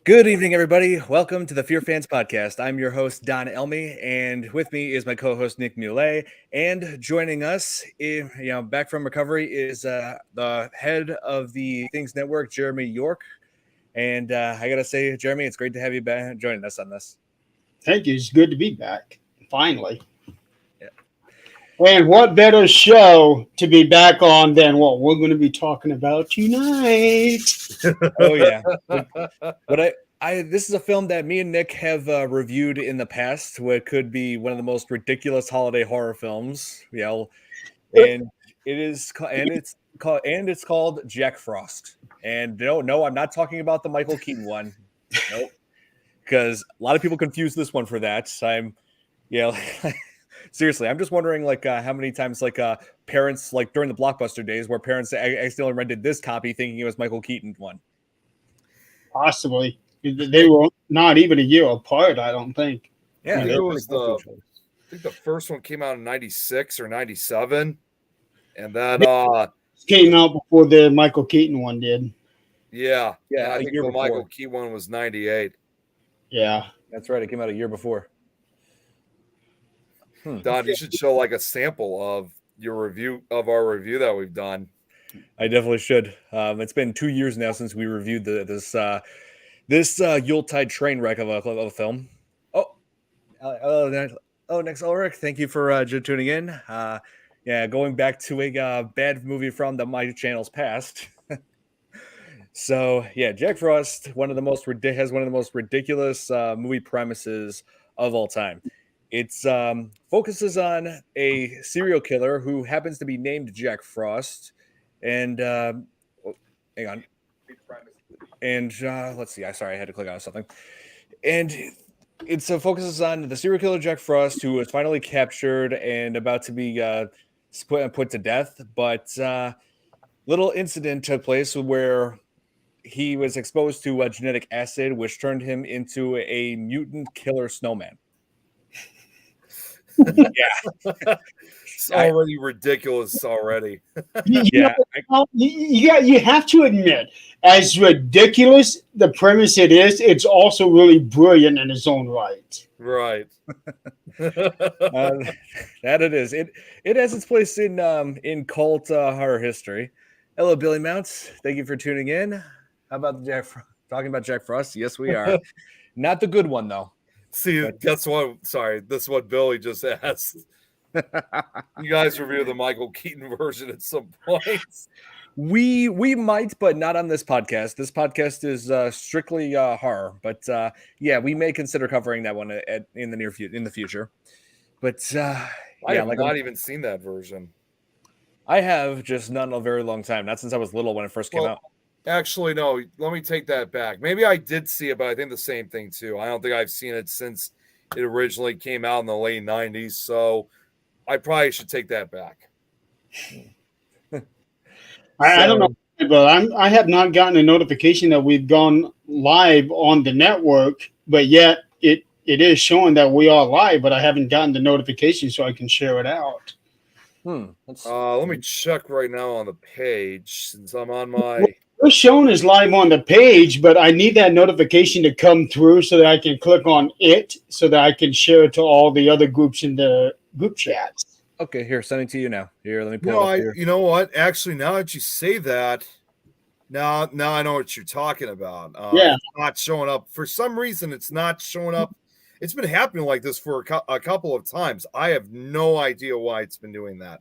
Good evening, everybody. Welcome to the FearFans podcast. I'm your host, Don Elmy, and with me is my co-host, Nick Muley. And joining us, back from recovery, is the head of the Things Network, Jeremy York. And I gotta say, Jeremy, it's great to have you back joining us on this. Thank you. It's good to be back, finally. Yeah. And what better show to be back on than what we're going to be talking about tonight? Oh yeah. But this is a film that me and Nick have reviewed in the past. What could be one of the most ridiculous holiday horror films. And it's called Jack Frost. And no, I'm not talking about the Michael Keaton one. Nope, because a lot of people confuse this one for that. Seriously, I'm just wondering how many times parents during the Blockbuster days where parents accidentally rented this copy thinking it was Michael Keaton one. Possibly. They were not even a year apart, I don't think. Yeah, I think the first one came out in 96 or 97. And then came out before the Michael Keaton one did. Yeah. Yeah, I think the Michael Keaton one was 98. Yeah. That's right. It came out a year before. Don, you should show a sample of our review that we've done. I definitely should. It's been 2 years now since we reviewed this Yuletide train wreck of a film. Next Ulrich, thank you for tuning in. Going back to a bad movie from my channel's past. So yeah, Jack Frost, has one of the most ridiculous movie premises of all time. It focuses on a serial killer who happens to be named Jack Frost, and hang on, and let's see. Sorry, I had to click on something, and it focuses on the serial killer Jack Frost, who was finally captured and about to be put to death, but little incident took place where he was exposed to genetic acid, which turned him into a mutant killer snowman. Yeah, it's already ridiculous already. You have to admit, as ridiculous the premise it is, it's also really brilliant in its own right. Right. That it is. It has its place in cult horror history. Hello, Billy Mounts. Thank you for tuning in. How about talking about Jack Frost? Yes, we are. Not the good one though. See, guess what? Sorry, this is what Billy just asked. You guys review the Michael Keaton version at some point. We might, but not on this podcast. This podcast is strictly horror. But we may consider covering that one in the future. But I have not even seen that version. I have, just not in a very long time. Not since I was little when it first came out. Actually, no. Let me take that back. Maybe I did see it, but I think the same thing too. I don't think I've seen it since it originally came out in the late 90s. So I probably should take that back. I don't know, but I have not gotten a notification that we've gone live on the network, but yet it is showing that we are live, but I haven't gotten the notification so I can share it out. Let me check right now on the page since I'm on my. We're shown as live on the page, but I need that notification to come through so that I can click on it so that I can share it to all the other groups in the group chats. Okay, here, sending to you now. Here, let me pull it up here. You know what? Actually, now that you say that, now I know what you're talking about. Yeah. It's not showing up. For some reason, it's not showing up. It's been happening like this for a couple of times. I have no idea why it's been doing that.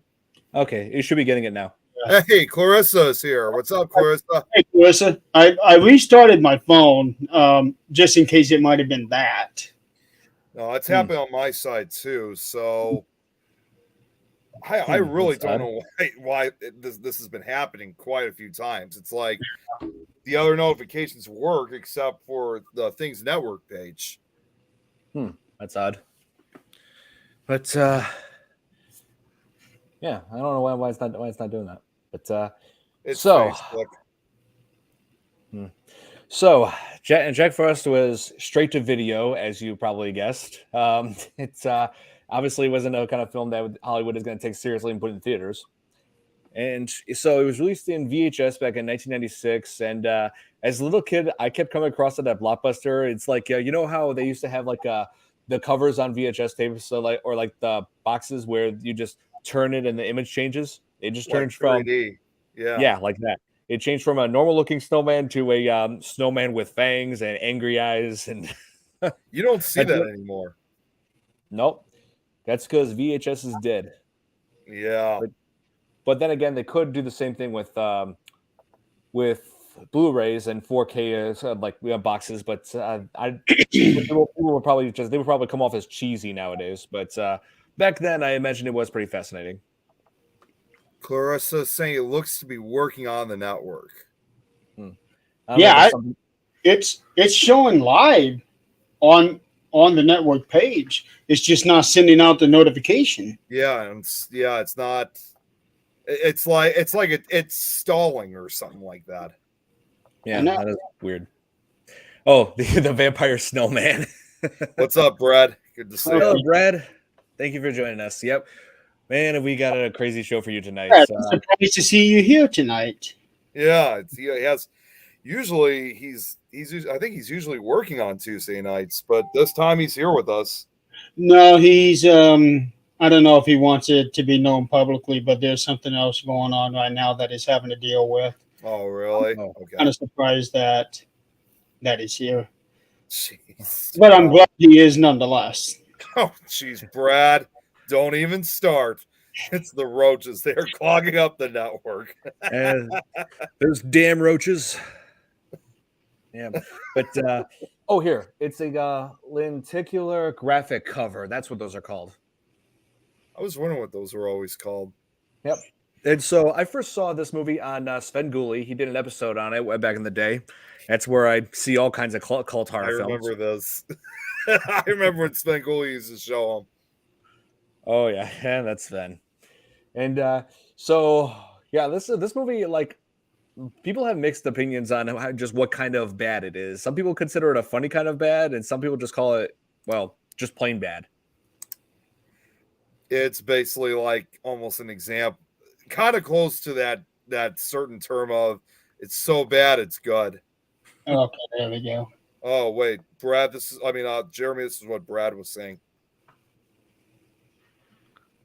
Okay, you should be getting it now. Hey, Clarissa's here. What's up, Clarissa? Hey, Clarissa. I restarted my phone just in case it might have been that. No, it's happening on my side too. So I really don't know why this has been happening quite a few times. It's like the other notifications work except for the Things Network page. That's odd. But yeah, I don't know why it's not doing that. But it's Facebook. So Jack Frost was straight to video, as you probably guessed. It's obviously wasn't a kind of film that Hollywood is going to take seriously and put in theaters. And so it was released in VHS back in 1996. And as a little kid, I kept coming across it at Blockbuster. It's like, you know how they used to have like the covers on VHS tapes, so like, or like the boxes where you just turn it and the image changes. It just turns from 3D. yeah, like that. It changed from a normal looking snowman to a snowman with fangs and angry eyes. And You don't see that anymore. nope, that's because VHS is dead. Yeah. But then again, they could do the same thing with Blu-rays and 4K like boxes. But people would probably come off as cheesy nowadays. But back then, I imagine it was pretty fascinating. Clarissa saying it looks to be working on the network. Yeah, it's showing live on the network page. It's just not sending out the notification. Yeah, it's not. It's like it's stalling or something like that. Yeah, that is weird. Oh, the vampire snowman. What's up, Brad? Good to see you. Hello, Brad. Thank you for joining us. Yep. Man, we got a crazy show for you tonight. Yeah, surprised to see you here tonight. Yeah, he has. Usually, I think he's usually working on Tuesday nights, but this time he's here with us. No, he's. I don't know if he wants it to be known publicly, but there's something else going on right now that he's having to deal with. Oh, really? Okay. Kind of surprised that he's here. Jeez. But I'm glad he is nonetheless. Oh, jeez, Brad. Don't even start. It's the roaches. They're clogging up the network. Those damn roaches. Yeah. But, here. It's a lenticular graphic cover. That's what those are called. I was wondering what those were always called. Yep. And so I first saw this movie on Sven Gulli. He did an episode on it way back in the day. That's where I see all kinds of cult horror films. I remember this. I remember when Sven Gulli used to show them. Oh yeah, that's Sven. And so yeah, this movie, like, people have mixed opinions on just what kind of bad it is. Some people consider it a funny kind of bad, and some people just call it, well, just plain bad. It's basically like almost an example, kind of close to that certain term of it's so bad it's good. Okay, there we go. Oh wait, Brad, Jeremy, this is what Brad was saying.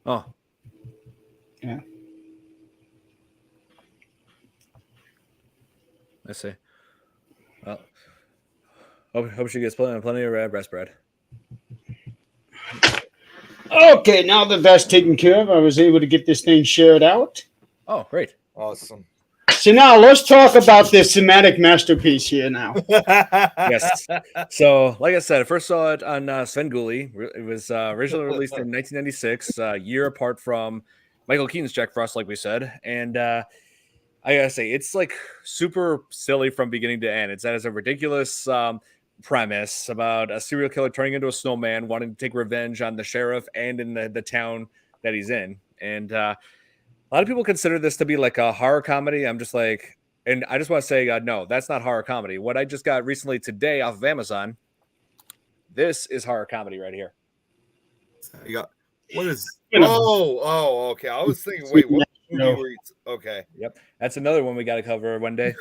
Oh. Yeah. I see. Well, hope she gets plenty of breast bread. Okay, now that that's taken care of, I was able to get this thing shared out. Oh, great. Awesome. So now let's talk about this cinematic masterpiece here now. Yes. So, like I said, I first saw it on Sven Gulli. It was originally released in 1996, a year apart from Michael Keaton's Jack Frost, like we said. And I gotta say, it's like super silly from beginning to end. It has a ridiculous premise about a serial killer turning into a snowman, wanting to take revenge on the sheriff and in the town that he's in. And a lot of people consider this to be like a horror comedy. I'm just like, and I just want to say, no, that's not horror comedy. What I just got recently today off of Amazon, this is horror comedy right here. You got what is? Oh, okay. I was thinking, wait, what movie were you? Okay. Yep, that's another one we got to cover one day.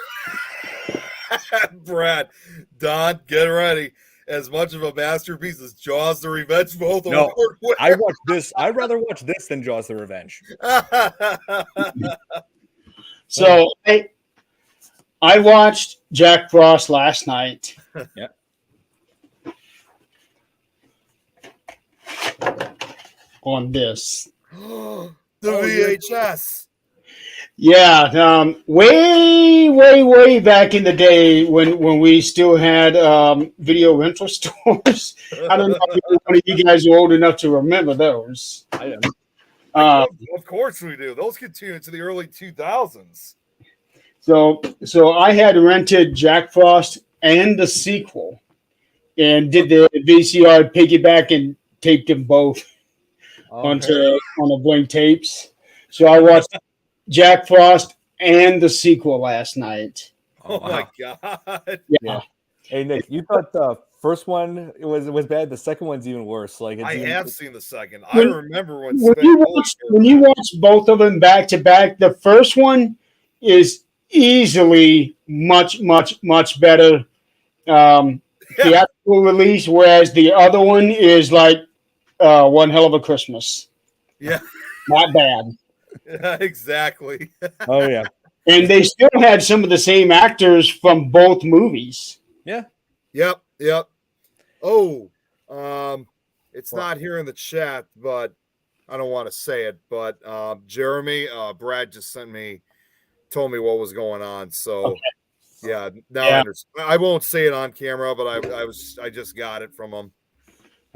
Brad, Don, get ready. As much of a masterpiece as Jaws the Revenge, both no, I watch this. I'd rather watch this than Jaws the Revenge. So I watched Jack Frost last night. Yeah. On this. The VHS. Yeah, way back in the day when we still had video rental stores. I don't know if any of you guys are old enough to remember those. I am. Of course we do. Those continue to the early 2000s. So I had rented Jack Frost and the sequel, and did the VCR piggyback and taped them both on the blank tapes. So I watched Jack Frost and the sequel last night. Oh my God. Yeah. Hey Nick, you thought the first one was bad. The second one's even worse. Like I have seen the second. I When, remember when Spangoli when you watch both of them back to back, the first one is easily much better theatrical release, whereas the other one is like one hell of a Christmas. Yeah. Not bad. Yeah, exactly. Oh yeah. And they still had some of the same actors from both movies. Yeah. Yep. Oh, it's not here in the chat, but I don't want to say it. But Jeremy, Brad just told me what was going on. So Okay. yeah, now Yeah. I understand. I won't say it on camera, but I just got it from him.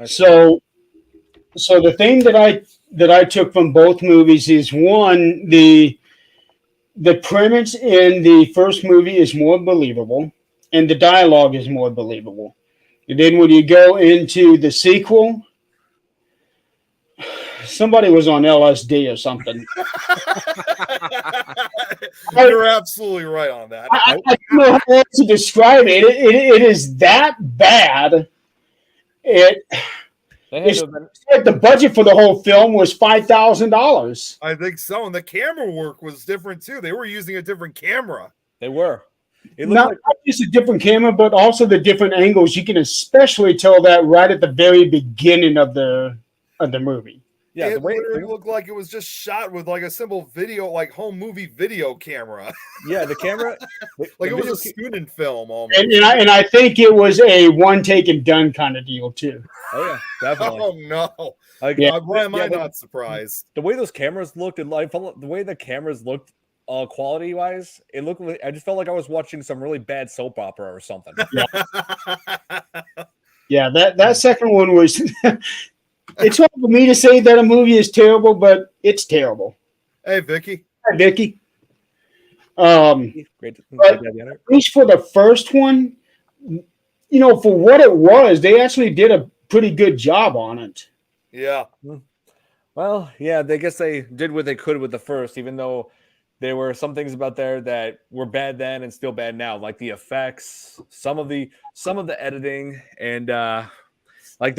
So the thing that I took from both movies is one, the premise in the first movie is more believable and the dialogue is more believable. And then when you go into the sequel, somebody was on LSD or something. You're absolutely right on that. I don't know how else to describe it. It is that bad. It's like the budget for the whole film was $5,000. I think so. And the camera work was different too. They were using a different camera. They were. It looked Not just a different camera, but also the different angles. You can especially tell that right at the very beginning of the movie. Yeah, it literally looked like it was just shot with like a simple video, like home movie video camera. Yeah, the camera, like it was a student film almost. And I think it was a one take and done kind of deal too. Oh yeah, definitely. Oh no! Like, why am I not surprised? The way those cameras looked, and like the way the cameras looked, quality wise, it looked. I just felt like I was watching some really bad soap opera or something. Yeah, that second one was. It's hard for me to say that a movie is terrible, but it's terrible. Hey, Vicky. Hi, Vicky. Great at least for the first one, for what it was, they actually did a pretty good job on it. Yeah. Well, yeah, I guess they did what they could with the first, even though there were some things about there that were bad then and still bad now, like the effects, some of the editing, and like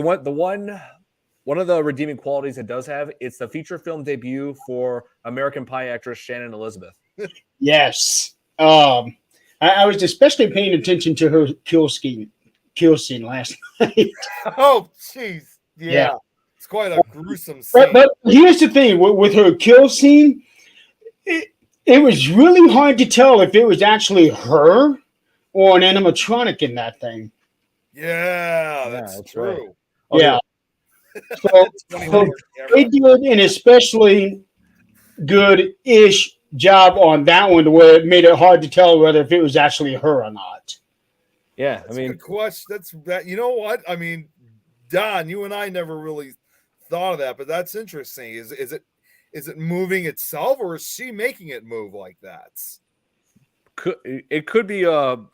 one of the redeeming qualities it does have, it's the feature film debut for American Pie actress Shannon Elizabeth. Yes. I was especially paying attention to her kill scene last night. Oh, jeez. Yeah. It's quite a gruesome scene. But here's the thing. With her kill scene, it was really hard to tell if it was actually her or an animatronic in that thing. Yeah, that's true. Right. Oh, yeah. So they did an especially good-ish job on that one, where it made it hard to tell whether if it was actually her or not. Yeah, I mean, good question. That's that. You know what? I mean, Don, you and I never really thought of that, but that's interesting. Is it moving itself, or is she making it move like that? It could be. Oh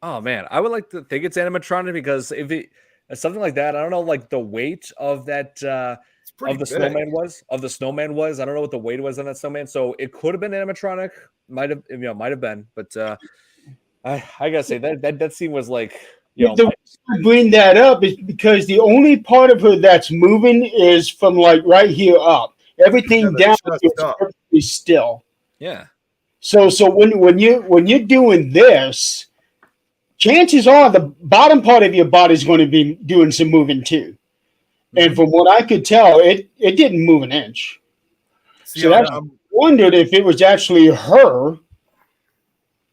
man, I would like to think it's animatronic, because if it. Something like that. I don't know, like the weight of that of the snowman was. I don't know what the weight was on that snowman. So it could have been animatronic. Might have been. But I gotta say that scene was like. The reason I bring that up is because the only part of her that's moving is from like right here up. Everything down is perfectly still. Yeah. So when you're doing this, chances are the bottom part of your body is going to be doing some moving too. And from what I could tell, it didn't move an inch. So I wondered if it was actually her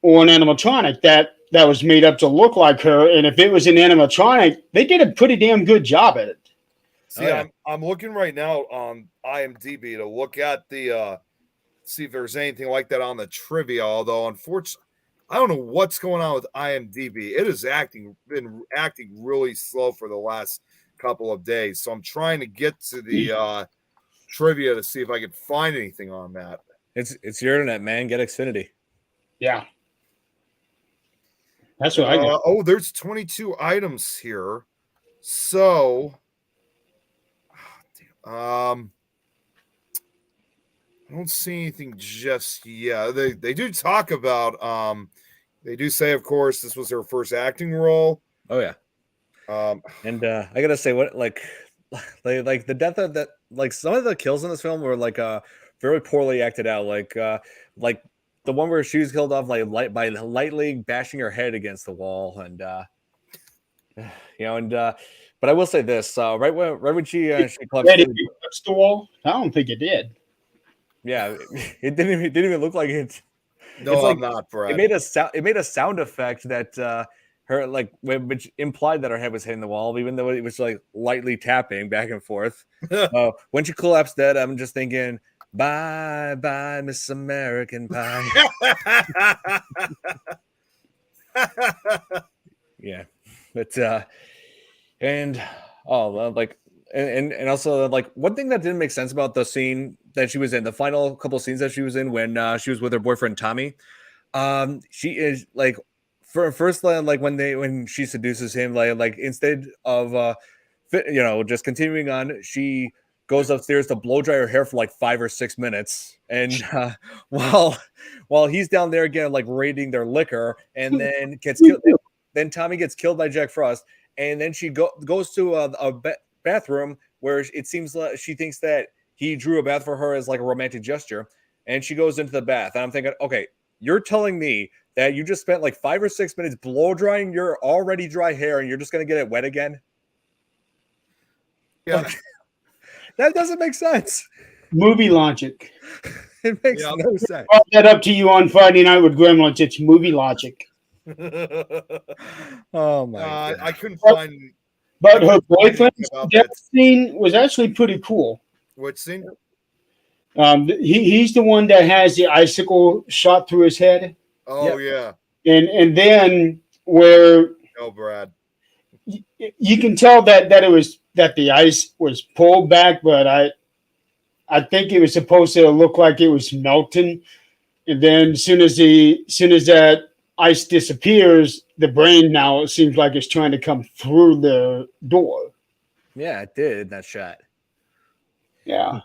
or an animatronic that was made up to look like her. And if it was an animatronic, they did a pretty damn good job at it. See, I'm looking right now on IMDb to look at the see if there's anything like that on the trivia, although unfortunately I don't know what's going on with IMDb. It is been acting really slow for the last couple of days. So I'm trying to get to the trivia to see if I can find anything on that. It's your internet, man. Get Xfinity. Yeah. That's what I got. Oh, there's 22 items here. So I don't see anything just yet. They do talk about They do say, of course, this was her first acting role. Oh yeah. And I gotta say, what like the death of that, like some of the kills in this film were like very poorly acted out. Like the one where she was killed off by lightly bashing her head against the wall, and but I will say this: right when she collapsed, Did it touch the wall? I don't think it did. yeah, it didn't even look like it. No, it's like, I'm not, Brad. It made a sound effect that her which implied that her head was hitting the wall, even though it was like lightly tapping back and forth. When she collapsed dead, I'm just thinking, bye bye, Miss American Pie. Yeah, but and also like one thing that didn't make sense about the scene that she was in, the final couple scenes that she was in when she was with her boyfriend Tommy. She is like for first like when she seduces him, like instead of just continuing on, she goes upstairs to blow dry her hair for like 5 or 6 minutes, and while he's down there again like raiding their liquor, and then gets killed. Then Tommy gets killed by Jack Frost, and then she goes to a bathroom where it seems like she thinks that he drew a bath for her as like a romantic gesture, and she goes into the bath, and I'm thinking, okay, you're telling me that you just spent like 5 or 6 minutes blow drying your already dry hair, and you're just gonna get it wet again? Yeah, like, that doesn't make sense. Movie logic. It makes no sense. I brought that up to you on Friday night with Gremlins. It's movie logic. Oh my God. I couldn't find. But her boyfriend's death scene was actually pretty cool. Which scene? He's the one that has the icicle shot through his head. Oh yeah. And then where Brad, you can tell that the ice was pulled back, but I think it was supposed to look like it was melting. And then as soon as that ice disappears, the brain now it seems like it's trying to come through the door. Yeah, it did in that shot. Yeah.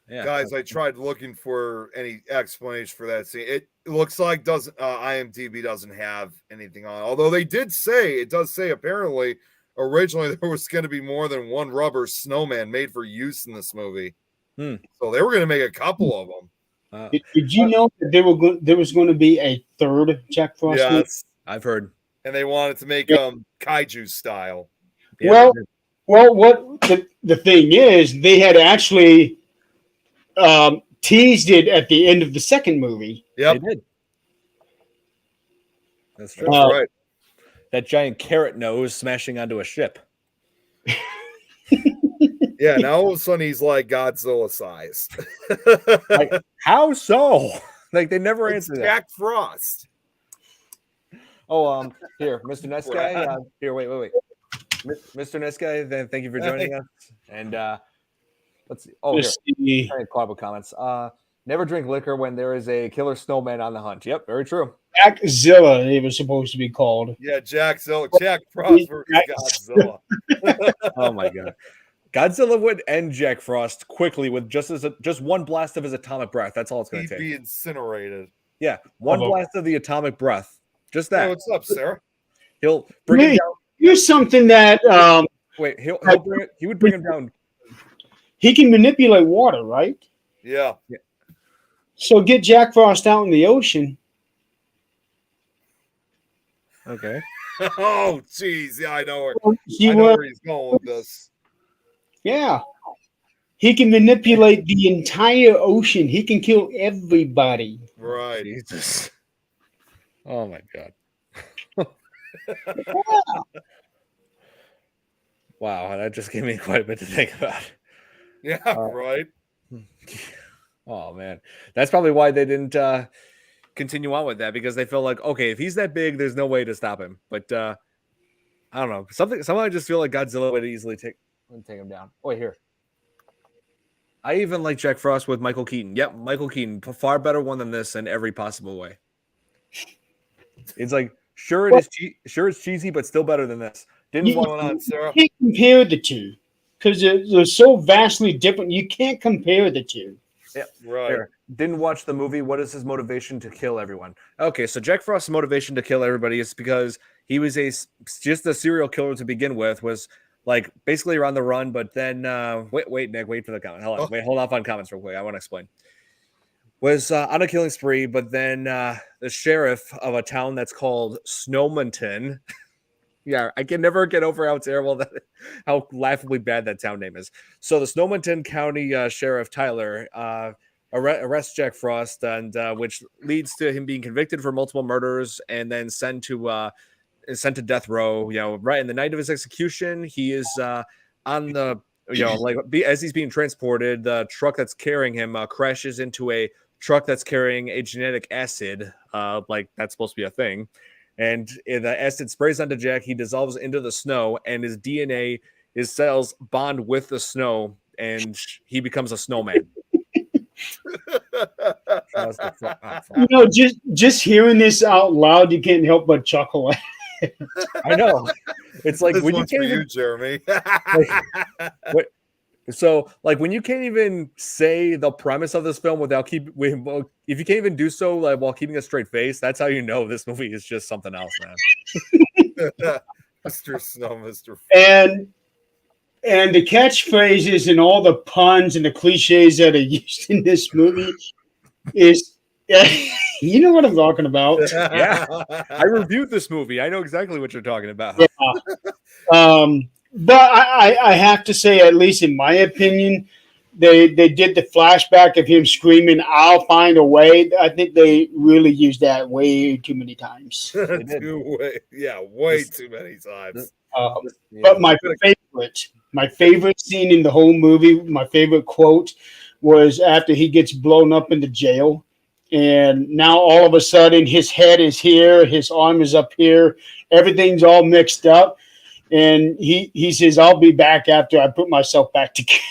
Yeah. Guys, I tried looking for any explanation for that scene. It looks like IMDb doesn't have anything on. Although it does say apparently originally there was going to be more than one rubber snowman made for use in this movie. So they were going to make a couple of them. Did you know that there was going to be a third Jack Frost movie? Yes, I've heard. And they wanted to make kaiju style. Yeah. Well, what the thing is, they had actually teased it at the end of the second movie. Yeah, they did. That's true. That's right. That giant carrot nose smashing onto a ship. Yeah, now all of a sudden he's like Godzilla sized. Like, how so? Like they never answered that. Jack Frost. Oh, here, Mr. Ness guy. Here, wait. Mr. Ness guy, then thank you for joining us. And let's see. Oh, here. Couple comments. Never drink liquor when there is a killer snowman on the hunt. Yep, very true. Jackzilla, it was supposed to be called. Yeah, Jack Frost versus Godzilla. Oh my God. Godzilla would end Jack Frost quickly with just one blast of his atomic breath. That's all it's going to take. He'd be incinerated. Yeah, one blast of the atomic breath. Just that. Hey, what's up, Sarah? He'll bring him down. Here's something that wait, he would bring him down. He can manipulate water, right? Yeah. So get Jack Frost out in the ocean. Okay. Oh, geez. Yeah, I know where he's going with this. Yeah. He can manipulate the entire ocean. He can kill everybody. Right. Jesus. Oh, my God. Wow, that just gave me quite a bit to think about. Yeah, right. Oh, man. That's probably why they didn't continue on with that, because they felt like, okay, if he's that big, there's no way to stop him. But I don't know. Somehow I just feel like Godzilla would easily take him down. Oh, here. I even like Jack Frost with Michael Keaton. Yep, Michael Keaton. Far better one than this in every possible way. It's like, sure it's cheesy, but still better than this. What's going on, Sarah? You can't compare the two because they're so vastly different. You can't compare the two. Yeah, Right. here. Didn't watch the movie. What is his motivation to kill everyone? Okay, so Jack Frost's motivation to kill everybody is because he was just a serial killer to begin with. Was like basically on the run, but then wait, Nick, wait for the comment. Hold on, hold off on comments real quick. I want to explain. Was on a killing spree, but then the sheriff of a town that's called Snowmonton. Yeah, I can never get over how terrible how laughably bad that town name is. So the Snowmonton County Sheriff Tyler arrests Jack Frost, and which leads to him being convicted for multiple murders and then sent to death row. Right in the night of his execution, he is on the as he's being transported, the truck that's carrying him crashes into a truck that's carrying a genetic acid, like that's supposed to be a thing. And the acid sprays onto Jack. He dissolves into the snow, and his DNA, his cells bond with the snow, and he becomes a snowman. Just hearing this out loud, you can't help but chuckle. I know. It's like this when one's you can't for even, you, Jeremy. So, like, when you can't even say the premise of this film without if you can't even do so while keeping a straight face, that's how you know this movie is just something else, man. Mr. Snow, Mr. And the catchphrases and all the puns and the cliches that are used in this movie is, you know what I'm talking about. Yeah, I reviewed this movie. I know exactly what you're talking about. Yeah. But I have to say, at least in my opinion, they did the flashback of him screaming, "I'll find a way." I think they really used that way too many times. way too many times. But my favorite scene in the whole movie, my favorite quote, was after he gets blown up into jail, and now all of a sudden his head is here, his arm is up here, everything's all mixed up. And he says, "I'll be back after I put myself back together."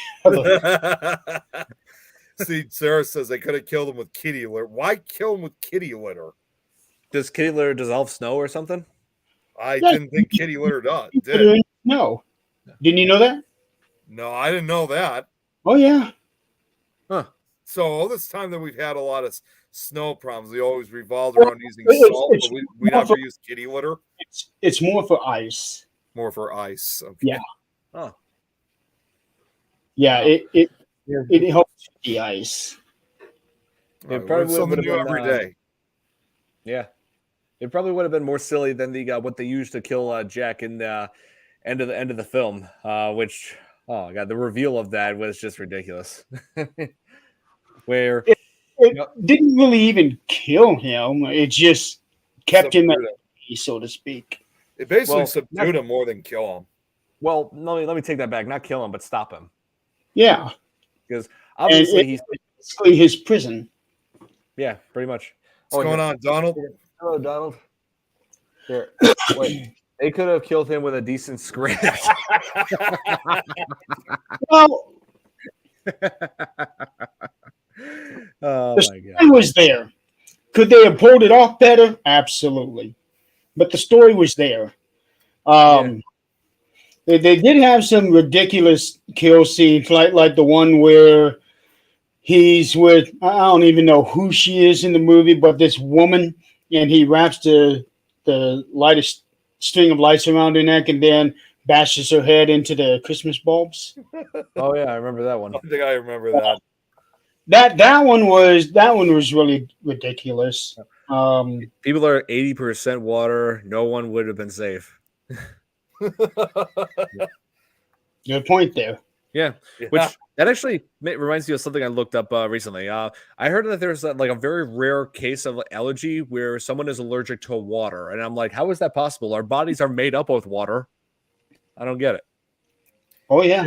See, Sarah says they could have killed him with kitty litter. Why kill him with kitty litter? Does kitty litter dissolve snow or something? I didn't think kitty litter did. No. Didn't you know that? No, I didn't know that. Oh, yeah. Huh. So all this time that we've had a lot of snow problems, we always revolved around using salt, but we never use kitty litter. It's more for ice. More for ice. Okay. Yeah. Oh. Yeah, it helps the ice. It probably something new every day. Yeah. It probably would have been more silly than the what they used to kill Jack in the end of the film, which oh god, the reveal of that was just ridiculous. Where it didn't really even kill him; it just kept him at peace, so to speak. It basically subdued him more than kill him. Well, no, let me take that back. Not kill him, but stop him. Yeah, because obviously he's basically his prison. Yeah, pretty much. What's going on, Donald? Hello, Donald. Here, wait. They could have killed him with a decent script. Well, oh the my god, story was there. Could they have pulled it off better? Absolutely, but the story was there. They did have some ridiculous kill scenes, like the one where he's with, I don't even know who she is in the movie, but this woman, and he wraps the lightest string of lights around her neck and then bashes her head into the Christmas bulbs. Oh yeah, I remember that one. I think I remember that. That one was really ridiculous. People are 80% water. No one would have been safe. Good point there. Yeah, which that actually reminds me of something I looked up recently. I heard that there's like a very rare case of allergy where someone is allergic to water, and I'm like, how is that possible? Our bodies are made up with water. I don't get it. Oh yeah,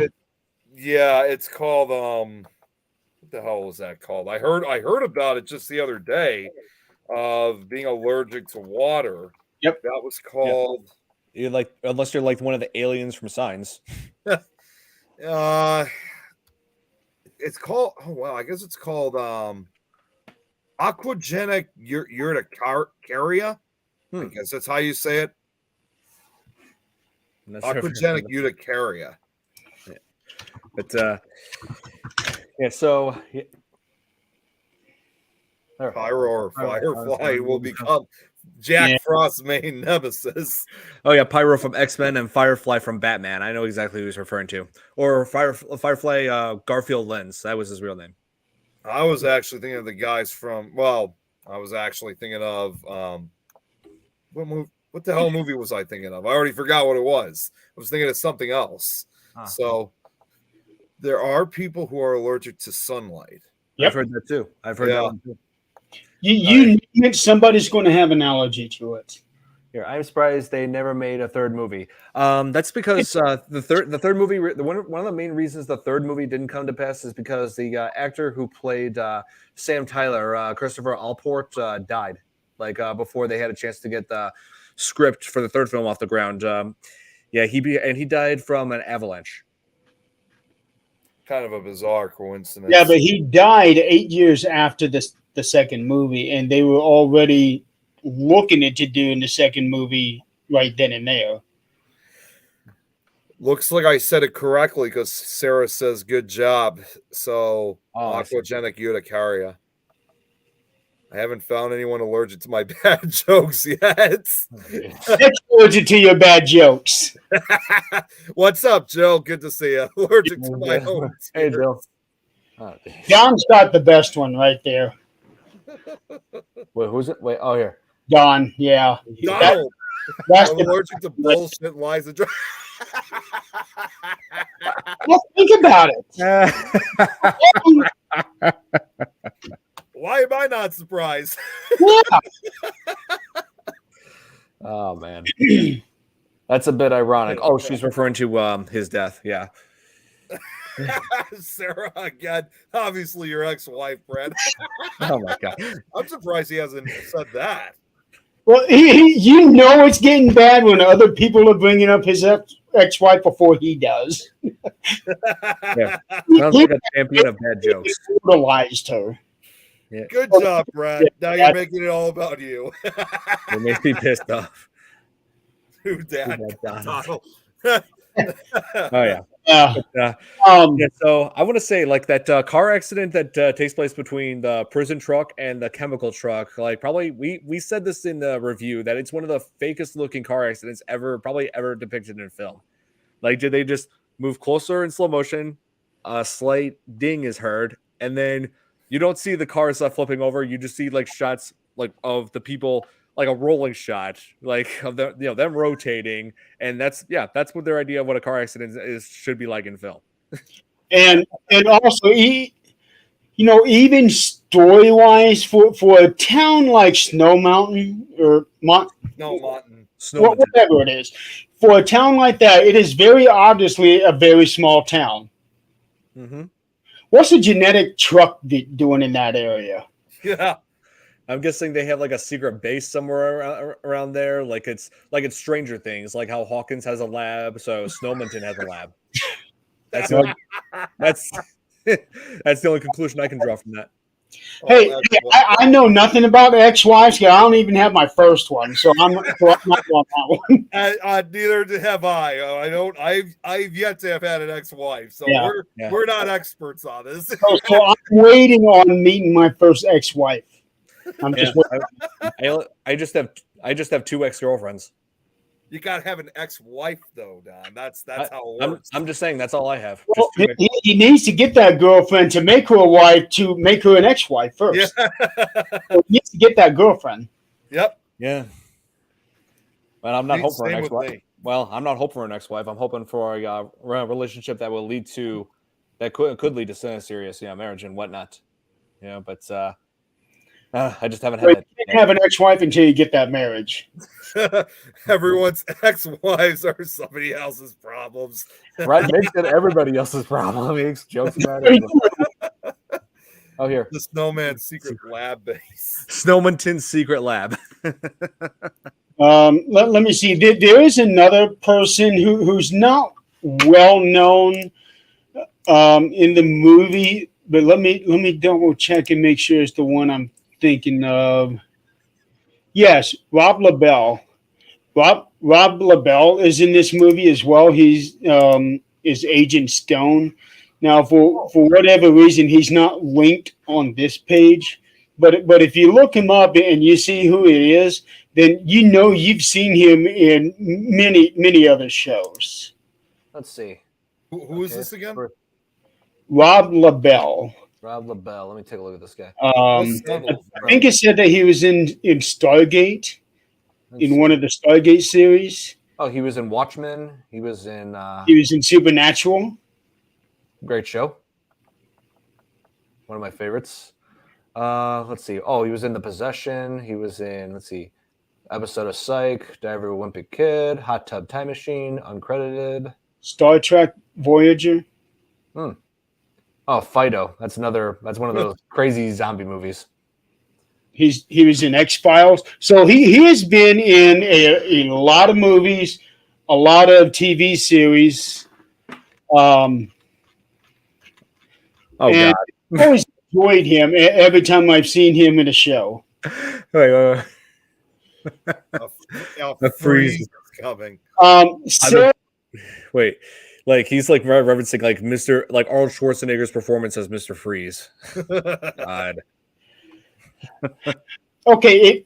it's called what the hell was that called? I heard about it just the other day of being allergic to water. Yep, that was called. Yeah. You're like, unless you're like one of the aliens from Signs. It's called. Oh well, I guess it's called aquagenic urticaria. I guess that's how you say it. Aquagenic urticaria. Yeah. But yeah, so Pyro or Firefly will become Yeah. Jack Frost's main nemesis. Oh yeah, Pyro from X-Men and Firefly from Batman. I know exactly who he's referring to. Or Firefly Garfield Lens. That was his real name. I was actually thinking of the guys from. Well, I was actually thinking of what the hell movie was I thinking of? I already forgot what it was. I was thinking of something else. So there are people who are allergic to sunlight. Yep. I've heard that too. I've heard that one too. You name it, somebody's going to have an allergy to it. Here, I'm surprised they never made a third movie. That's because the third movie, one of the main reasons the third movie didn't come to pass is because the actor who played Sam Tyler, Christopher Allport, died before they had a chance to get the script for the third film off the ground. He died from an avalanche. Kind of a bizarre coincidence. Yeah, but he died 8 years after the second movie, and they were already looking into doing the second movie right then and there. Looks like I said it correctly because Sarah says good job. So aquagenic urticaria. I haven't found anyone allergic to my bad jokes yet. That's allergic to your bad jokes. What's up, Joe? Good to see you. Allergic to my own. Hey, Joe. John's got the best one right there. Wait, who's it? Wait, here. Don, yeah. Donald. That's I'm allergic to bullshit lies and well, think about it. Why am I not surprised? Yeah. Oh man, that's a bit ironic. Oh, she's referring to his death. Yeah. Sarah again. Obviously, your ex-wife, Brad. Oh my god. I'm surprised he hasn't said that. Well, you know it's getting bad when other people are bringing up his ex-wife before he does. Yeah. Sounds like a champion of bad jokes. Brutalized her. Yeah. Good job, Brad. Now you're making it all about you. It makes me pissed off. Dude, Dad. Oh yeah. Yeah. So I want to say that car accident that takes place between the prison truck and the chemical truck. Probably we said this in the review that it's one of the fakest looking car accidents ever depicted in film. Did they just move closer in slow motion? A slight ding is heard, and then you don't see the cars flipping over. You just see shots of the people. Like a rolling shot, of them rotating, and that's what their idea of what a car accident should be like in film. And also, even story wise, for a town like Snow Mountain or Mountain, whatever it is, for a town like that, it is very obviously a very small town. Mm-hmm. What's a genetic truck doing in that area? Yeah. I'm guessing they have a secret base somewhere around there. It's Stranger Things, like how Hawkins has a lab, so Snowminton has a lab. That's the only conclusion I can draw from that. Hey, I know nothing about ex-wives. I don't even have my first one, so I'm not on that one. Neither have I. I've yet to have had an ex-wife, so we're not experts on this. So I'm waiting on meeting my first ex-wife. I'm just I just have two ex-girlfriends. You gotta have an ex-wife though, Don. That's how it works. I'm just saying that's all I have. Well, he needs to get that girlfriend to make her a wife to make her an ex-wife first. Yeah. So he needs to get that girlfriend. Yep. Yeah. But I'm not hoping for an ex-wife. Well, I'm not hoping for an ex-wife. I'm hoping for a relationship that will lead to could lead to serious marriage and whatnot. Yeah, but I just haven't had that. You can't have an ex-wife until you get that marriage. Everyone's ex-wives are somebody else's problems. Right? Makes it everybody else's problem. He makes jokes about it. Oh, here. The Snowman's secret lab base. Snowminton's secret lab. Let me see. There is another person who's not well known in the movie, but let me double check and make sure it's the one I'm thinking of. Yes, Rob LaBelle. Rob LaBelle is in this movie as well. He's is Agent Stone. Now, for whatever reason, he's not linked on this page, But if you look him up and you see who it is, then you know you've seen him in many other shows. Let's see. Who is this again? Rob LaBelle. Rob LaBelle. Let me take a look at this guy. I think it said that he was in Stargate, in one of the Stargate series. Oh, he was in Watchmen. He was in Supernatural. Great show. One of my favorites. Let's see. Oh, he was in The Possession. He was in, let's see, episode of Psych, Diary of a Wimpy Kid, Hot Tub Time Machine, uncredited. Star Trek Voyager. Oh, Fido. That's one of those crazy zombie movies. He was in X-Files. So he has been in a lot of movies, a lot of TV series. God. I always enjoyed him every time I've seen him in a show. Wait. A freeze is coming. Wait, like he's like referencing like Arnold Schwarzenegger's performance as Mr. Freeze. God. Okay,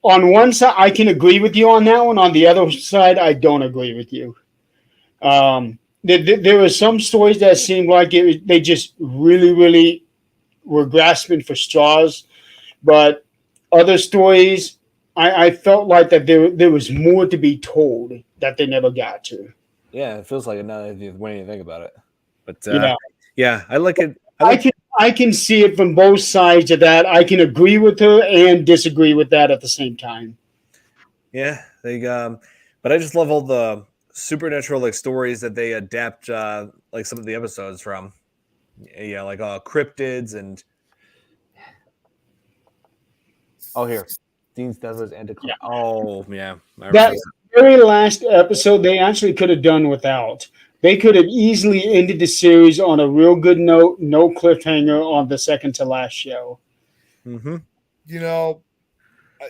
on one side I can agree with you on that one. On the other side, I don't agree with you. There were some stories that seemed like they just really were grasping for straws, but other stories I felt like that there was more to be told that they never got to. Yeah, it feels like it now when you think about it. But yeah, I like it. I can see it from both sides of that. I can agree with her and disagree with that at the same time. Yeah, but I just love all the supernatural like stories that they adapt like some of the episodes from. Yeah, like cryptids and here. Dean Stedler's Anticlimactic. Yeah. Oh, yeah. That very last episode they actually could have done without. They could have easily ended the series on a real good note, no cliffhanger on the second to last show. Mm-hmm. You know,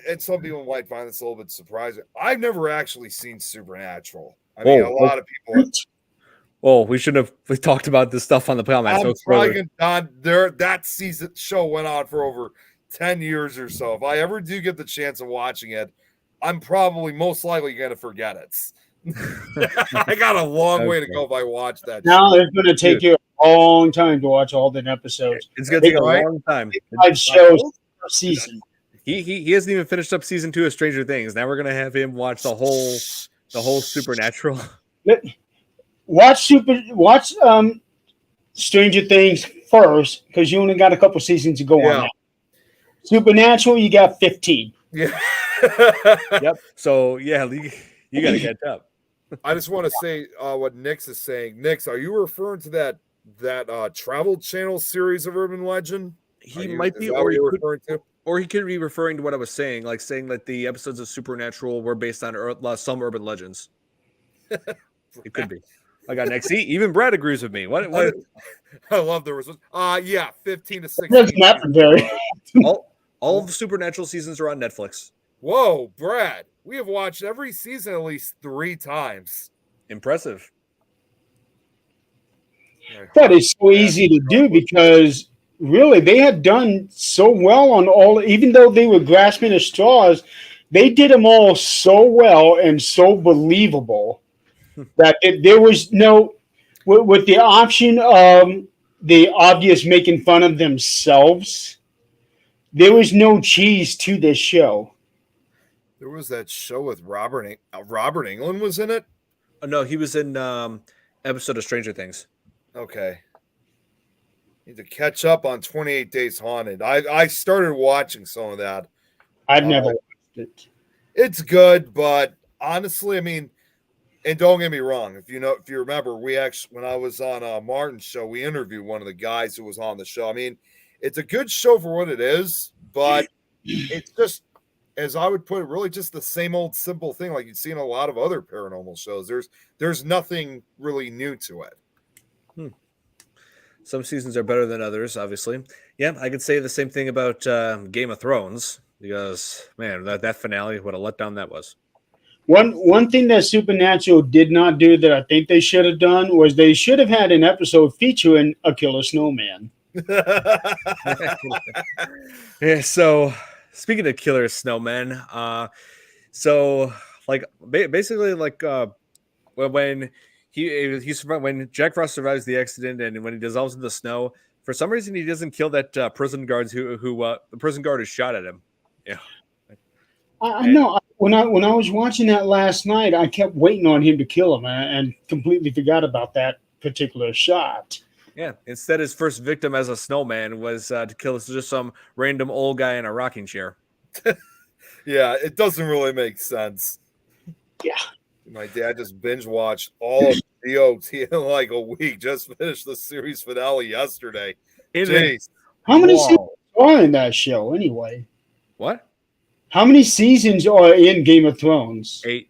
and some people might find this a little bit surprising. I've never actually seen Supernatural. I mean, a lot of people. Well, we talked about this stuff on the comments. That season show went on for over 10 years or so. If I ever do get the chance of watching it, I'm probably most likely going to forget it. I got a long way to go if I watch that. Now it's going to take you a long time to watch all the episodes. It's going to take a long time. 5 shows per season. He hasn't even finished up season 2 of Stranger Things. Now we're going to have him watch the whole Supernatural. Watch Stranger Things first because you only got a couple seasons to go on that. Supernatural, you got 15. Yeah. Yep. So yeah, you got to catch up. I just want to say what Nix is saying. Nix, are you referring to that Travel Channel series of urban legend? He might be, or he could be referring to what I was saying, like saying that the episodes of Supernatural were based on some urban legends. It could be. I got next. Even Brad agrees with me. What? I love the results. 15 to 16. That's not very. All of the Supernatural seasons are on Netflix. Whoa, Brad! We have watched every season at least 3 times. Impressive. That is so easy to do because really they had done so well on all. Even though they were grasping at straws, they did them all so well and so believable that there was no, with the option of the obvious making fun of themselves, there was no cheese to this show. There was that show with Robert Englund was in it. Oh, no, he was in episode of Stranger Things. Okay. Need to catch up on 28 Days Haunted. I started watching some of that. I've never watched it. It's good, but honestly, I mean, and don't get me wrong, if you remember, when I was on Martin's show, we interviewed one of the guys who was on the show. I mean, it's a good show for what it is, but it's just, as I would put it, really just the same old simple thing like you'd see in a lot of other paranormal shows. There's nothing really new to it. Some seasons are better than others, obviously. Yeah, I could say the same thing about Game of Thrones because, man, that finale, what a letdown that was. One thing that Supernatural did not do that I think they should have done was they should have had an episode featuring a killer snowman. Yeah. So speaking of killer snowmen, so like basically like when he survived, when Jack Frost survives the accident and when he dissolves in the snow, for some reason he doesn't kill that prison guards who the prison guard who shot at him. Yeah. I know. When I was watching that last night, I kept waiting on him to kill him and completely forgot about that particular shot. Yeah. Instead, his first victim as a snowman was to kill just some random old guy in a rocking chair. Yeah, it doesn't really make sense. Yeah. My dad just binge watched all of DOT in like a week. Just finished the series finale yesterday. Jeez. How many seasons are in that show anyway? What? How many seasons are in Game of Thrones? 8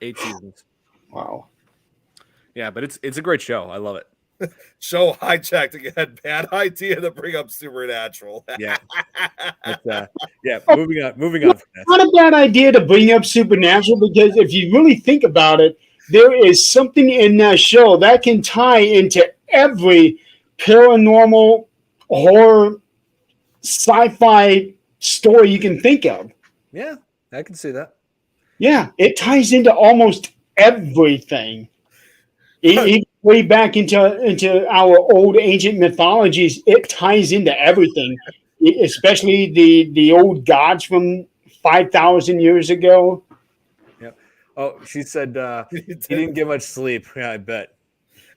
seasons. Wow. Yeah, but it's a great show. I love it. Show hijacked again. Bad idea to bring up Supernatural. Yeah. But, yeah. Moving on. From that. Not a bad idea to bring up Supernatural because if you really think about it, there is something in that show that can tie into every paranormal horror sci-fi story you can think of. Yeah, I can see that. Yeah, it ties into almost everything. Even way back into our old ancient mythologies, it ties into everything, especially the old gods from 5,000 years ago. Yep. Oh, she said he didn't get much sleep. Yeah, I bet.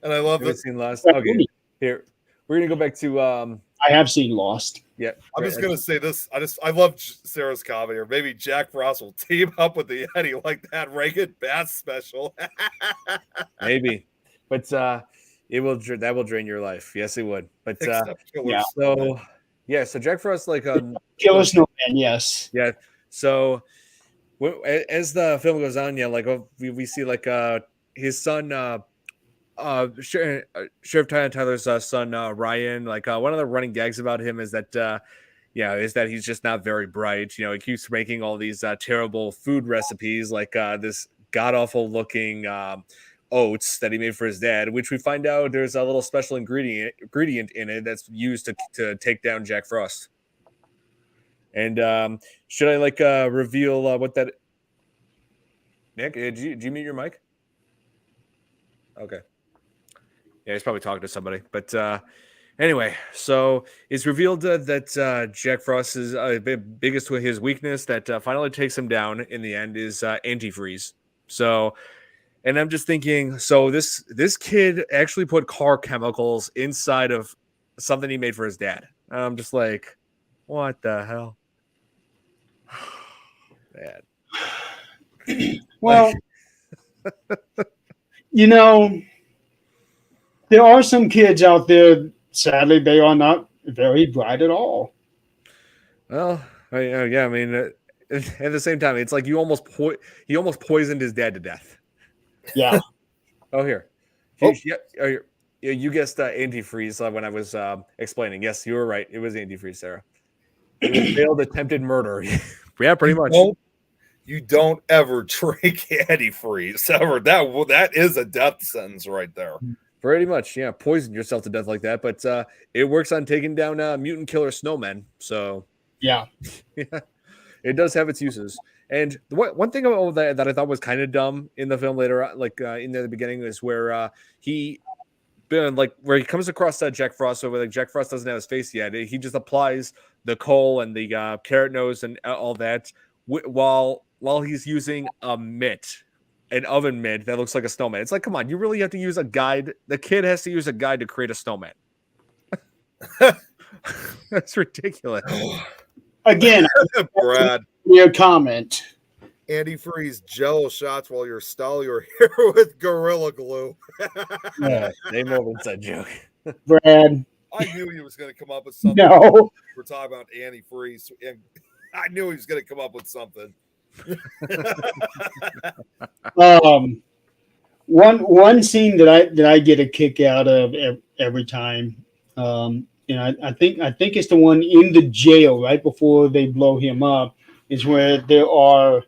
And I love this this. scene last. Okay, here we're gonna go back to. I have seen Lost. Yeah, I'm just gonna say this. I love Sarah's comment here. Maybe Jack Frost will team up with the Yeti like that Reagan Bass special. Maybe, but that will drain your life. Yes, it would. But yeah. So yeah, so Jack Frost like Killer Snowman. Yes. Yeah. So as the film goes on, yeah, like we see like his son. Sheriff Tyler's son Ryan, like one of the running gags about him is that he's just not very bright. You know, he keeps making all these terrible food recipes, like this god awful looking oats that he made for his dad, which we find out there's a little special ingredient in it that's used to take down Jack Frost. And should I like reveal what that? Nick, did you mute your mic? Okay. Yeah, he's probably talking to somebody. But anyway, so it's revealed that Jack Frost's biggest his weakness that finally takes him down in the end is antifreeze. So, and I'm just thinking, so this kid actually put car chemicals inside of something he made for his dad. And I'm just like, what the hell? Man. Well, you know, there are some kids out there, sadly, they are not very bright at all. Well, yeah, I mean, at the same time, it's like he almost poisoned his dad to death. Yeah. Oh, here. You guessed antifreeze when I was explaining. Yes, you were right. It was antifreeze, Sarah. It was failed attempted murder. Yeah, pretty much. You don't ever drink antifreeze ever. That is a death sentence right there. Pretty much, yeah. Poison yourself to death like that, but it works on taking down mutant killer snowmen. So yeah, it does have its uses. And one thing about that I thought was kind of dumb in the film later, like in the beginning, is where he comes across Jack Frost. So like Jack Frost doesn't have his face yet. He just applies the coal and the carrot nose and all that while he's using a mitt. An oven mitt that looks like a snowman. It's like, come on, you really have to use a guide. The kid has to use a guide to create a snowman. That's ridiculous. Again, Brad, your comment. Antifreeze Jello shots while you're styling your hair with Gorilla Glue. Yeah, they more inside joke. Brad, I knew he was going to come up with something. No, we're talking about antifreeze, and I knew he was going to come up with something. One scene that I get a kick out of every time, I think it's the one in the jail right before they blow him up, is where there are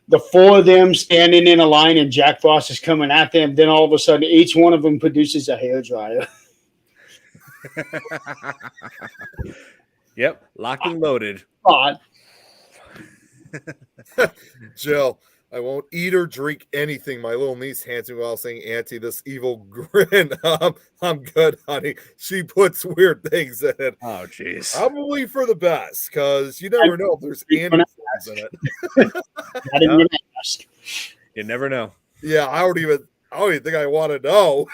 the four of them standing in a line and Jack Frost is coming at them. Then all of a sudden, each one of them produces a hairdryer. Yep, locked and loaded. God. Jill, I won't eat or drink anything my little niece hands me while saying, Auntie, this evil grin. I'm good, honey. She puts weird things in it. Oh, jeez. Probably for the best, because you never know if there's animals in it. I didn't even ask. You never know. Yeah, I don't even think I want to know.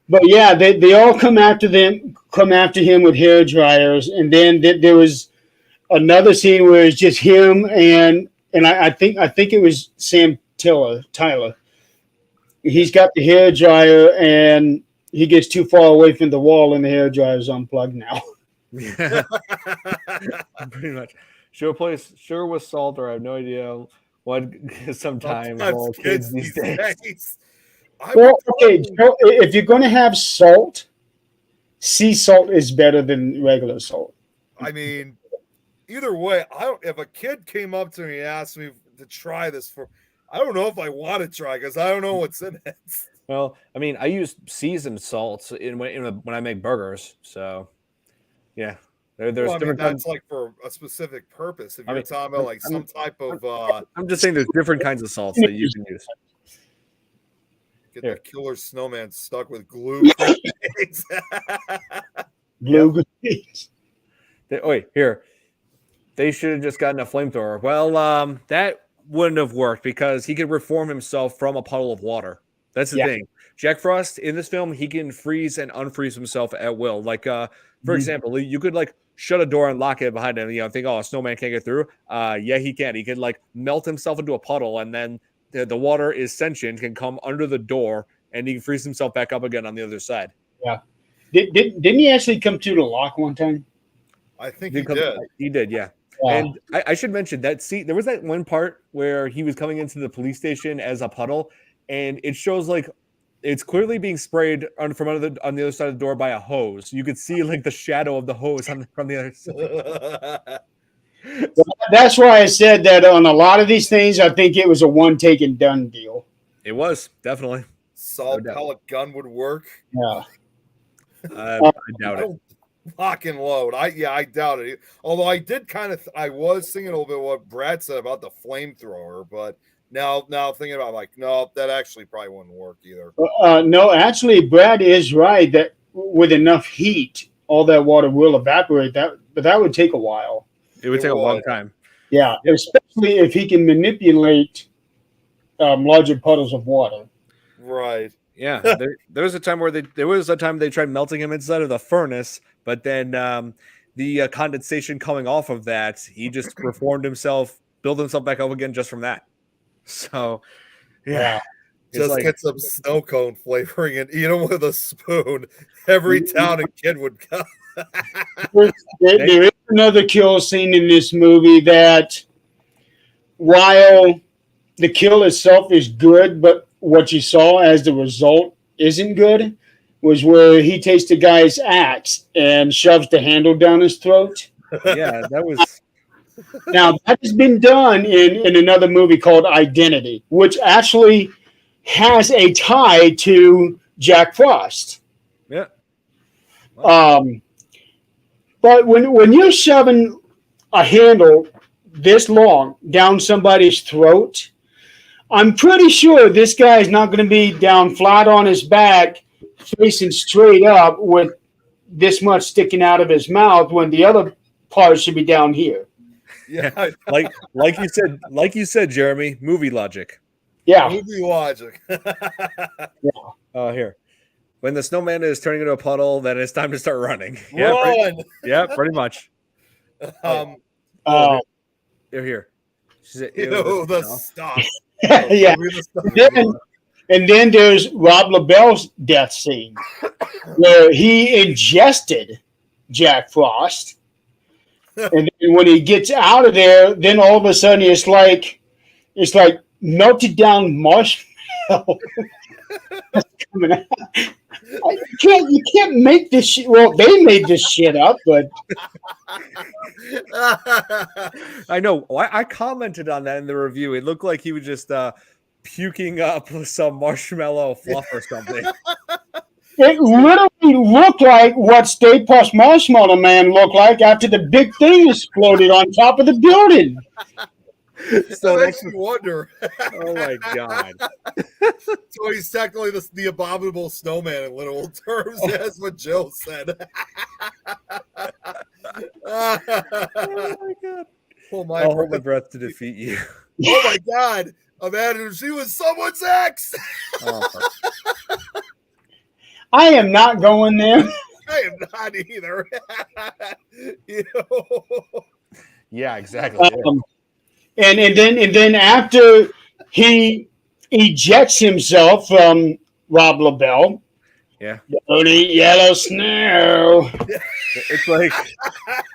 But yeah, they all come after him with hair dryers, and then there was another scene where it's just him and I think it was Sam Tyler. He's got the hair dryer and he gets too far away from the wall and the hair dryer is unplugged now. Yeah. Pretty much. Sure with salt, or I have no idea what. Sometimes all kids these days. Well, okay, if you're going to have salt, sea salt is better than regular salt. I mean, either way, if a kid came up to me and asked me to try this I don't know if I want to try because I don't know what's in it. Well, I mean, I use seasoned salts when I make burgers, so yeah. There's different that's like for a specific purpose. If you're talking about like some type of I'm just saying there's different kinds of salts that you can use. Get the killer snowman stuck with glue grenades. Glue grenades. Wait, here. They should have just gotten a flamethrower. Well, that wouldn't have worked because he could reform himself from a puddle of water. That's the thing. Jack Frost in this film, he can freeze and unfreeze himself at will. Like, for example, you could like shut a door and lock it behind him. You know, think, oh, a snowman can't get through. Yeah, he can. He could like melt himself into a puddle, and then the water is sentient, can come under the door, and he can freeze himself back up again on the other side. Yeah. Didn't he actually come to the lock one time? I think he did. He did, yeah. Wow. And I should mention that. See, there was that one part where he was coming into the police station as a puddle, and it shows like it's clearly being sprayed on the other side of the door by a hose. You could see like the shadow of the hose from the other side. That's why I said that on a lot of these things, I think it was a one take and done deal. It was definitely. Salt pellet gun would work. Yeah, I doubt it. Lock and load. I doubt it. Although I did I was thinking a little bit what Brad said about the flamethrower, but now thinking about like, no, that actually probably wouldn't work either. No, actually, Brad is right that with enough heat, all that water will evaporate. But that would take a while. It would take a long time. Yeah, especially if he can manipulate larger puddles of water. Right. Yeah. There was a time they tried melting him inside of the furnace, but then the condensation coming off of that, he just reformed himself, built himself back up again just from that. So, yeah. Just like, get some snow cone flavoring and eat them with a spoon. Every town and kid would come. There is another kill scene in this movie that, while the kill itself is good, but what you saw as the result isn't good, was where he takes the guy's axe and shoves the handle down his throat. Yeah, that was... Now, that has been done in another movie called Identity, which actually has a tie to Jack Frost. Yeah. Wow. But when you're shoving a handle this long down somebody's throat, I'm pretty sure this guy is not going to be down flat on his back, facing straight up with this much sticking out of his mouth when the other part should be down here. Yeah, like you said, Jeremy, movie logic. Yeah, movie logic. Yeah. Here, when the snowman is turning into a puddle, then it's time to start running. Run. Pretty much. Here. Stop. Yeah. And then there's Rob LaBelle's death scene, where he ingested Jack Frost. And then when he gets out of there, then all of a sudden it's like melted down marshmallow coming out. You can't make this shit. Well, they made this shit up, but I know. I commented on that in the review. It looked like he was just puking up some marshmallow fluff or something. It literally looked like what Stay Puft Marshmallow Man looked like after the big thing exploded on top of the building. So that that's makes you wonder. oh my god. So he's technically the abominable snowman in literal terms. That's what Jill said. Oh my god. Hold I'll hold my breath. breath to defeat you. Oh my god. Imagine if she was someone's ex. Oh, I am not going there. I am not either. You know? yeah, exactly. Yeah. And then after he ejects himself from Rob LaBelle, Yeah. don't eat yellow snow. It's like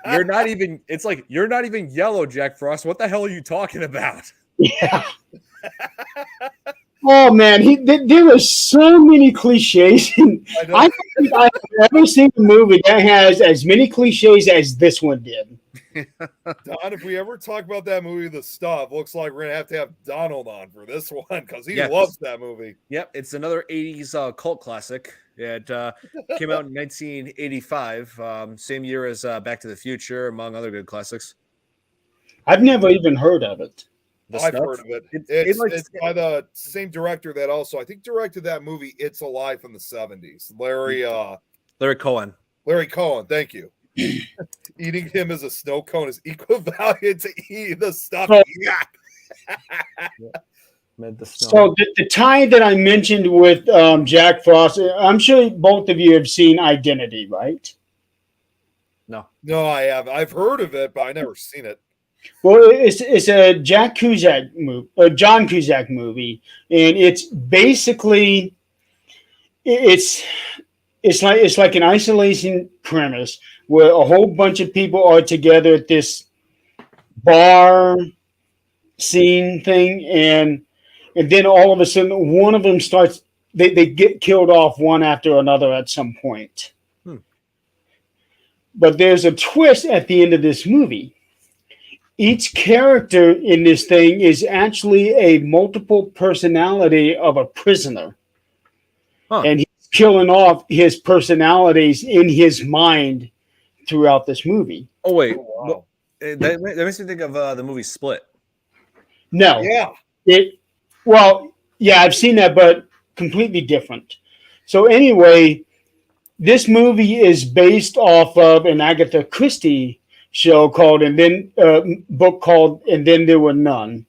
you're not even. It's like you're not even yellow, Jack Frost. What the hell are you talking about? Yeah. Oh man, there were so many cliches. I don't think I've ever seen a movie that has as many cliches as this one did. Don, if we ever talk about that movie, The Stuff, looks like we're gonna have Donald on for this one because he loves that movie. Yep, it's another '80s cult classic. It came out in 1985, same year as Back to the Future, among other good classics. I've never even heard of it. I've heard of it. It's by the same director that also, I think, directed that movie, It's Alive from the 70s. Larry Cohen. Larry Cohen, thank you. Eating him as a snow cone is equivalent to eating the stuff. So the tie that I mentioned with Jack Frost, I'm sure both of you have seen Identity, right? No, I haven't. I've heard of it, but I never seen it. Well, it's a John Cusack movie, and it's basically it's like an isolation premise where a whole bunch of people are together at this bar scene thing, and then all of a sudden one of them starts. They get killed off one after another at some point. But there's a twist at the end of this movie. Each character in this thing is actually a multiple personality of a prisoner. And he's killing off his personalities in his mind throughout this movie. Oh, wait. Wow. That makes me think of the movie Split. No. Yeah. I've seen that, but completely different. So anyway, this movie is based off of an Agatha Christie show called book called And Then There Were None.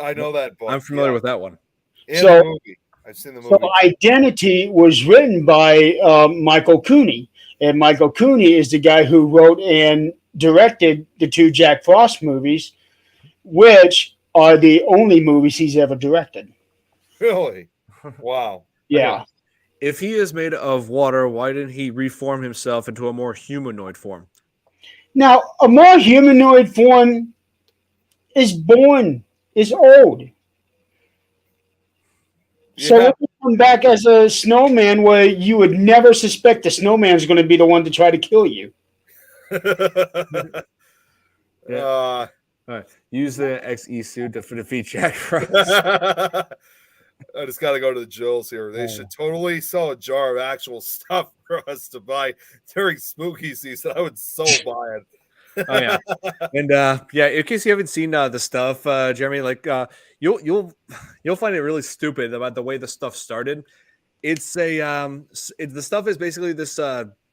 I know that book. I'm familiar with that one. The movie. I've seen the movie. So Identity was written by Michael Cooney. And Michael Cooney is the guy who wrote and directed the two Jack Frost movies, which are the only movies he's ever directed. Really? Wow. Yeah. If he is made of water, why didn't he reform himself into a more humanoid form? Now, a more humanoid form is old. Yeah. So let me come back as a snowman where you would never suspect the snowman is going to be the one to try to kill you. All right. Use the XE suit to defeat Jack Frost. I just got to go to the Jills here. They should totally sell a jar of actual stuff for us to buy during spooky season. I would so buy it. Oh yeah, and in case you haven't seen the stuff, Jeremy, like you'll find it really stupid about the way the stuff started. It's the stuff is basically this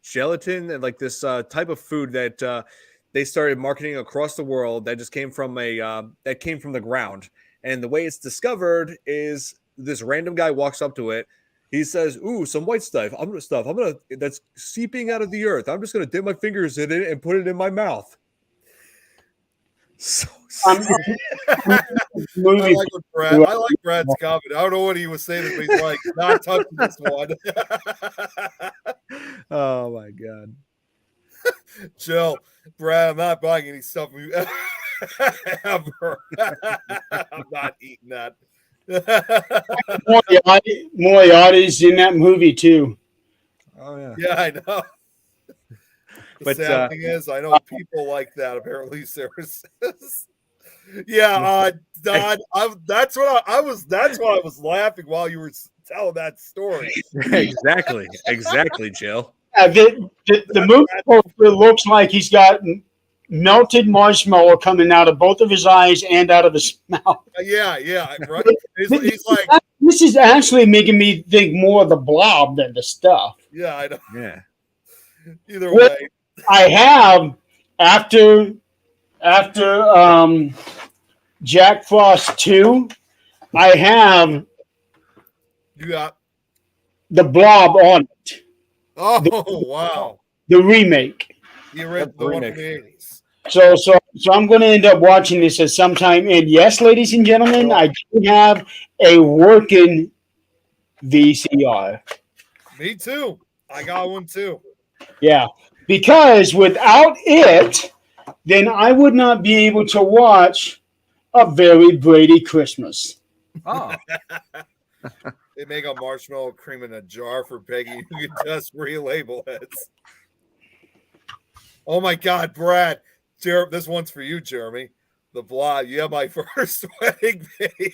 gelatin and like this type of food that they started marketing across the world that just came from the ground. And the way it's discovered is this random guy walks up to it. He says, "Ooh, some white stuff. That's seeping out of the earth. I'm just gonna dip my fingers in it and put it in my mouth." So I like Brad's comment. I don't know what he was saying, but he's like, "Not touching this one." Oh my god, Jill, Brad, I'm not buying any stuff from you ever. I'm not eating that. Moriarty's in that movie too. Oh yeah. Yeah, I know. The sad thing is, I know people like that. Apparently, Sarah says. Yeah, Don. That's why I was laughing while you were telling that story. Exactly, Jill. The movie poster looks like he's got melted marshmallow coming out of both of his eyes and out of his mouth. Yeah, right. He's like, this is actually making me think more of the Blob than the stuff. yeah, I know. Yeah. Either Well, way, I have after Jack Frost 2, I have you got. the Blob on it, Oh wow, the remake. the one from the 80s. So I'm going to end up watching this at some time. And yes, ladies and gentlemen, I do have a working VCR. Me too. I got one too. Yeah, because without it, then I would not be able to watch A Very Brady Christmas. Oh, They make a marshmallow cream in a jar for Peggy. You can just relabel it. Oh my God, Brad. This one's for you, Jeremy. The Blob. You have my first wedding video.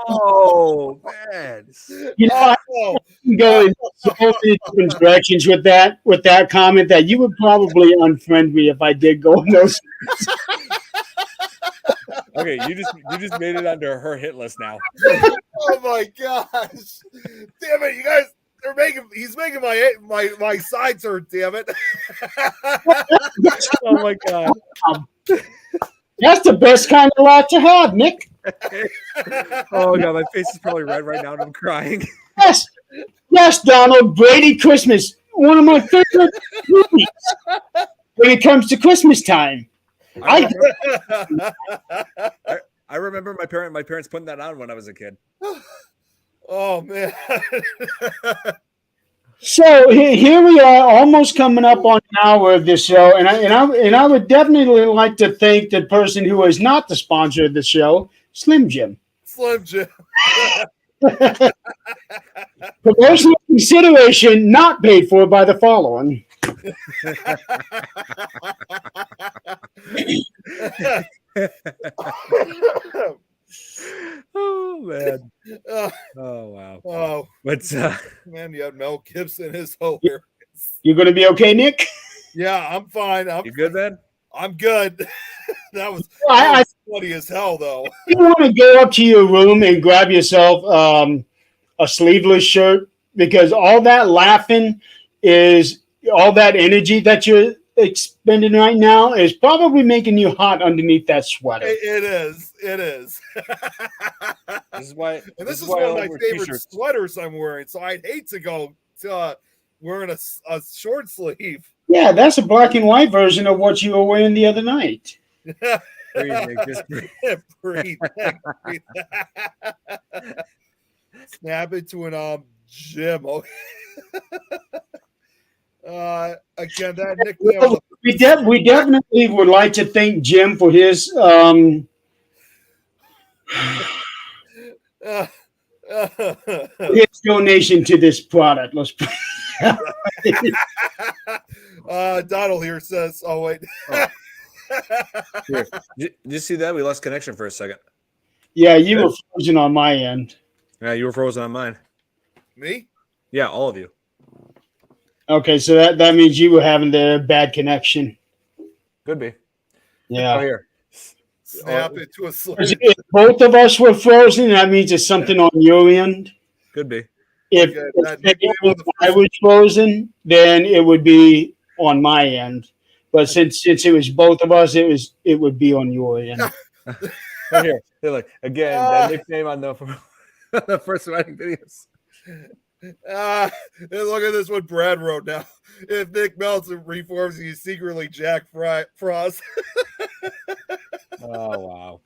Oh, man. You know, I can go in so many different directions with that comment that you would probably unfriend me if I did go in those. Okay, you just made it under her hit list now. Oh my gosh. Damn it, you guys. He's making my sides hurt, damn it. Oh my God. That's the best kind of laugh to have, Nick. Oh God, my face is probably red right now and I'm crying. Yes, Donald, Brady Christmas, one of my favorite movies when it comes to Christmas time. I remember my parents putting that on when I was a kid. Oh man. So here we are, almost coming up on an hour of this show, and I would definitely like to thank the person who is not the sponsor of the show, Slim Jim. Slim Jim. Promotional consideration not paid for by the following. Oh man. Oh wow. Oh, But man, you had Mel Gibson is hilarious. You gonna be okay, Nick? Yeah, I'm fine. you good, man? I'm good. that was funny as hell, though. You want to go up to your room and grab yourself a sleeveless shirt, because all that laughing is all that energy that you're expending right now is probably making you hot underneath that sweater. It is. This is why. And this is why one of I my wear favorite t-shirts. sweaters I'm wearing. So I'd hate to go to wearing a short sleeve. Yeah, that's a black and white version of what you were wearing the other night. Breathe, Nick, just breathe. breathe. Snap into an gym. Okay. Again, that nickname. We definitely would like to thank Jim for his his donation to this product. Let's Donald here says, "Oh wait." Here. Did you see that? We lost connection for a second. Yeah, you were frozen on my end. Yeah, you were frozen on mine. Me? Yeah, all of you. Okay, so that means you were having the bad connection. Could be. Yeah. Oh, here. Snap into a sleeve. If both of us were frozen, that means it's something on your end. Could be. If I was frozen, then it would be on my end. But since it was both of us, it would be on your end. Right here. They're like, again, that nickname on the first writing videos. Look at this what Brad wrote now. If Nick Meltzer reforms, he's secretly Jack Frost. Oh wow.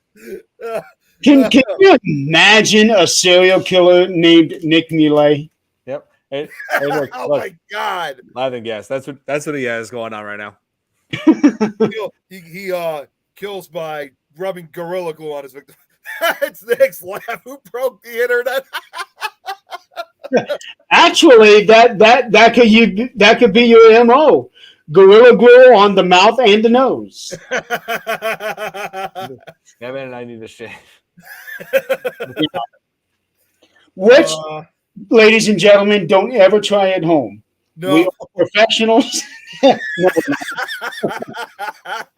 Can you imagine a serial killer named Nick Muley? Yep. And look, Oh look, my God. laughing gas. That's what he has going on right now. He kills by rubbing Gorilla Glue on his victim. That's Nick's laugh. Who broke the internet? Actually, that could be your MO. Gorilla Glue on the mouth and the nose. Kevin and I need to shave. Which ladies and gentlemen, don't ever try at home. We No. are professionals. No,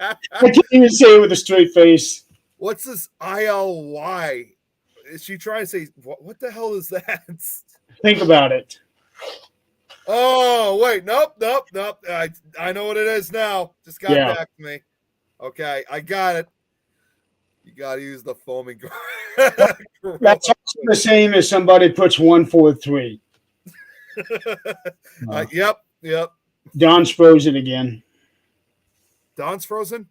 I can't even say it with a straight face. What's this ILY? Is she trying to say what the hell is that? Think about it. Oh, wait, nope. I know what it is now. Just got back to me. Okay, I got it. You gotta use the foaming. That's the same as somebody puts 143. Yep. Don's frozen again. Don's frozen?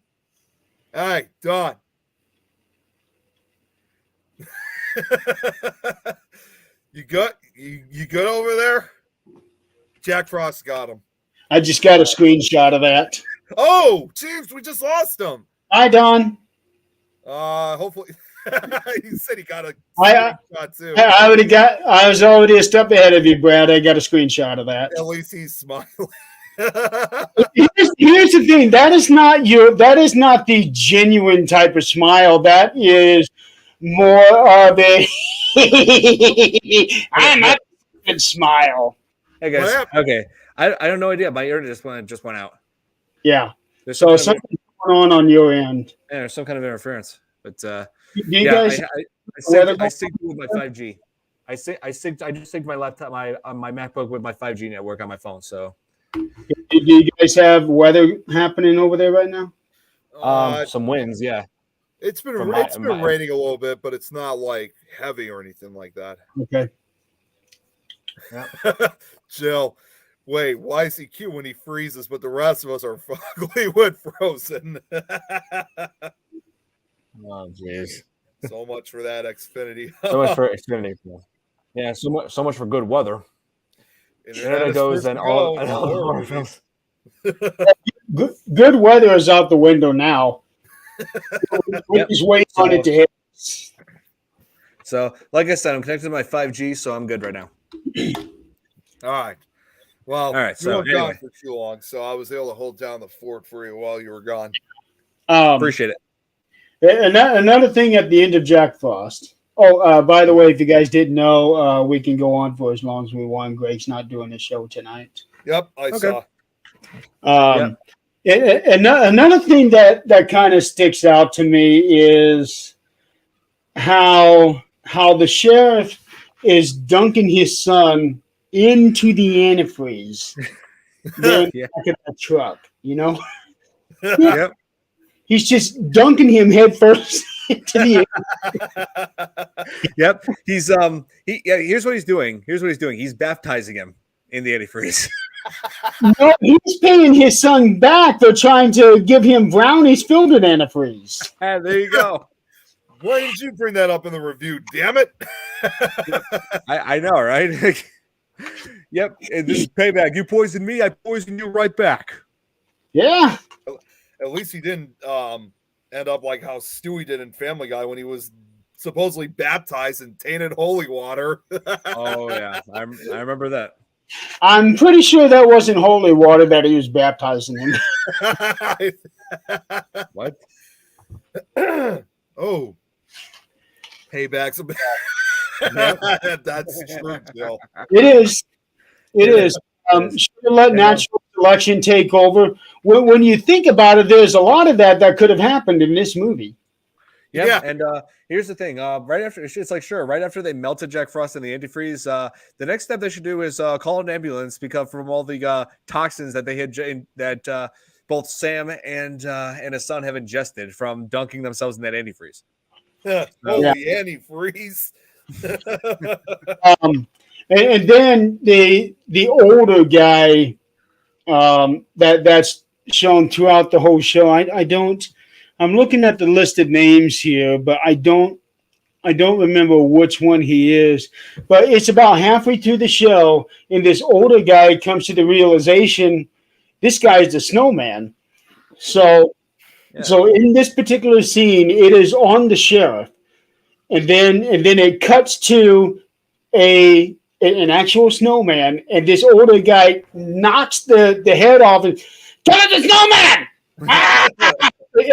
Hey, Don. You good? You good over there? Jack Frost got him. I just got a screenshot of that. Oh, James, we just lost him. Hi, Don. Hopefully he said he got a screenshot too. I was already a step ahead of you, Brad. I got a screenshot of that. At least he's smiling. Here's the thing. That is not the genuine type of smile. That is more of a I'm not a good smile. Hey guys. Okay. I have no idea. My internet just went out. Yeah. There's So something's going on your end. Yeah, there's some kind of interference. But do you guys I synced with my 5G. I just synced my laptop, my MacBook with my 5G network on my phone. So do you guys have weather happening over there right now? Some winds, yeah. It's been raining a little bit, but it's not like heavy or anything like that. Okay. Yeah. Jill, wait, why is he cute when he freezes, but the rest of us are ugly when frozen? Oh, jeez. So much for that Xfinity. So much for Xfinity. Yeah, so much for good weather. Internet goes and all. Good weather is out the window now. We're just waiting on it to hit. So, like I said, I'm connected to my 5G, so I'm good right now. All right. Well, all right. You weren't gone for too long, so I was able to hold down the fort for you while you were gone. Appreciate it. Another thing at the end of Jack Frost. Oh, by the way, if you guys didn't know, we can go on for as long as we want. Greg's not doing the show tonight. Yep, I saw. Another thing that kind of sticks out to me is how the sheriff is dunking his son into the antifreeze. Then back in the truck, you know. Yep. He's just dunking him head first into the Yep. He's here's what he's doing. He's baptizing him in the antifreeze. No, he's paying his son back for trying to give him brownies filled with antifreeze. There you go. Why did you bring that up in the review? Damn it. I know, right? Yep. This is payback. You poisoned me, I poisoned you right back. Yeah. At least he didn't end up like how Stewie did in Family Guy when he was supposedly baptized in tainted holy water. Oh, yeah. I remember that. I'm pretty sure that wasn't holy water that he was baptizing in. What? Oh. Paybacks. That's true, Bill. It is. Should let natural selection take over. When you think about it, there's a lot of that could have happened in this movie. Yeah. And here's the thing. Right after they melted Jack Frost in the antifreeze, the next step they should do is call an ambulance because from all the toxins that they had that both Sam and his son have ingested from dunking themselves in that antifreeze. Antifreeze. And then the older guy that's shown throughout the whole show. I'm looking at the list of names here, but I don't remember which one he is. But it's about halfway through the show, and this older guy comes to the realization this guy is the snowman. So in this particular scene, it is on the sheriff, and then it cuts to an actual snowman, and this older guy knocks the head off and kill the snowman.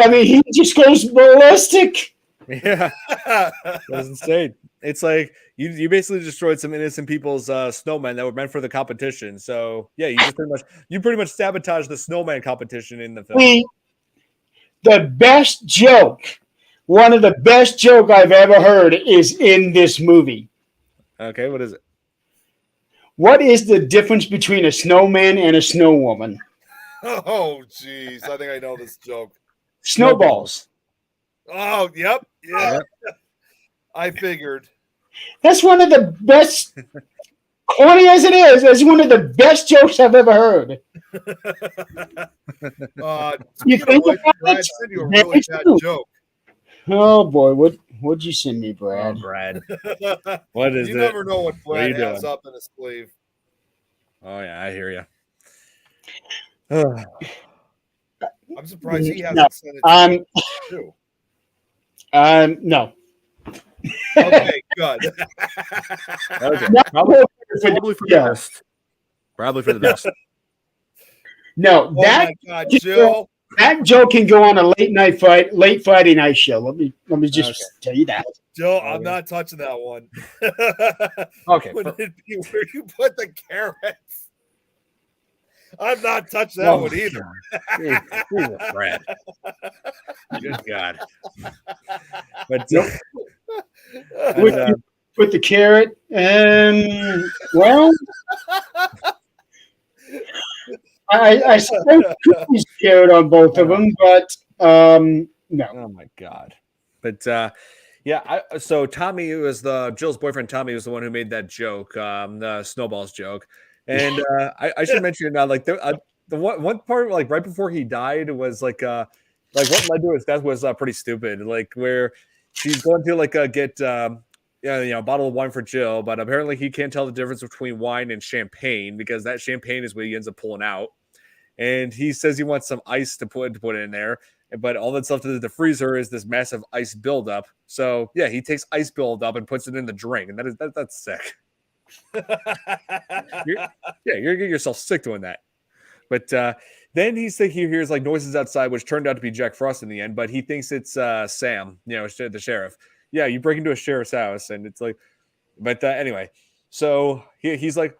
I mean, he just goes ballistic. Yeah, that was insane. it's like you basically destroyed some innocent people's snowmen that were meant for the competition. So yeah, you pretty much sabotaged the snowman competition in the film. The best joke, one of the best joke I've ever heard is in this movie. Okay, what is it? What is the difference between a snowman and a snow woman? Oh, jeez. I think I know this joke. Snowballs. Oh, yep. Yeah. Yep. I figured. That's one of the best, corny as it is, that's one of the best jokes I've ever heard. You think know what? about Brad it? sent you a really bad joke. Oh boy, what'd you send me, Brad? Oh, Brad. What is You it? never know what What are Brad you has doing? up in his sleeve. Oh yeah, I hear you. I'm surprised he hasn't No, sent it to me too. No. Okay, good. Okay, No, probably for the yeah. best. Probably for the best. No, Oh my God, Jill. that joke can go on a late Friday night show. Let me just tell you that. Jill, I'm not touching that one. Okay. Would it be where you put the carrots? I'm not touching that one either. Jesus, Brad. Good God. But Put the carrot and well, I suppose cookies carrot on both of them, but no. Oh my God. But yeah, so Tommy was Jill's boyfriend. Tommy was the one who made that joke, the snowballs joke. And I should mention now, like the one part, like right before he died, was like what led to his death was pretty stupid. Like where she's going to get a bottle of wine for Jill, but apparently he can't tell the difference between wine and champagne because that champagne is what he ends up pulling out. And he says he wants some ice to put in there, but all that's left in the freezer is this massive ice buildup. So yeah, he takes ice buildup and puts it in the drink, and that's sick. You're gonna get yourself sick doing that. But then he hears like noises outside, which turned out to be Jack Frost in the end. But he thinks it's Sam, the sheriff. Yeah, you break into a sheriff's house, and it's like, but anyway, so he's like,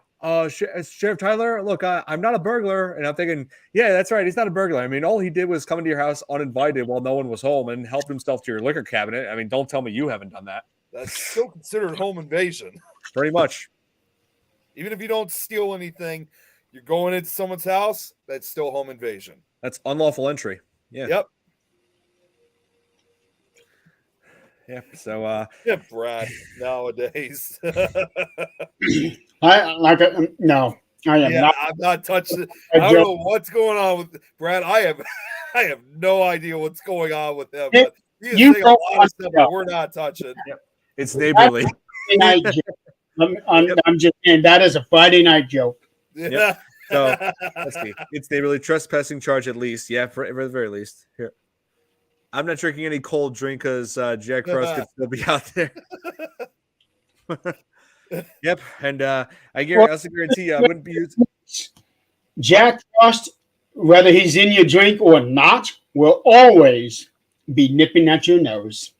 Sheriff Tyler, look, I'm not a burglar. And I'm thinking, yeah, that's right. He's not a burglar. I mean, all he did was come into your house uninvited while no one was home and helped himself to your liquor cabinet. I mean, don't tell me you haven't done that. That's still considered home invasion. Pretty much. Even if you don't steal anything, you're going into someone's house, that's still home invasion. That's unlawful entry. Yeah. Yep. Yeah. So yeah, Brad, nowadays. No, I am not. I'm not touching it. I don't know what's going on with Brad. I have no idea what's going on with him. But he's saying a lot of stuff that we're not touching. Yep. It's neighborly. I'm just saying that is a Friday night joke. Yeah. Yep. So let's see. It's neighborly trespassing charge at least. Yeah, for the very least. Here. I'm not drinking any cold drink because Jack Frost could still be out there. Yep, and I also guarantee I wouldn't be using Jack Frost, whether he's in your drink or not, will always be nipping at your nose.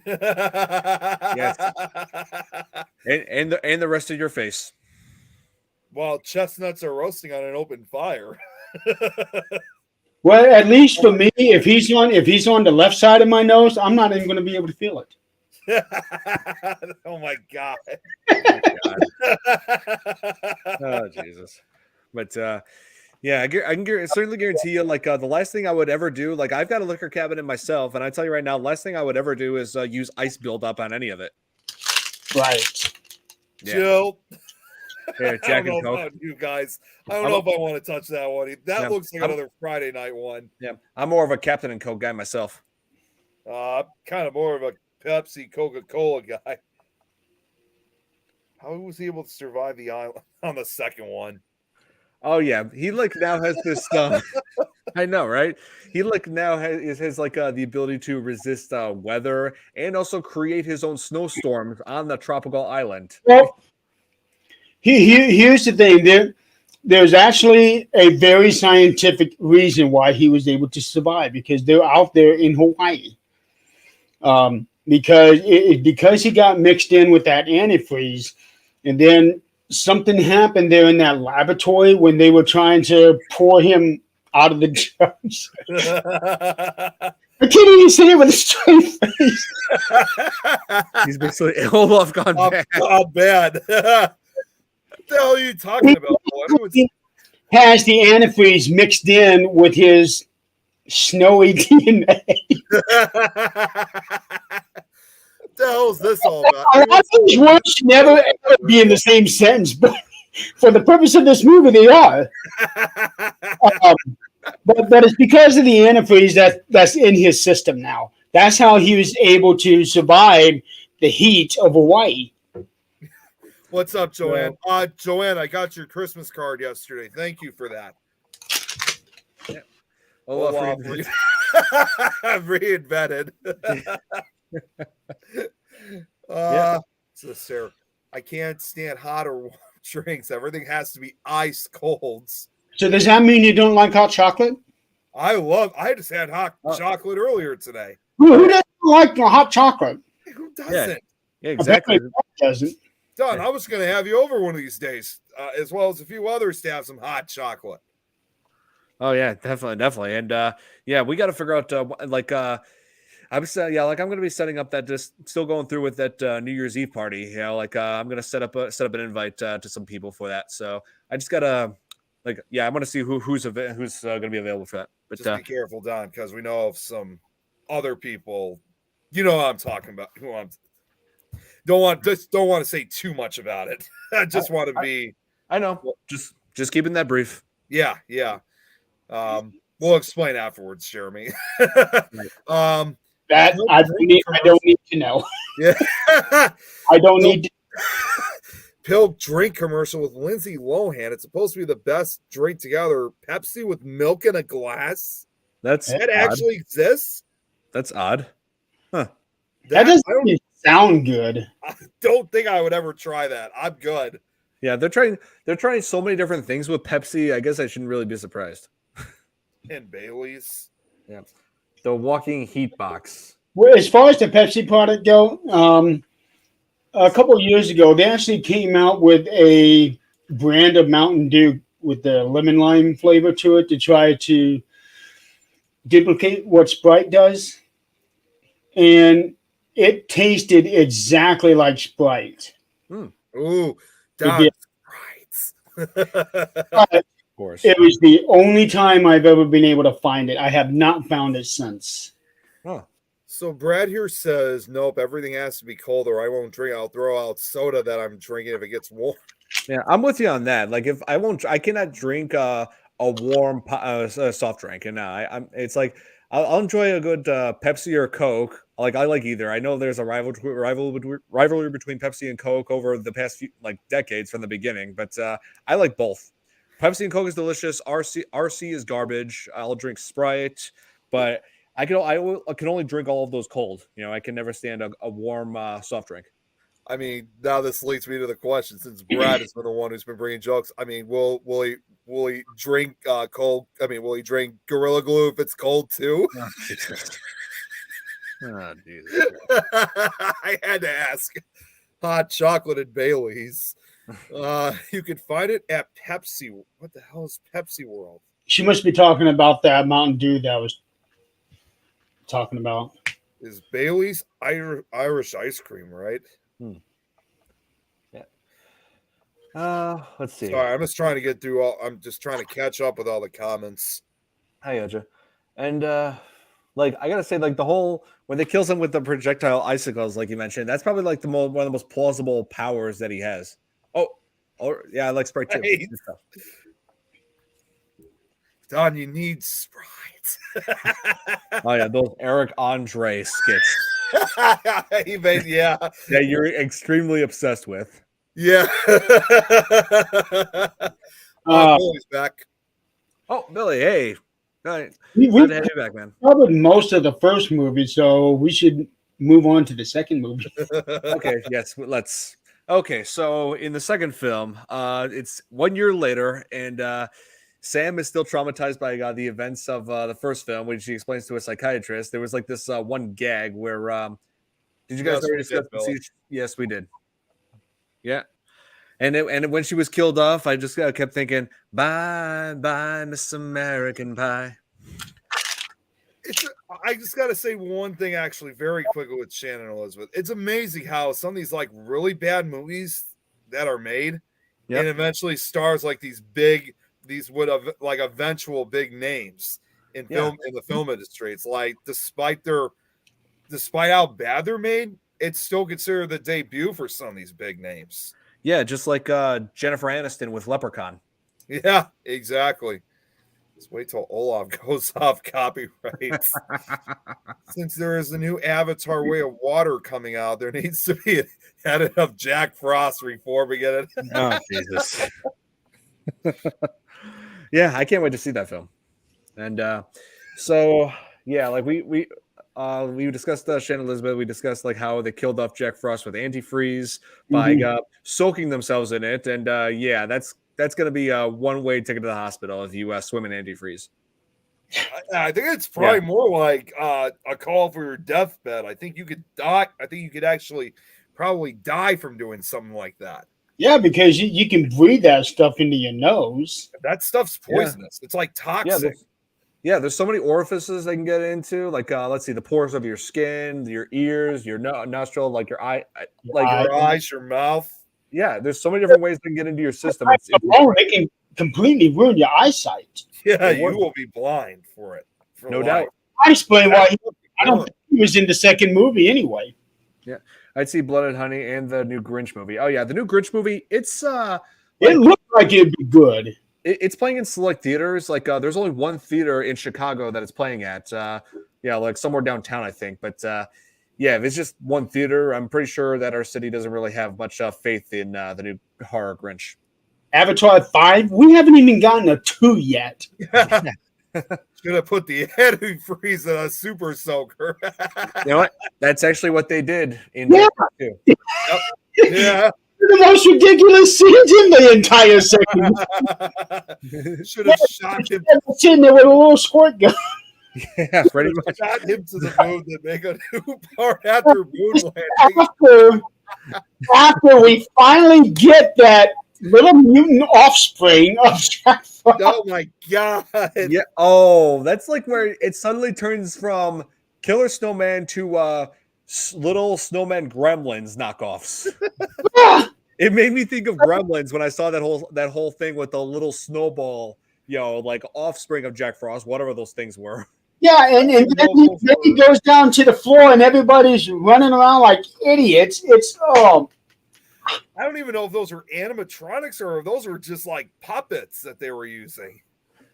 Yes, and the rest of your face. While chestnuts are roasting on an open fire. Well, at least for me, if he's on the left side of my nose, I'm not even going to be able to feel it. Oh my God. Oh Jesus. But yeah, I can certainly guarantee you, like the last thing I would ever do, like I've got a liquor cabinet myself, and I tell you right now, the last thing I would ever do is use ice buildup on any of it. Right. Yeah. Jill. Yeah, Jack I don't and know Coke. about you guys. I don't know if I want to touch that one. That looks like I'm- another Friday night one. Yeah, I'm more of a Captain and Coke guy myself. Kind of more of a Pepsi, Coca-Cola guy. How was he able to survive the island on the second one? Oh yeah, he like now has this I know, right? He like now has like the ability to resist weather and also create his own snowstorms on the tropical island. Well, here's the thing. There's actually a very scientific reason why he was able to survive, because they're out there in Hawaii. because he got mixed in with that antifreeze, and then something happened there in that laboratory when they were trying to pour him out of the drugs. I can't even say it with a straight face. He's basically Olaf gone bad. Bad. What the hell are you talking about? He has the antifreeze mixed in with his snowy DNA. What the hell is this all about? A lot of these words should never ever be in the same sentence, but for the purpose of this movie, they are. But it's because of the antifreeze that's in his system now. That's how he was able to survive the heat of Hawaii. What's up, Joanne? Joanne, I got your Christmas card yesterday. Thank you for that. Yeah. Olaf reinvented. So Sarah, I can't stand hot or warm drinks. Everything has to be ice colds. So does that mean you don't like hot chocolate? I just had hot chocolate earlier today. Who doesn't like the hot chocolate? Who doesn't? Yeah, exactly. Doesn't. Don, I was going to have you over one of these days, as well as a few others to have some hot chocolate. Oh yeah, definitely. And yeah, we got to figure out I was I'm going to be setting up that, just still going through with that New Year's Eve party. You know, I'm going to set up an invite to some people for that. So I just got to I want to see who's going to be available for that. But just be careful, Don, because we know of some other people. You know what I'm talking about. Don't want to say too much about it. I just want to be. I know. Just keeping that brief. Yeah. We'll explain afterwards, Jeremy. That I don't need to know. Yeah. I don't need to. Pill drink commercial with Lindsay Lohan. It's supposed to be the best drink together. Pepsi with milk in a glass. That actually exists. That's odd. Huh. That doesn't sound good. I don't think I would ever try that. I'm good. Yeah, they're trying so many different things with Pepsi. I guess I shouldn't really be surprised. And Bailey's. Yeah. The walking heat box. Well, as far as the Pepsi product go, a couple of years ago, they actually came out with a brand of Mountain Dew with the lemon lime flavor to it to try to duplicate what Sprite does. And it tasted exactly like Sprite. Ooh, Sprite. Of course. It was the only time I've ever been able to find it. I have not found it since. Huh. So Brad here says, nope, everything has to be cold or I won't drink. I'll throw out soda that I'm drinking if it gets warm. Yeah, I'm with you on that. Like if I cannot drink a warm soft drink. And it's like, I'll enjoy a good Pepsi or Coke. I like either. I know there's a rivalry between Pepsi and Coke over the past few decades from the beginning, but I like both. Pepsi and Coke is delicious. RC is garbage. I'll drink Sprite, but I can only drink all of those cold. You know, I can never stand a warm soft drink. I mean, now this leads me to the question, since Brad has been the one who's been bringing jokes. I mean, will he drink cold? I mean, will he drink Gorilla Glue if it's cold too? Oh, Jesus. Oh, Jesus. I had to ask. Hot chocolate and Bailey's. You can find it at Pepsi. What the hell is Pepsi World? She must be talking about that Mountain Dew that I was talking about. Is Bailey's Irish ice cream, right? Yeah. Let's see. Sorry, I'm just trying to get through I'm just trying to catch up with all the comments. Hi, Edja. And I gotta say, the whole when they kill him with the projectile icicles, like you mentioned, that's probably one of the most plausible powers that he has. Oh, yeah, I like Sprite too. Hey. Don, you need Sprite. Oh yeah, those Eric Andre skits. Yeah, you're extremely obsessed with. Yeah. Billy's back. Oh, Billy, hey. Good to have you back, man. Covered most of the first movie, so we should move on to the second movie. Okay, yes, let's. Okay, so in the second film, it's 1 year later, and Sam is still traumatized by the events of the first film, which he explains to a psychiatrist. There was this one gag where Did you guys Yes, already we discuss did, the Billy. scene? Yes, we did. Yeah. And when she was killed off, I just kept thinking, bye, bye, Miss American Pie. I just got to say one thing actually very quickly with Shannon Elizabeth. It's amazing how some of these like really bad movies that are made Yep. and eventually stars like these would have like eventual big names in film in the film industry. It's like despite how bad they're made, it's still considered the debut for some of these big names. Yeah, just like Jennifer Aniston with Leprechaun. Yeah, exactly. Let's wait till Olaf goes off copyright. Since there is a new Avatar Way of Water coming out, there needs to be an edit of Jack Frost reforming it. Oh, Jesus. Yeah, I can't wait to see that film. And so, yeah, like we discussed Shannon Elizabeth. We discussed like how they killed off Jack Frost with antifreeze by soaking themselves in it. And yeah, that's going to be a one-way ticket to the hospital if you swim in antifreeze. I think it's probably more like a call for your deathbed. I think you could die. I think you could actually probably die from doing something like that. Yeah, because you can breathe that stuff into your nose. That stuff's poisonous. It's like toxic. There's so many orifices they can get into. Like, let's see, the pores of your skin, your ears, your nostril, like your eye, like your eyes, your mouth. Yeah, there's so many different ways they can get into your system. They can completely ruin your eyesight. Yeah, you will be blind for it. No doubt. I explain why I don't think he was in the second movie anyway. Yeah, I'd see Blood and Honey and the new Grinch movie. Oh yeah, the new Grinch movie. It's it looked like it'd be good. It's playing in select theaters. Like there's only one theater in Chicago that it's playing at. Yeah, like somewhere downtown, I think. But yeah, if it's just one theater, I'm pretty sure that our city doesn't really have much faith in the new horror Grinch. Avatar 5, we haven't even gotten a 2 yet. Should have put the antifreeze in a super soaker. You know what? That's actually what they did in 2. Yep. Yeah. The most ridiculous scenes in the entire second. Should have shot him. Sitting there with a little squirt gun. Yeah, pretty much. Shot him to the moon to make a new part after moon landing. After we finally get that little mutant offspring of Jack Frost. Oh my god! Yeah. Oh, that's like where it suddenly turns from Killer Snowman to little snowman gremlins knockoffs. It made me think of Gremlins when I saw that whole thing with the little snowball, like offspring of Jack Frost, whatever those things were. Yeah, and then he goes down to the floor and everybody's running around like idiots. It's I don't even know if those are animatronics or if those were just like puppets that they were using.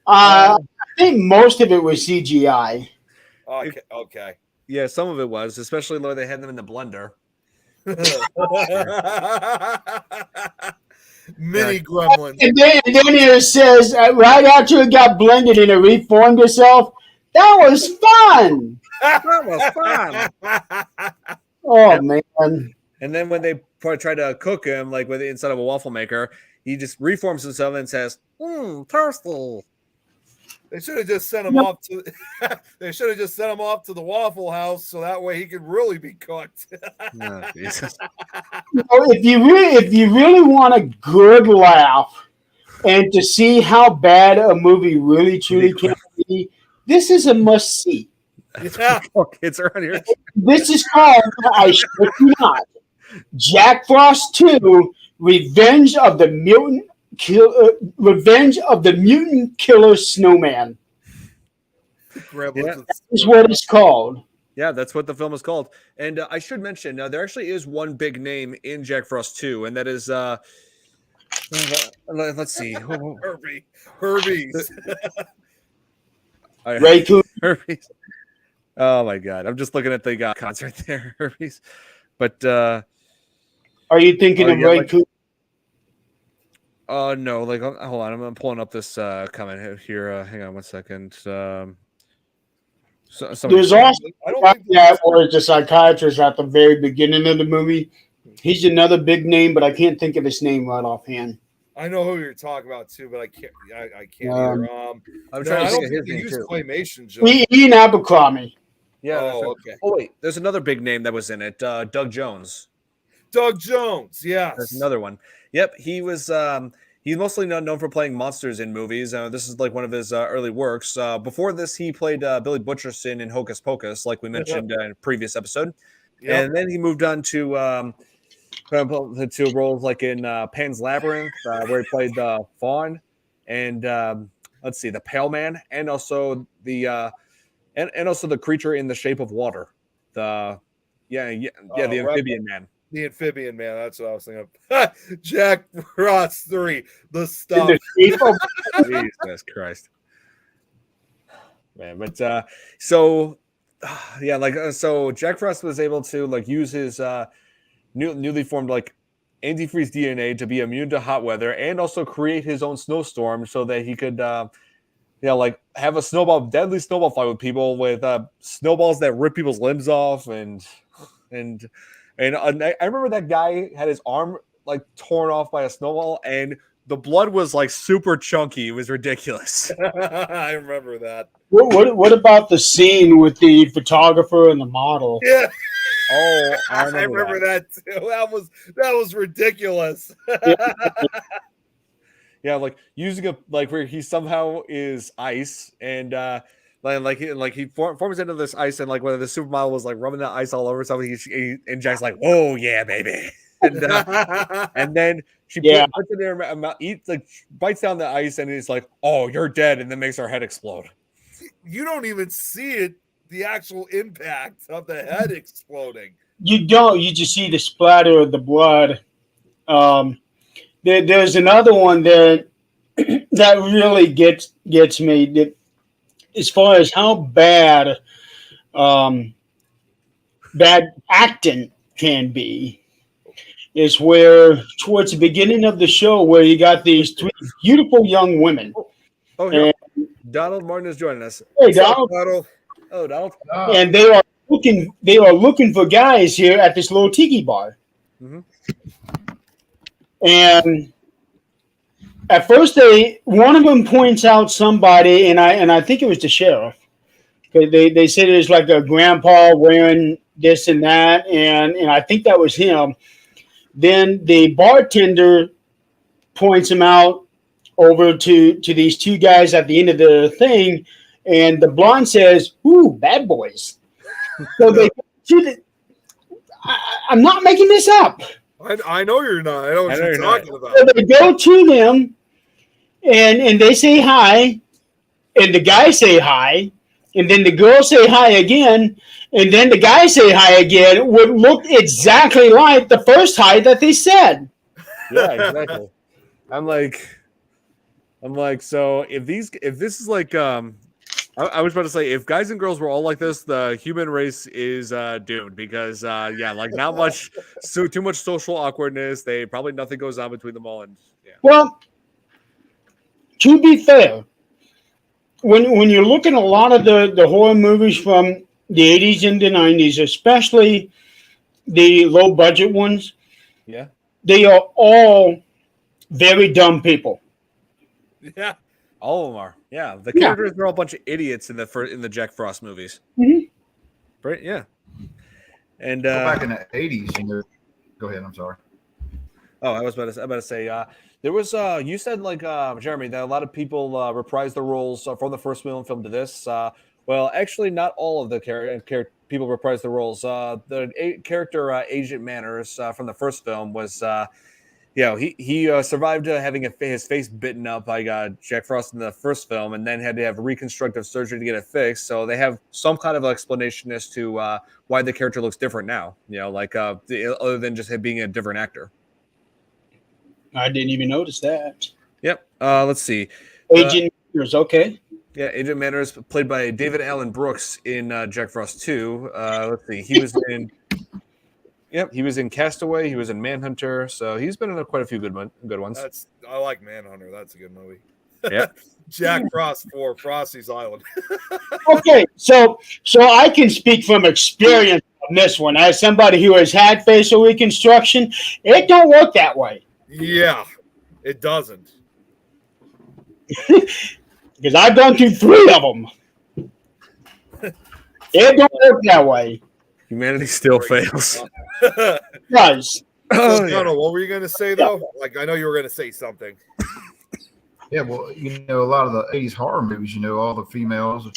I think most of it was CGI. Okay. Yeah, some of it was, especially though they had them in the blender. Mini gremlins. And then it says right after it got blended and it reformed itself, that was fun. That was fun. Oh man. And then when they try to cook him, like with inside of a waffle maker, he just reforms himself and says, "Thirsty." They should have just sent him off to. They should have just sent him off to the Waffle House so that way he could really be cooked. Oh, Jesus. If you really want a good laugh and to see how bad a movie really truly can be, this is a must see. Yeah. Kids around here. This is called, I shit you not, Jack Frost 2: Revenge of the Mutant Killer Snowman. That is what it's called. Yeah, that's what the film is called. And I should mention, there actually is one big name in Jack Frost 2, and that is, let's see. Herbie's. Herbie's. Oh, my God. I'm just looking at the concert there, Herbie's. But are you thinking of Ray Cooper? No, like hold on, I'm pulling up this comment here. Hang on one second. There's also where the psychiatrist at the very beginning of the movie. He's another big name, but I can't think of his name right offhand. I know who you're talking about too, but I can't either. I'm trying to think of his name too. Claymation. Ian Abercrombie. Yeah. That's right. okay. Oh wait, there's another big name that was in it. Doug Jones. Doug Jones, That's yes. another one. Yep, he was. He's mostly known for playing monsters in movies. This is like one of his early works. Before this, he played Billy Butcherson in Hocus Pocus, like we mentioned in a previous episode. Yep. And then he moved on to roles like in Pan's Labyrinth, where he played Fawn, and let's see, the Pale Man, and also the and also the creature in the shape of water. The the amphibian man. The amphibian man. That's what I was thinking of. Jack Frost 3. The stuff. Jesus Christ. Man, but so Jack Frost was able to like use his newly formed like antifreeze DNA to be immune to hot weather and also create his own snowstorm so that he could like have a deadly snowball fight with people with snowballs that rip people's limbs off and I remember that guy had his arm like torn off by a snowball and the blood was like super chunky. It was ridiculous. I remember that. What about the scene with the photographer and the model? Yeah. Oh, I remember that too. That was ridiculous. Yeah, like using where he somehow is ice and he forms into this ice and like whether the supermodel was like rubbing the ice all over something and Jack's like, "Oh yeah, baby," and then she puts it in her mouth, bites down the ice and it's like, "Oh, you're dead," and then makes her head explode. You don't even see it, the actual impact of the head exploding. You don't. You just see the splatter of the blood. There's another one that really gets me. That as far as how bad acting can be, is where towards the beginning of the show where you got these three beautiful young women. Oh, yeah. Donald Martin is joining us. Hey, Donald. Oh, Donald. And they are looking for guys here at this little tiki bar. Mm-hmm. And at first, one of them points out somebody, and I think it was the sheriff. They said it was like a grandpa wearing this and that, and I think that was him. Then the bartender points him out over to these two guys at the end of the thing, and the blonde says, "Ooh, bad boys." So I'm not making this up. I know you're not. I know what you're talking about. So they go to them, and they say hi, and the guys say hi, and then the girls say hi again, and then the guys say hi again. It would look exactly like the first hi that they said. Yeah, exactly. I'm like, so if this is like I was about to say, if guys and girls were all like this, the human race is doomed because not much, too much social awkwardness. Probably nothing goes on between them all. And well, to be fair, when you're looking at a lot of the horror movies from the 80s and the 90s, especially the low budget ones, they are all very dumb people. Yeah. All of them are. Yeah, the characters are all a bunch of idiots in the Jack Frost movies. Mm-hmm. Right? Yeah. And back in the 80s, go ahead. I'm sorry. Oh, I was about to say there was you said like Jeremy that a lot of people reprised the roles from the first film to this. Well, actually, not all of the people reprised the roles. The character Agent Manners from the first film was. He survived having his face bitten up by Jack Frost in the first film, and then had to have reconstructive surgery to get it fixed. So they have some kind of explanation as to why the character looks different now. Other than just him being a different actor. I didn't even notice that. Yep. Let's see. Agent Manners, okay. Yeah, Agent Manners, played by David Allen Brooks in Jack Frost 2. Let's see. He was in. Yep, he was in Castaway. He was in Manhunter. So he's been in quite a few good ones. I like Manhunter. That's a good movie. Yeah. Jack Frost 4, Frosty's Island. Okay, so I can speak from experience on this one. As somebody who has had facial reconstruction, it don't work that way. Yeah, it doesn't. Because I've gone through 3 of them. It don't work that way. Humanity still fails. Guys, Oh, So, yeah. Donald, what were you going to say, though? Like, I know you were going to say something. Yeah, well, a lot of the 80s horror movies, all the females,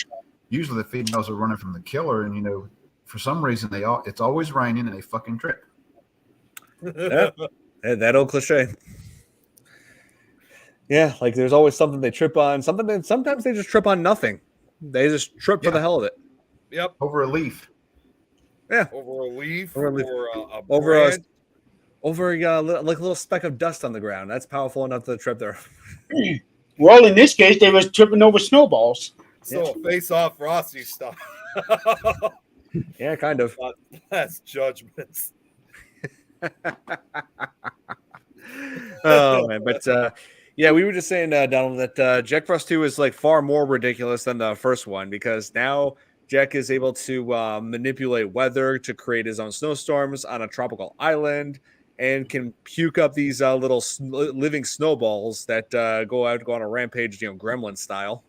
usually the females are running from the killer, and for some reason it's always raining and they fucking trip. Yeah. That old cliche. Yeah, like there's always something they trip on, something that sometimes they just trip on nothing. They just trip for the hell of it. Yep. Over a leaf. Yeah. Over a leaf, Over a leaf. or a Over branch. like a little speck of dust on the ground. That's powerful enough to trip there. well, in this case, they was tripping over snowballs. So face off Frosty stuff. Yeah, kind of. That's judgments. Oh man, but yeah, we were just saying, Donald, that Jack Frost 2 is like far more ridiculous than the first one because now Jack is able to manipulate weather to create his own snowstorms on a tropical island and can puke up these little living snowballs that go on a rampage, gremlin style.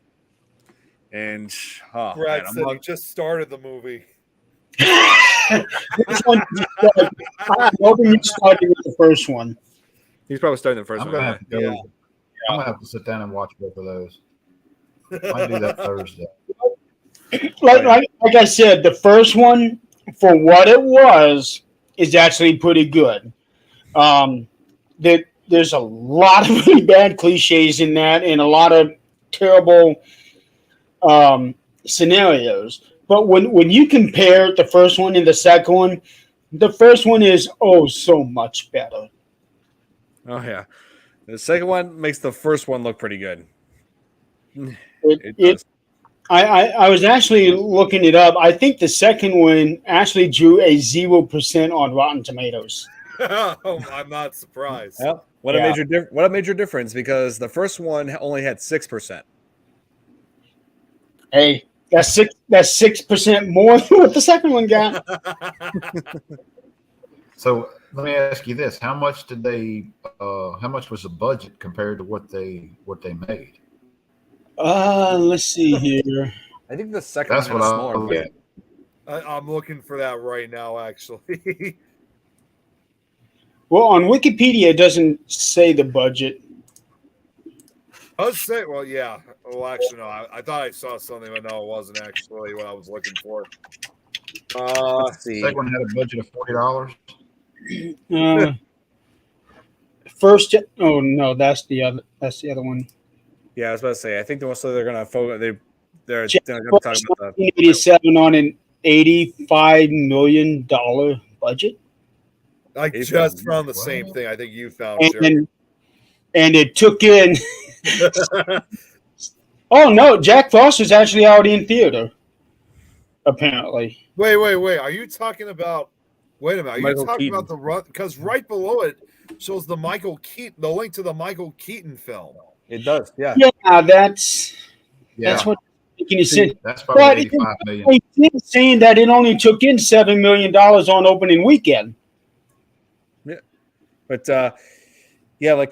And Brad man, said he just started the movie. Which one did you start? I'm hoping you started with the first one. he's probably starting the 1st I'm one. gonna have to go. Yeah. I'm gonna have to sit down and watch both of those. Might do that Thursday. Like I said, the first one, for what it was, is actually pretty good. There's a lot of really bad cliches in that and a lot of terrible scenarios. But when you compare the first one and the second one, the first one is so much better. Oh yeah, the second one makes the first one look pretty good. It does. I was actually looking it up. I think the second one actually drew a 0% on Rotten Tomatoes. Oh, I'm not surprised. Well, what a major difference because the first one only had 6%. Hey, that's 6% more than what the second one got. So let me ask you this: How much did they? How much was the budget compared to what they made? Let's see here. I think the second That's one what had a I smaller look budget. at. I'm looking for that right now, actually. Well, on Wikipedia, it doesn't say the budget. I was saying, well, yeah. Well, actually, no. I thought I saw something, but no, it wasn't actually what I was looking for. Let's see. Second one had a budget of $40. First, oh no, that's the other one. Yeah, I was about to say. I think they're going to focus. They're Jack going to talk Frost, about the 1987 on an $85 million budget, I just found the same thing. I think you found, Jerry. and it took in. Oh no, Jack Frost is actually out in theater. Apparently. Wait. Are you talking about? Wait a minute. Are you Michael talking Keaton. about the run? Because right below it shows the Michael Keaton, the link to the Michael Keaton film. It does, yeah. Yeah, that's Yeah, what making it sense. that's probably But 85 million. it's saying that it only took in $7 million on opening weekend. But yeah, like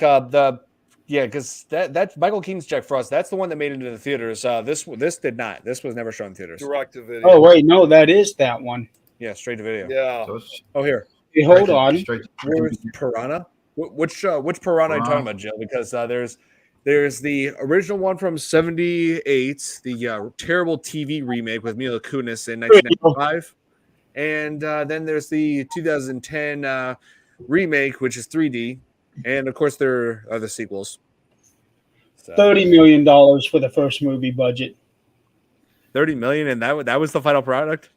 because that Michael Keaton's Jack Frost, that's the one that made it into the theaters. This did not. This was never shown in theaters. Direct to video. Oh wait, no, that is that one. Yeah, straight to video. Yeah. So it's Oh, here. Hey, hold on. straight to- Where's Piranha? Which Piranha are you talking about, Jill? Because there's the original one from '78, the terrible TV remake with Mila Kunis in 1995, and then there's the 2010 remake, which is 3D, and of course there are the sequels. So, $30 million for the first movie budget. 30 million, and that was the final product.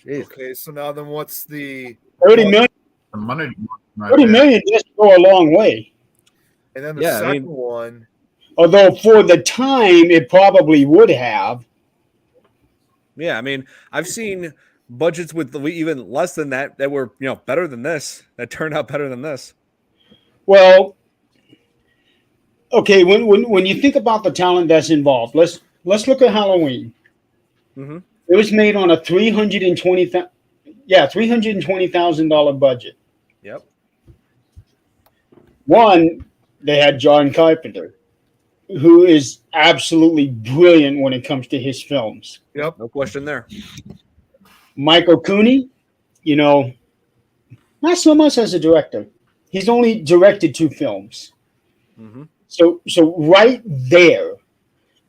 Jeez. Okay, so now then what's the 30 million. the money right 30 there. million just go a long way. and then the Yeah, I second mean- one? Although for the time, it probably would have. Yeah, I mean, I've seen budgets with even less than that were better than this. That turned out better than this. Well, okay. When you think about the talent that's involved, let's look at Halloween. Mm-hmm. It was made on a $320,000 budget. Yep. One, they had John Carpenter. who is absolutely brilliant when it comes to his films. Yep. No question there. Michael Cooney, you know, not so much as a director. He's only directed 2 films. Mm-hmm. So right there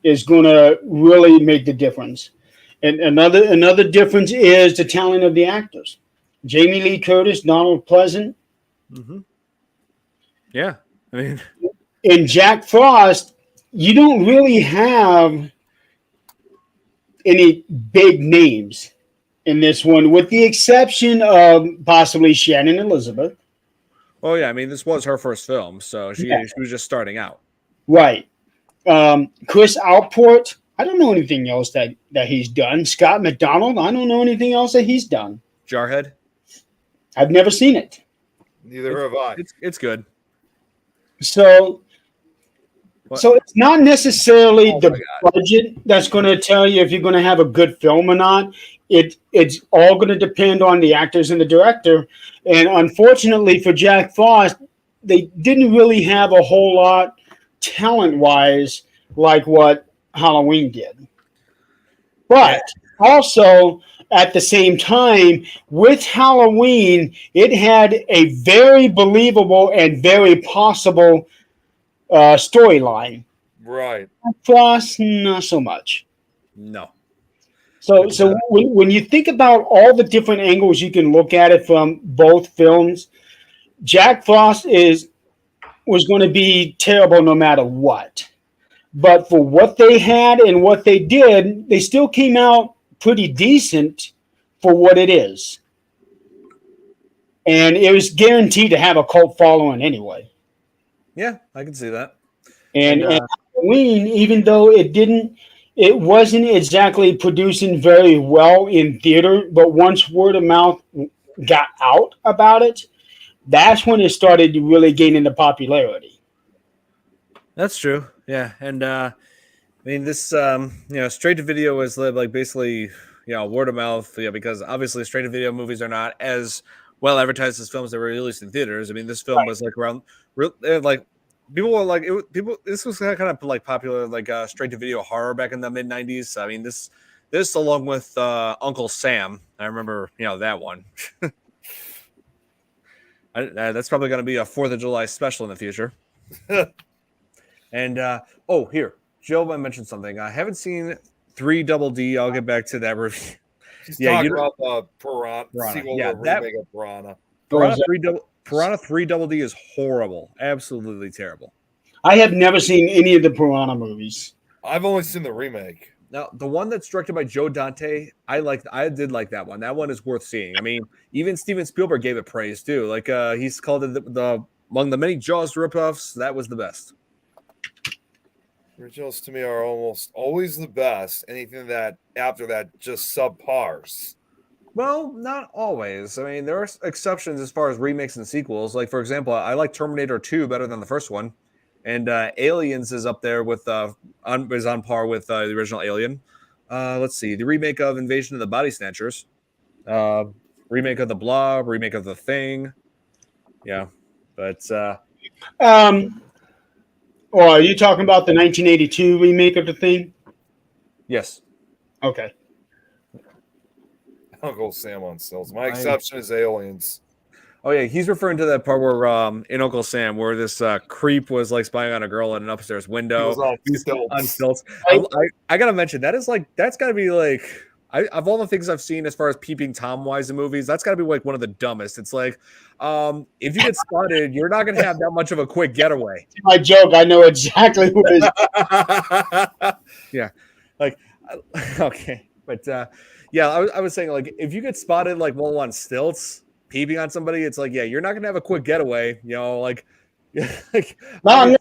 is going to really make the difference. And another difference is the talent of the actors. Jamie Lee Curtis, Donald Pleasant, Mm-hmm. Yeah, I mean, and Jack Frost. You don't really have any big names in this one, with the exception of possibly Shannon Elizabeth. oh yeah, I mean, this was her first film, so she was just starting out. Right. Chris Outport. I don't know anything else that he's done. Scott McDonald. I don't know anything else that he's done. Jarhead. I've never seen it. Neither have I. It's good. So What? So it's not necessarily Oh the my God. budget that's going to tell you if you're going to have a good film or not. It's all going to depend on the actors and the director. And unfortunately for Jack Frost, they didn't really have a whole lot talent-wise like what Halloween did. But also at the same time, with Halloween, it had a very believable and very possible storyline. Right. Frost, not so much. No. So when you think about all the different angles you can look at it from both films, Jack Frost was going to be terrible no matter what. But for what they had and what they did, they still came out pretty decent for what it is. And it was guaranteed to have a cult following anyway. Yeah, I can see that. And Halloween, even though it wasn't exactly producing very well in theater, but once word of mouth got out about it, that's when it started really gaining the popularity. That's true. Yeah, and I mean this, straight to video is like basically, word of mouth. Yeah, because obviously straight to video movies are not as well advertised as films that were released in theaters. I mean, this film was like around, like people were like people. This was kind of like popular like straight to video horror back in the mid '90s. I mean this along with Uncle Sam. I remember that one. That's probably going to be a 4th of July special in the future. And here, Joe mentioned something. I haven't seen 3 Double D. I'll get back to that review. He's talking about the Piranha. Piranha. Yeah, that remake of Piranha. Piranha 3 Double D is horrible, absolutely terrible. I have never seen any of the Piranha movies. I've only seen the remake. Now, the one that's directed by Joe Dante, I did like that one. That one is worth seeing. I mean, even Steven Spielberg gave it praise too. Like he's called it the among the many Jaws ripoffs, that was the best. Originals to me are almost always the best. Anything that after that just subpars. Well, not always. I mean, there are exceptions as far as remakes and sequels. Like, for example, I like Terminator 2 better than the first one. And Aliens is up there with is on par with the original Alien. Let's see, the remake of Invasion of the Body Snatchers, remake of The Blob, remake of The Thing. Yeah, but are you talking about the 1982 remake of The Thing? Yes. Okay. Uncle Sam on stilts. My exception is Aliens. Oh yeah, he's referring to that part where in Uncle Sam, where this creep was like spying on a girl in an upstairs window. He was on stilts. I gotta mention that's gotta be like of all the things I've seen as far as peeping Tom wise in movies, that's gotta be like one of the dumbest. It's like if you get spotted, you're not gonna have that much of a quick getaway. My joke, I know exactly what it is. Yeah, like okay, but yeah, I was saying like if you get spotted like on stilts peeping on somebody, it's like, yeah, you're not gonna have a quick getaway, like I'm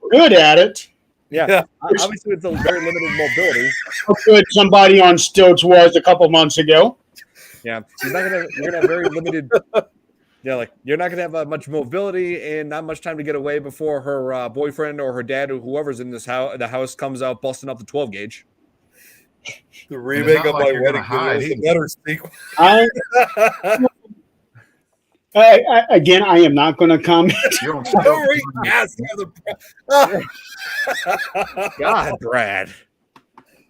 good at it. Yeah. Obviously it's a very limited mobility. How good somebody on stilts was a couple months ago. Yeah, you're gonna have very limited. Yeah, like you're not gonna have much mobility and not much time to get away before her boyfriend or her dad or whoever's in the house comes out busting up the 12 gauge. The remake of My Wedding Video is a better sequel. Again, I am not going to comment. You don't Hillary has the God, Brad.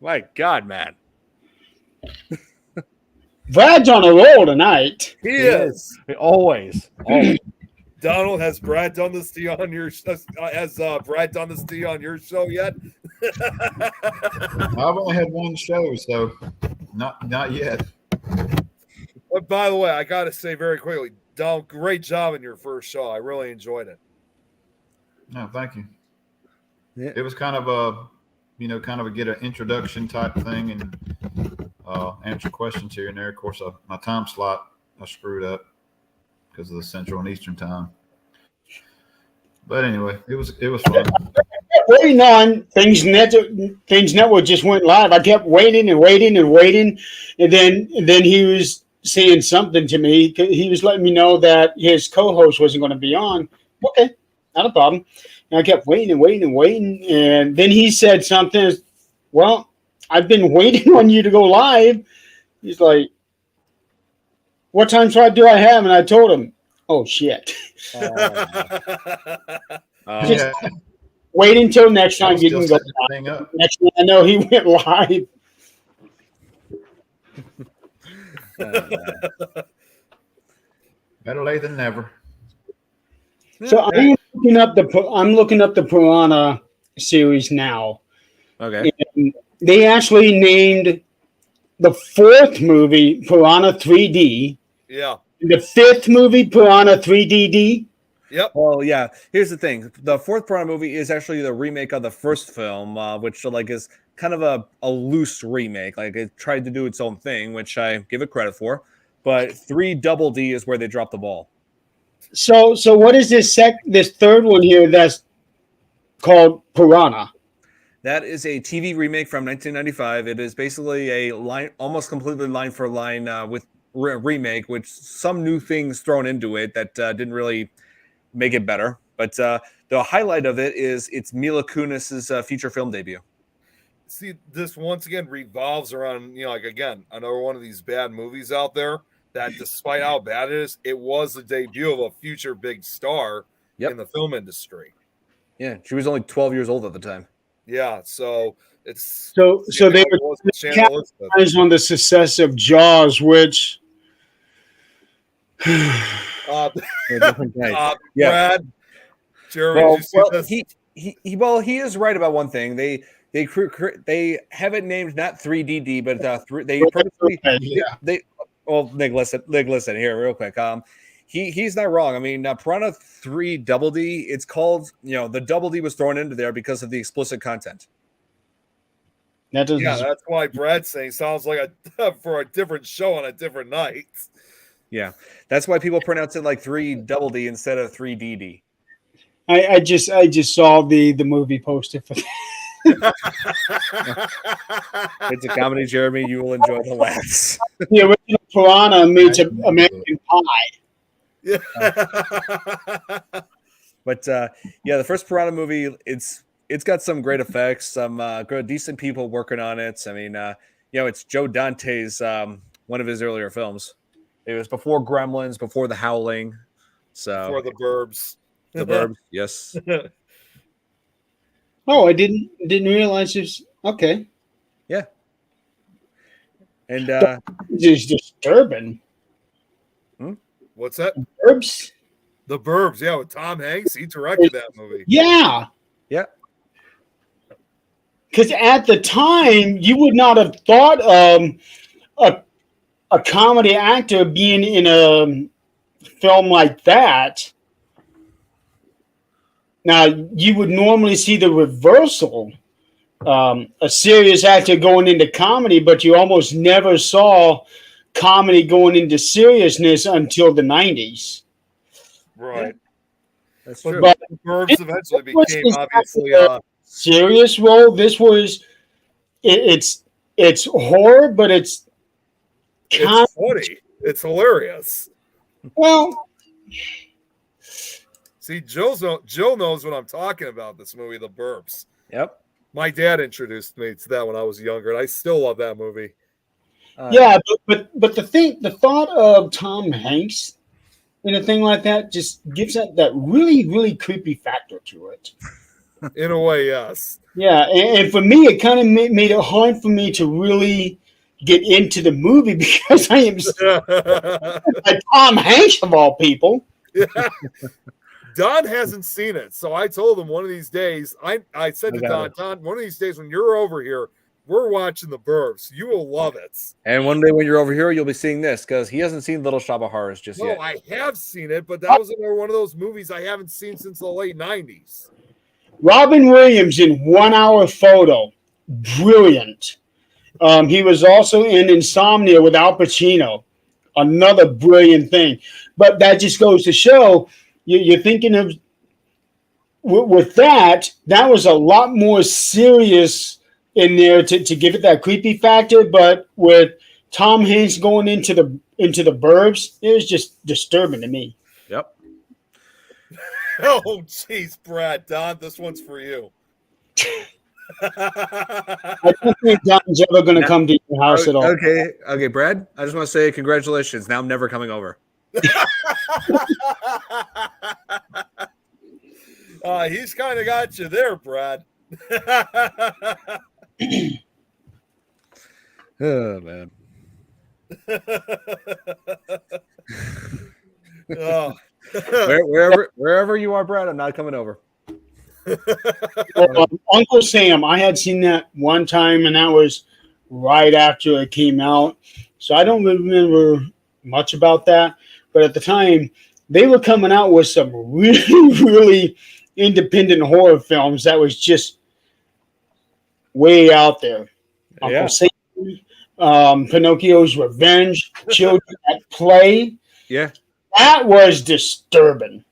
My God, man. Brad's on a roll tonight. He is. Always. Always. Donald, has Brad done this to you on your has Brad done this to you on your show yet? I've only had one show, so not yet. But by the way, I got to say very quickly, Donald, great job in your first show. I really enjoyed it. No, thank you. Yeah. It was kind of a, kind of a get an introduction type thing and answer questions here and there. Of course, my time slot I screwed up because of the Central and Eastern time. But anyway, it was fun. Waiting on Things Network just went live. I kept waiting, and then he was saying something to me. He was letting me know that his co-host wasn't going to be on. Okay, not a problem. And I kept waiting, and then he said something. Well, I've been waiting on you to go live. He's like, what time slot do I have? And I told him, oh, shit. Yeah. Wait until next time you can go thing up. Next thing I know, he went live. Better late than never. So I'm looking up the Piranha series now. Okay. And they actually named the fourth movie Piranha 3D. Yeah. The fifth movie Piranha 3DD. Yep. Well, yeah. Here's the thing: the fourth Piranha movie is actually the remake of the first film, which is kind of a loose remake. Like it tried to do its own thing, which I give it credit for. But 3 Double D is where they dropped the ball. So what is this third one here that's called Piranha? That is a TV remake from 1995. It is basically a line, almost completely line for line with remake, with some new things thrown into it that didn't really make it better. But the highlight of it is it's Mila Kunis's feature film debut. See, this once again revolves around, again, another one of these bad movies out there that despite how bad it is, it was the debut of a future big star in the film industry. Yeah, she was only 12 years old at the time. Yeah, so it's so they were capitalized on the success of Jaws, which Brad, Well, Jeremy, he is right about one thing. They have it named not 3DD, but Nick, listen here real quick. He's not wrong. I mean, Piranha 3 Double D, it's called, the Double D was thrown into there because of the explicit content. That's why Brad's saying sounds like for a different show on a different night. Yeah, that's why people pronounce it like 3 Double D instead of 3DD. I just saw the movie poster for that. It's a comedy, Jeremy. You will enjoy the laughs. The original Piranha meets American Pie. Yeah. But the first Piranha movie, it's got some great effects, some good, decent people working on it. I mean, it's Joe Dante's one of his earlier films. It was before Gremlins, before The Howling, so before The Burbs. The Burbs, yes. Oh, I didn't realize this. Okay. Yeah. And it's disturbing. What's that? Burbs? The Burbs, yeah, with Tom Hanks. He directed that movie. Yeah. Yeah. Because at the time, you would not have thought a comedy actor being in a film like that. Now, you would normally see the reversal, a serious actor going into comedy, but you almost never saw comedy going into seriousness until the 90s. Right. That's true. But The Burbs eventually became obviously serious role. This was it's horror, but it's funny. It's hilarious. Well, see, Joe knows what I'm talking about. This movie, The Burbs. Yep. My dad introduced me to that when I was younger, and I still love that movie. Yeah, but the thought of Tom Hanks in a thing like that just gives that really, really creepy factor to it. In a way, yes. Yeah, and for me, it kind of made it hard for me to really get into the movie because I am like Tom Hanks of all people. Yeah. Don hasn't seen it, so I told him one of these days. I said to Don, one of these days when you're over here, we're watching The Burbs. You will love it. And one day when you're over here, you'll be seeing this because he hasn't seen Little Shop of Horrors just yet. No, I have seen it, but that was another one of those movies I haven't seen since the late 90s. Robin Williams in 1 Hour Photo, brilliant. He was also in Insomnia with Al Pacino, another brilliant thing. But that just goes to show you're thinking of with that was a lot more serious in there to give it that creepy factor. But with Tom Hanks going into the Burbs, it was just disturbing to me. Yep. Oh, jeez, Brad, Don, this one's for you. I don't think Don's ever going to come to your house at all. Okay, Brad. I just want to say congratulations. Now I'm never coming over. He's kind of got you there, Brad. Oh man. Oh. Wherever you are, Brad, I'm not coming over. Well, Uncle Sam, I had seen that one time, and that was right after it came out. So I don't remember much about that. But at the time, they were coming out with some really, really independent horror films that was just way out there. Yeah. Uncle Sam, Pinocchio's Revenge, Children at Play. Yeah. That was disturbing.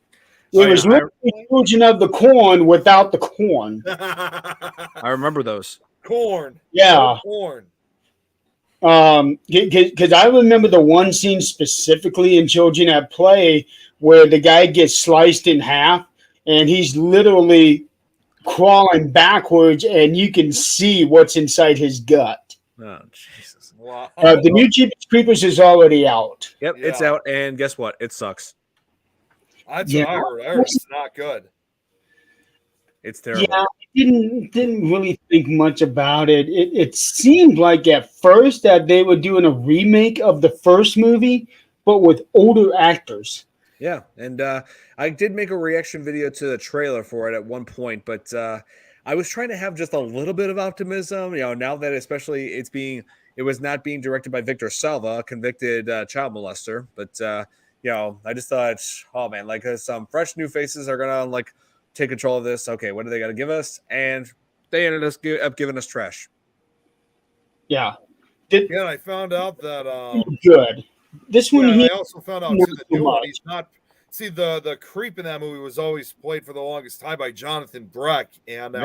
It was literally Children of the Corn without the corn. I remember those. Corn. Yeah. Corn. Because I remember the one scene specifically in Children at Play where the guy gets sliced in half and he's literally crawling backwards and you can see what's inside his gut. Oh, Jesus. Wow. The new Jeepers Creepers is already out. Yep, Yeah. it's out, and guess what? It sucks. That's what I heard. I heard it's not good. It's terrible. Yeah, I didn't really think much about it. It seemed like at first that they were doing a remake of the first movie, but with older actors. Yeah, and I did make a reaction video to the trailer for it at one point, but I was trying to have just a little bit of optimism. Now that especially it was not being directed by Victor Salva, a convicted child molester, but I just thought, oh man, like some fresh new faces are gonna take control of this. Okay, what do they got to give us? And they ended up giving us trash. Yeah. Yeah, I found out that Good. This one I here. also found out too that new one, he's not. See, the creep in that movie was always played for the longest time by Jonathan Breck, and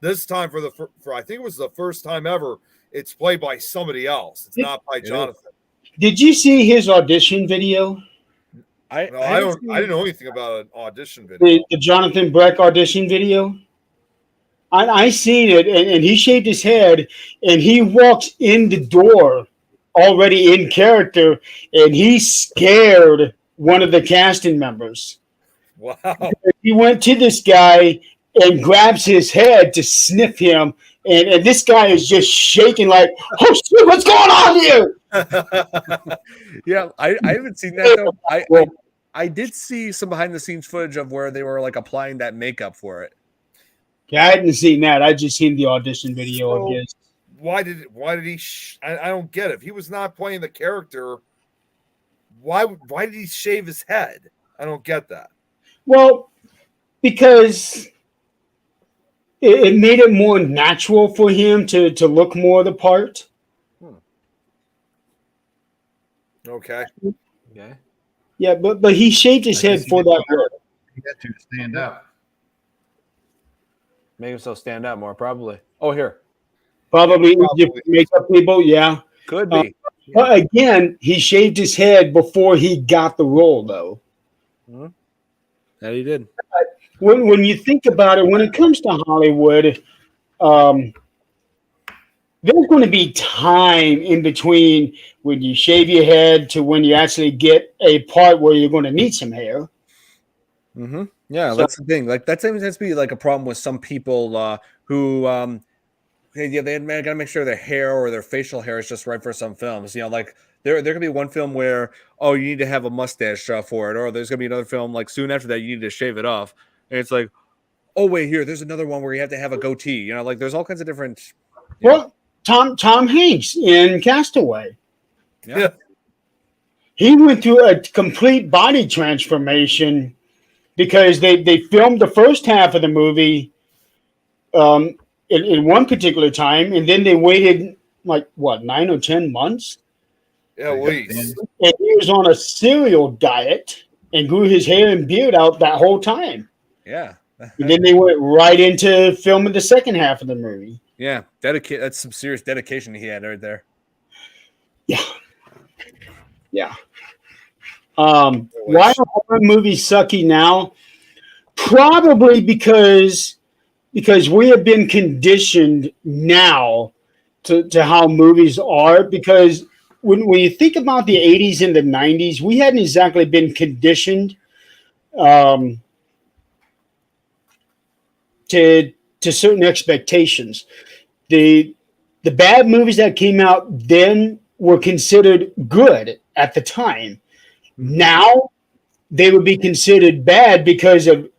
this time for I think it was the first time ever it's played by somebody else. It's not by Jonathan. Did you see his audition video? I didn't know anything about an audition video. The Jonathan Breck audition video. I seen it, and he shaved his head, and he walks in the door already in character, and he scared one of the casting members. Wow. He went to this guy and grabs his head to sniff him, and this guy is just shaking like, oh shit, what's going on here? Yeah, I haven't seen that though. I did see some behind the scenes footage of where they were applying that makeup for it. Yeah, I hadn't seen that. I just seen the audition video of his. Why did he? I don't get it. If he was not playing the character, why did he shave his head? I don't get that. Well, because it made it more natural for him to look more the part. Okay. Okay. Yeah, but he shaved his head for that role. He had to stand out. Make himself stand out more, probably. Oh, here. Probably makeup people, yeah. Could be. But again, he shaved his head before he got the role, though. Mm-hmm. That he did. When you think about it, when it comes to Hollywood, the there's going to be time in between when you shave your head to when you actually get a part where you're going to need some hair. Mm-hmm. Yeah, So- that's the thing. Like that seems to be like a problem with some people who yeah, they gotta make sure their hair or their facial hair is just right for some films. You know, like there could be one film where you need to have a mustache for it, or there's gonna be another film like soon after that you need to shave it off, and it's like, oh wait, there's another one where you have to have a goatee. You know, like there's all kinds of different. Well, Tom Hanks in Castaway. Yeah. He went through a complete body transformation because they filmed the first half of the movie in one particular time, and then they waited like what 9 or 10 months. Yeah, at least. And he was on a cereal diet and grew his hair and beard out that whole time. Yeah. And then they went right into filming the second half of the movie. Yeah, that's some serious dedication he had right there. Yeah. Yeah. Why are horror movies sucky now? Probably because we have been conditioned now to how movies are. Because when you think about the 80s and the 90s, we hadn't exactly been conditioned to certain expectations. The bad movies that came out then were considered good at the time. Now they would be considered bad because of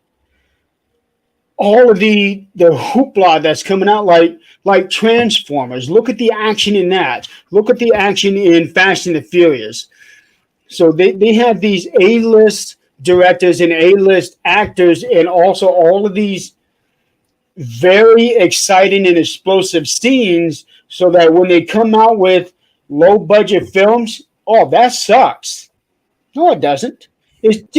all of the hoopla that's coming out, like Transformers. Look at the action in that. Look at the action in Fast and the Furious. So they have these A-list directors and A-list actors, and also all of these very exciting and explosive scenes, so that when they come out with low budget films, that sucks. No, it doesn't. It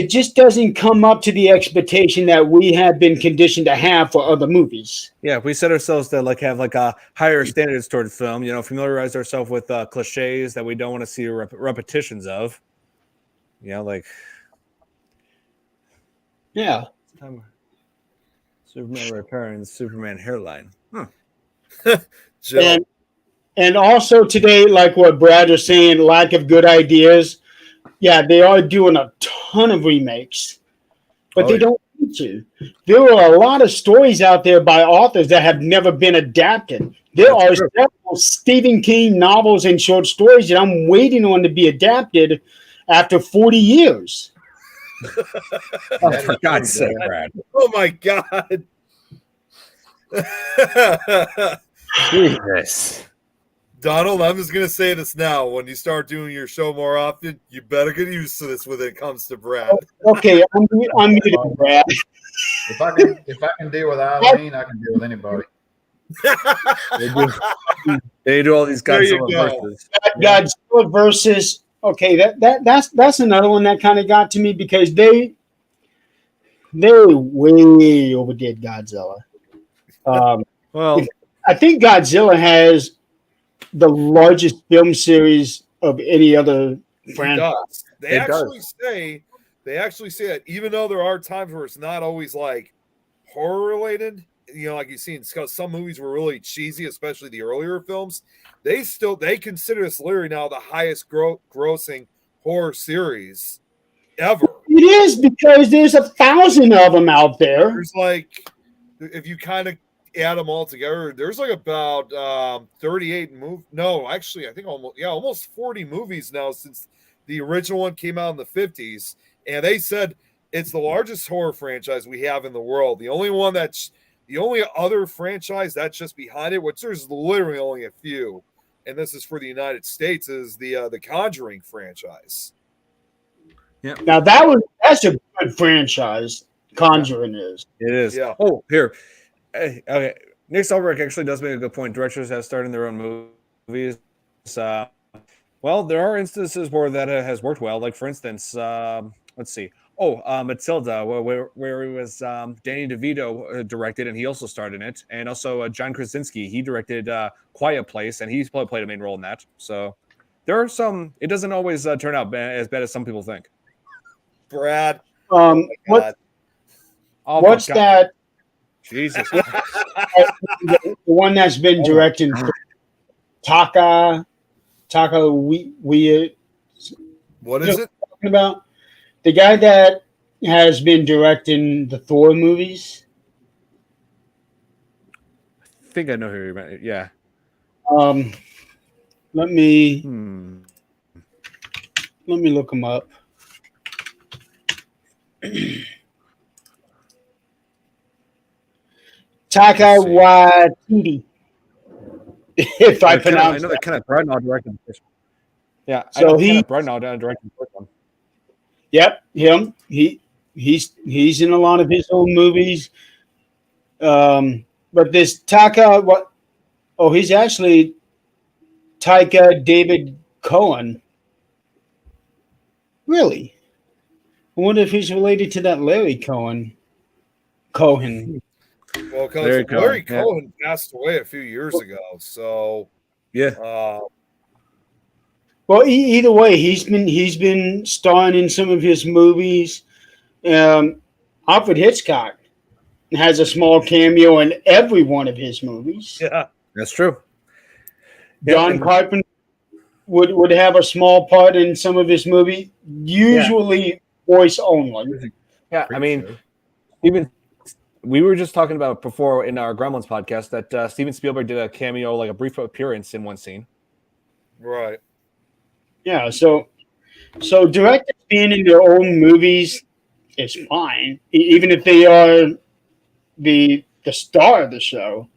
just doesn't come up to the expectation that we have been conditioned to have for other movies. Yeah, we set ourselves to have a higher standards toward film. Familiarize ourselves with cliches that we don't want to see repetitions of. Yeah. Superman Returns, Superman hairline. And also today, like what Brad was saying, lack of good ideas. Yeah, they are doing a ton of remakes, but they don't need to. There are a lot of stories out there by authors that have never been adapted. There are several Stephen King novels and short stories that I'm waiting on to be adapted after 40 years. Oh, for God's sake, Brad. Oh, my God. Jesus. Donald, I'm just going to say this now. When you start doing your show more often, you better get used to this when it comes to Brad. Okay, I'm muted, Brad. If I can deal with Eileen, I can deal with anybody. They do all these Godzilla verses. Godzilla versus. Okay, that's another one that kind of got to me because they way overdid Godzilla. Well, I think Godzilla has the largest film series of any other franchise. They actually say that even though there are times where it's not always like horror related, like you've seen some movies were really cheesy, especially the earlier films. They consider this literally now the highest grossing horror series ever. It is because there's 1,000 of them out there. There's if you kind of add them all together, there's about 38 movies. No, actually, I think almost 40 movies now since the original one came out in the 50s. And they said it's the largest horror franchise we have in the world. The only other franchise that's just behind it, which there's literally only a few, and this is for the United States, is the Conjuring franchise. Yeah. Now that's a good franchise. Conjuring is. It is. Yeah. Oh, here. Okay. Nick Selberg actually does make a good point. Directors have started their own movies. Well, there are instances where that has worked well. Like, for instance, let's see. Matilda, where it was Danny DeVito directed, and he also starred in it. And also John Krasinski, he directed Quiet Place, and he's played a main role in that. So there are some. It doesn't always turn out as bad as some people think. Brad. What's that? Jesus. The one that's been directing Taka Weird. What is it? Talking about the guy that has been directing the Thor movies. I think I know who you meant. Yeah. Let me Hmm. look him up. Taka Waititi. If I pronounce I know that Kenneth Branagh directed the first one. Yeah, I So know he- Kenneth Branagh directed the first one. Yep, him. He's in a lot of his own movies. But this Taka, what? Oh, he's actually Taika David Cohen. Really? I wonder if he's related to that Larry Cohen. Cohen. Well, because Larry Larry Cohen, yeah. Cohen passed away a few years ago. So, Yeah. Well, either way, he's been starring in some of his movies. Alfred Hitchcock has a small cameo in every one of his movies. yeah. That's true. John and- Carpenter would have a small part in some of his movies, usually voice only. Yeah, I mean, even we were just talking about before in our Gremlins podcast that Steven Spielberg did a cameo, like a brief appearance in one scene. Right. Yeah, so directors being in their own movies is fine, even if they are the star of the show.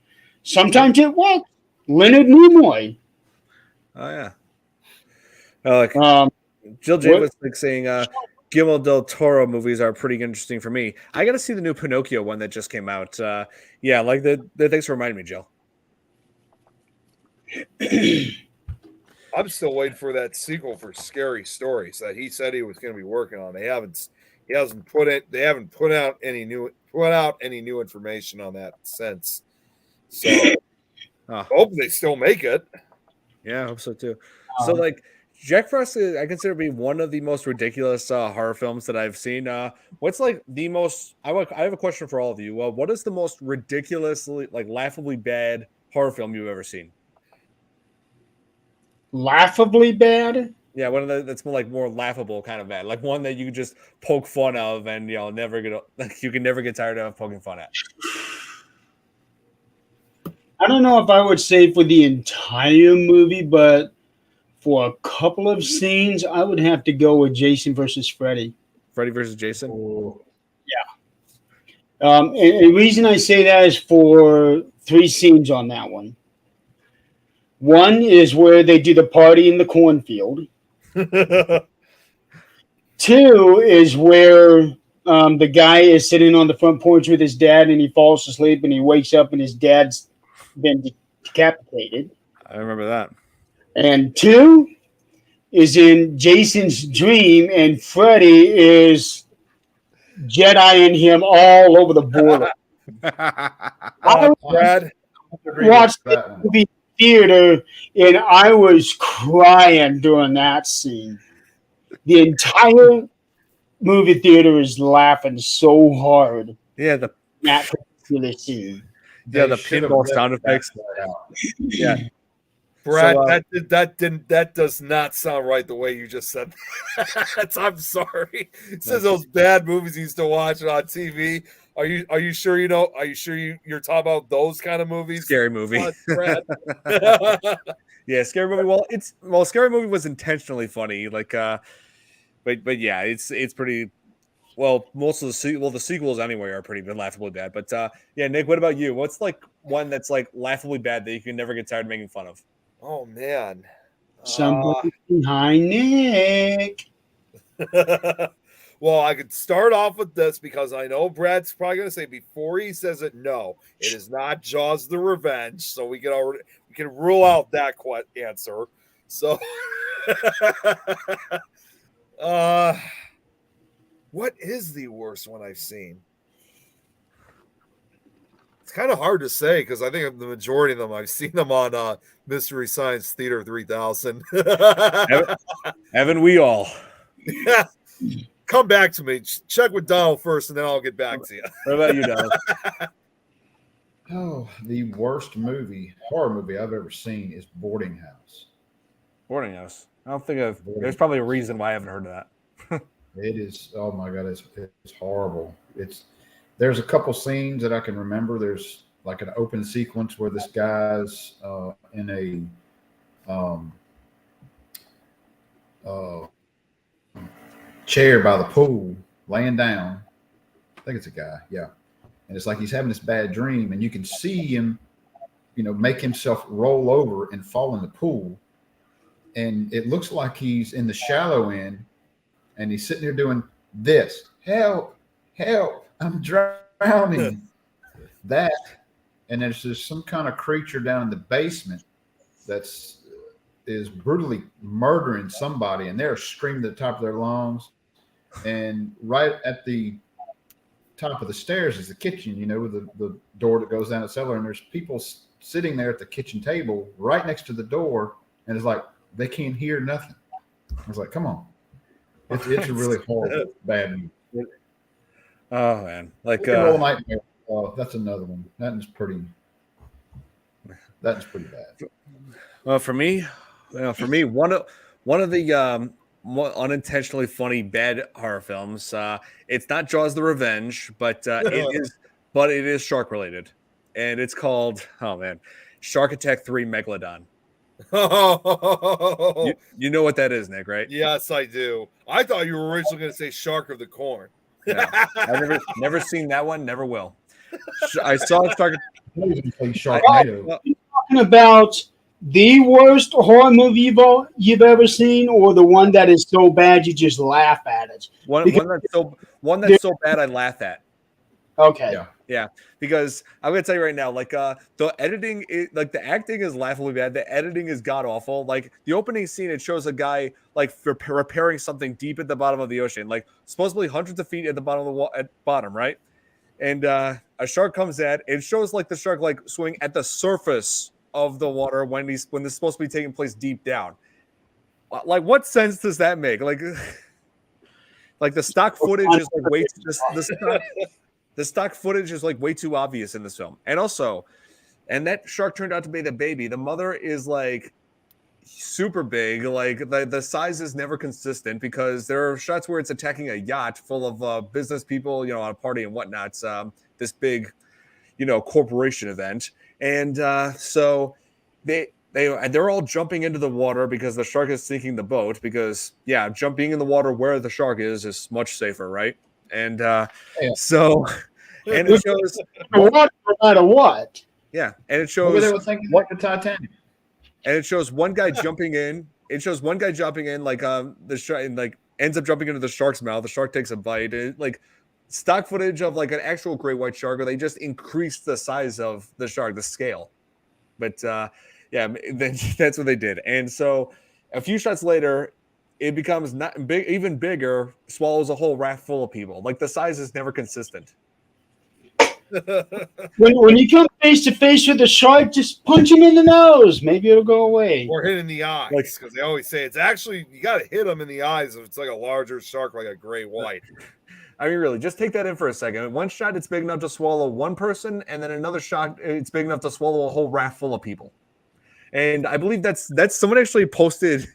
Sometimes it works. Leonard Nimoy. Oh yeah. Like Jill J what- was like saying Guillermo del Toro movies are pretty interesting for me. I got to see the new Pinocchio one that just came out. Yeah, like the thanks for reminding me, Jill. I'm still waiting for that sequel for Scary Stories that he said he was going to be working on. They haven't put out any new information on that since. So I hope they still make it. Yeah, I hope so too. So like Jack Frost, I consider to be one of the most ridiculous horror films that I've seen. What's like the most? I have a question for all of you. What is the most ridiculously, like, laughably bad horror film you've ever seen? Laughably bad? Yeah, one of the that's more laughable kind of bad, like one that you could just poke fun of, and never get like you can never get tired of poking fun at. I don't know if I would say for the entire movie, but for a couple of scenes, I would have to go with Jason versus Freddy. Freddy versus Jason. And the reason I say that is for three scenes on that one. One is where they do the party in the cornfield. Two is where the guy is sitting on the front porch with his dad and he falls asleep and he wakes up and his dad's been decapitated. I remember that. And two is in Jason's dream and Freddy is Jediing him all over the boiler. I Brad, watched the movie theater and I was crying during that scene. The entire movie theater is laughing so hard Yeah, the at that particular scene. the pinball sound effects. Yeah, Brad, So, that does not sound right the way you just said that. I'm sorry. It says those bad movies you used to watch on TV. Are you sure you know? Are you sure you're talking about those kind of movies? scary movie. Brad. Yeah, scary movie. Well, scary movie was intentionally funny. Like, but yeah, it's pretty. Well, most of the sequels anyway are pretty laughably bad. But yeah, Nick, what about you? What's like one that's like laughably bad that you can never get tired of making fun of? Oh man. Somebody behind Nick. Well, I could start off with this because I know Brad's probably going to say before he says it, no, it is not Jaws the Revenge. So we can rule out that answer. So, what is the worst one I've seen? It's kind of hard to say because I think the majority of them I've seen them on Mystery Science Theater 3000. Haven't we all? Yeah. Come back to me. Check with Donald first, and then I'll get back to you. What about you, Donald? Oh, the worst horror movie I've ever seen is Boarding House. Boarding House. I don't think I've. Boarding There's probably a reason why I haven't heard of that. It is. Oh my god, it's horrible. There's a couple scenes that I can remember. There's like an open sequence where this guy's in a uh, chair by the pool, laying down. I think it's a guy, yeah. And it's like he's having this bad dream, and you can see him, make himself roll over and fall in the pool. And it looks like he's in the shallow end, and he's sitting there doing this. Help, help, I'm drowning. That, and there's just some kind of creature down in the basement is brutally murdering somebody, and they're screaming at the top of their lungs. And right at the top of the stairs is the kitchen, with the door that goes down the cellar, and there's people sitting there at the kitchen table right next to the door, and it's like they can't hear nothing. I was like, come on. It's a really horrible, bad movie. Oh man, like Roll Nightmare. That's another one. That's pretty bad. well, for me, one of the more unintentionally funny bad horror films. It's not Jaws: The Revenge, but it is shark related, and it's called Shark Attack 3 Megalodon. You know what that is, Nick, right? Yes, I do. I thought you were originally going to say Shark of the Corn. No, I've never seen that one. Never will. I saw Shark. Talking about the worst horror movie you've ever seen, or the one that is so bad you just laugh at it? One that's so bad I laugh at. Okay. Yeah, because I'm gonna tell you right now, like the editing, the acting is laughably bad. The editing is god awful. Like the opening scene, it shows a guy like repairing something deep at the bottom of the ocean, like supposedly hundreds of feet at the bottom of the bottom, right? And a shark comes at. It shows like the shark like swimming at the surface of the water when this is supposed to be taking place deep down. Like, what sense does that make? Like the stock footage is like way the stock footage is like way too obvious in this film. And also, that shark turned out to be the baby. The mother is like super big. Like the size is never consistent because there are shots where it's attacking a yacht full of business people, on a party and whatnot. This big, corporation event. And so they're all jumping into the water because the shark is sinking the boat because jumping in the water where the shark is much safer, right? And so and it shows no matter what. Yeah, and it shows maybe they were thinking like the Titanic. And it shows one guy jumping in. It shows one guy jumping in, like the shark, and like ends up jumping into the shark's mouth. The shark takes a bite. Like stock footage of like an actual great white shark, where they just increased the size of the shark, the scale. But that's what they did. And so a few shots later, it becomes not big, even bigger, swallows a whole raft full of people. Like the size is never consistent. When you come face to face with a shark, just punch him in the nose. Maybe it'll go away. Or hit in the eyes, because they always say it's actually you got to hit them in the eyes if it's like a larger shark, like a gray white. I mean, really, just take that in for a second. One shot, it's big enough to swallow one person, and then another shot, it's big enough to swallow a whole raft full of people. And I believe that's someone actually posted.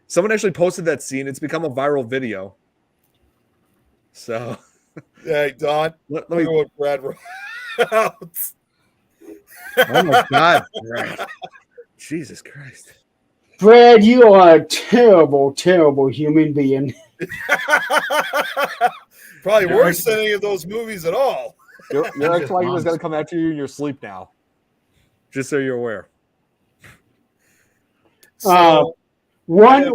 Someone actually posted that scene. It's become a viral video. So, hey Don, let me go with Brad out. Oh my God, Brad! Jesus Christ, Brad, you are a terrible, terrible human being. Probably worse than any of those movies at all. Your ex-wife is going to come after you in your sleep now. Just so you're aware. One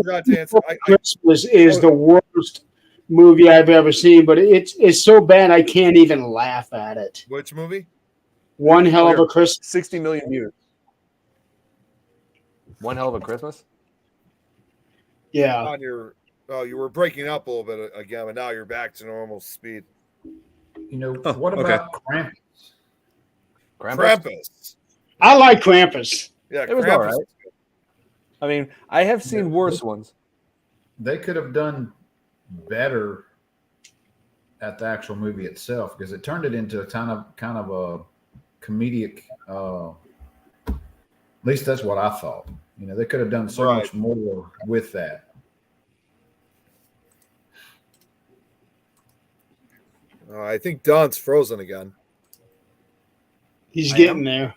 Christmas is the worst movie I've ever seen, but it's so bad I can't even laugh at it. Which movie? One Hell of a Christmas. 60 million views. One Hell of a Christmas? Yeah. On your, you were breaking up a little bit again, but now you're back to normal speed. What about Krampus? Krampus. I like Krampus. Yeah, it was all right. I mean, I have seen worse ones. They could have done better at the actual movie itself because it turned it into kind of a comedic. At least that's what I thought. They could have done so much more with that. I think Don's frozen again. He's getting there.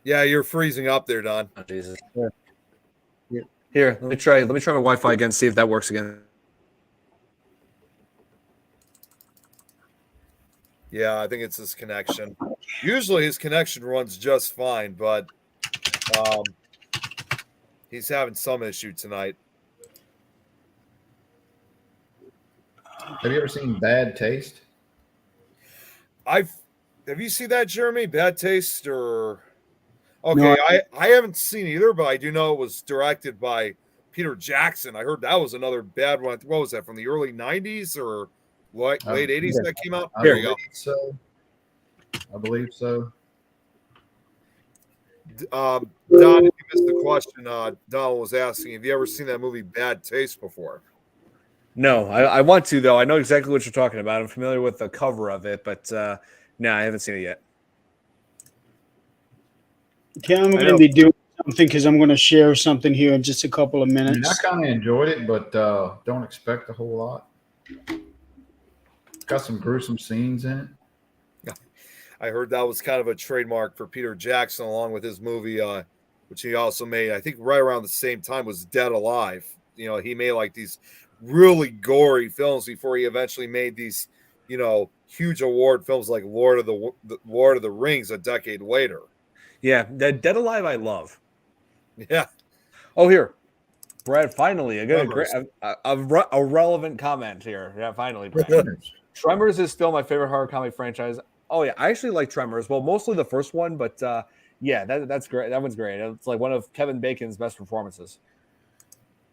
Yeah, you're freezing up there, Don. Oh, Jesus. Here, let me try my Wi-Fi again, see if that works again. Yeah, I think it's his connection. Usually his connection runs just fine, but he's having some issue tonight. Have you ever seen Bad Taste? Have you seen that, Jeremy? Bad Taste or okay, no. I haven't seen either, but I do know it was directed by Peter Jackson. I heard that was another bad one. What was that, from the early 90s or what, late 80s that came out? There you go. So I believe so. Don, if you missed the question, Don was asking, have you ever seen that movie Bad Taste before? No, I want to, though. I know exactly what you're talking about. I'm familiar with the cover of it, but no, I haven't seen it yet. Okay, I'm going to be doing something because I'm going to share something here in just a couple of minutes. I kind of enjoyed it, but don't expect a whole lot. It's got some gruesome scenes in it. I heard that was kind of a trademark for Peter Jackson, along with his movie, which he also made, I think right around the same time, was Dead Alive. He made like these really gory films before he eventually made these, huge award films like Lord of the Rings a decade later. Yeah, that Dead Alive I love. Yeah. Oh, here, Brad. Finally, a relevant comment here. Yeah, finally, Brad. Tremors is still my favorite horror comedy franchise. Oh yeah, I actually like Tremors. Well, mostly the first one, but yeah, that's great. That one's great. It's like one of Kevin Bacon's best performances.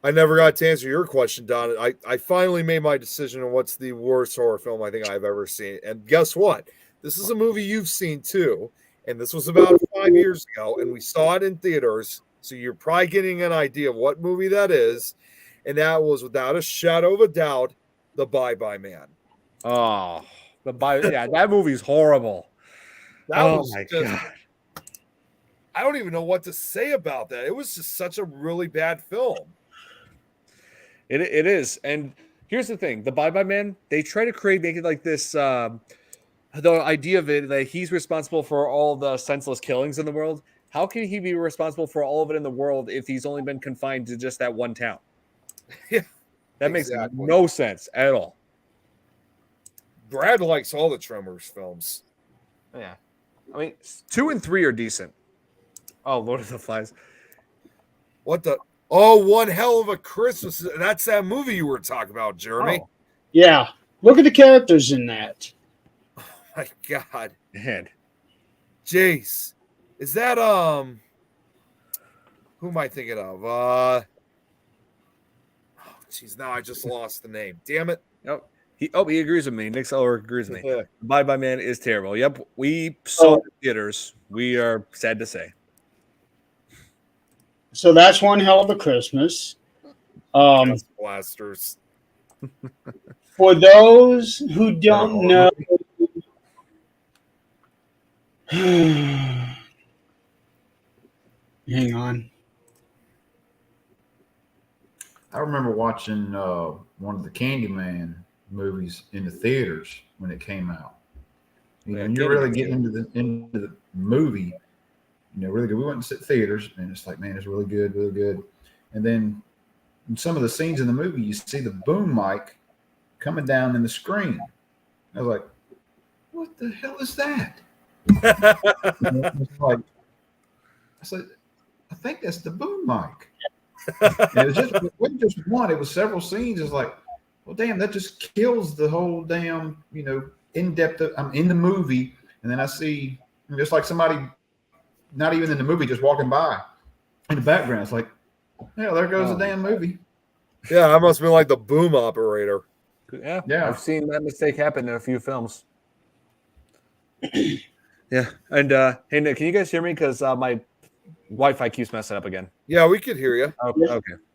I never got to answer your question, Don. I finally made my decision on what's the worst horror film I think I've ever seen. And guess what? This is a movie you've seen too. And this was about 5 years ago. And we saw it in theaters. So you're probably getting an idea of what movie that is. And that was, without a shadow of a doubt, The Bye-Bye Man. Oh, that movie's horrible. God. I don't even know what to say about that. It was just such a really bad film. It is. And here's the thing. The Bye-Bye Man, they try to make it like this, the idea of it, that he's responsible for all the senseless killings in the world. How can he be responsible for all of it in the world if he's only been confined to just that one town? Yeah. That makes no sense at all. Brad likes all the Tremors films. Yeah. I mean, 2 and 3 are decent. Oh, Lord of the Flies. What the? Oh, One Hell of a Christmas. That's that movie you were talking about, Jeremy. Oh. Yeah. Look at the characters in that. Oh, my God. Man. Jace. Is that, who am I thinking of? Oh, jeez, now I just lost the name. Damn it. Nope. He agrees with me. Nick Seller agrees with me. Bye-Bye Man is terrible. Yep. We saw it in theaters. We are sad to say. So that's One Hell of a Christmas. Blasters. For those who don't know, hang on. I remember watching one of the Candyman movies in the theaters when it came out. And you're really getting into the movie, really good. We went to theaters, and it's like, man, it's really good, really good. And then in some of the scenes in the movie, you see the boom mic coming down in the screen. I was like, what the hell is that? I said, I think that's the boom mic. And it wasn't just one, it was several scenes. It's like, well, damn, that just kills the whole damn, in-depth. I'm in the movie, and then I see just like somebody not even in the movie, just walking by in the background. It's like, yeah, there goes the damn movie. Yeah, I must have been like the boom operator. Yeah. I've seen that mistake happen in a few films. Yeah. And hey, Nick, can you guys hear me? Because my Wi-Fi keeps messing up again. Yeah, we could hear you.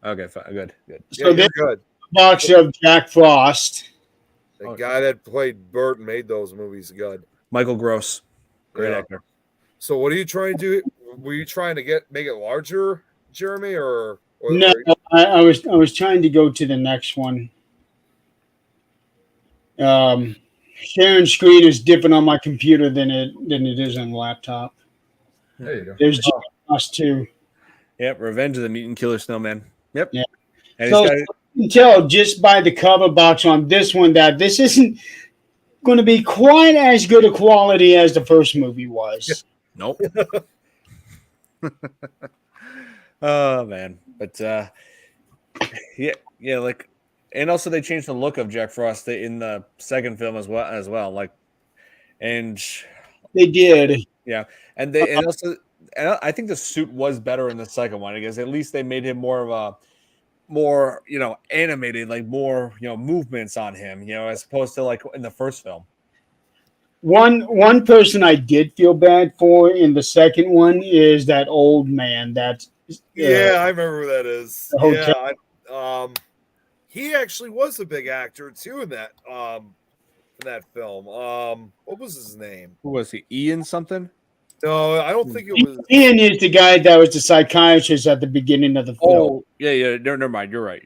Okay, fine. Good. So you're good. Box of Jack Frost. The guy that played Bert and made those movies good. Michael Gross. Great actor. So what are you trying to do? Were you trying to make it larger, Jeremy, or No, I was trying to go to the next one. Sharing screen is different on my computer than it is on the laptop. There you go. There's just us two. Yep, Revenge of the Mutant Killer Snowman. Yep. Yeah. And So he's got you can tell just by the cover box on this one that this isn't going to be quite as good a quality as the first movie was. nope. Oh man. But yeah, like, and also they changed the look of Jack Frost in the second film as well. Like, and They did. yeah, and also I think the suit was better in the second one. I guess at least they made him more of a animated, like more movements on him, as opposed to like in the first film. One person I did feel bad for in the second one is that old man. That yeah, I remember who that is. the hotel. Yeah, he actually was a big actor too in that film. What was his name? Who was he? Ian something? No, I don't think it was. Ian is the guy that was the psychiatrist at the beginning of the film. Oh, yeah. Never mind. You're right.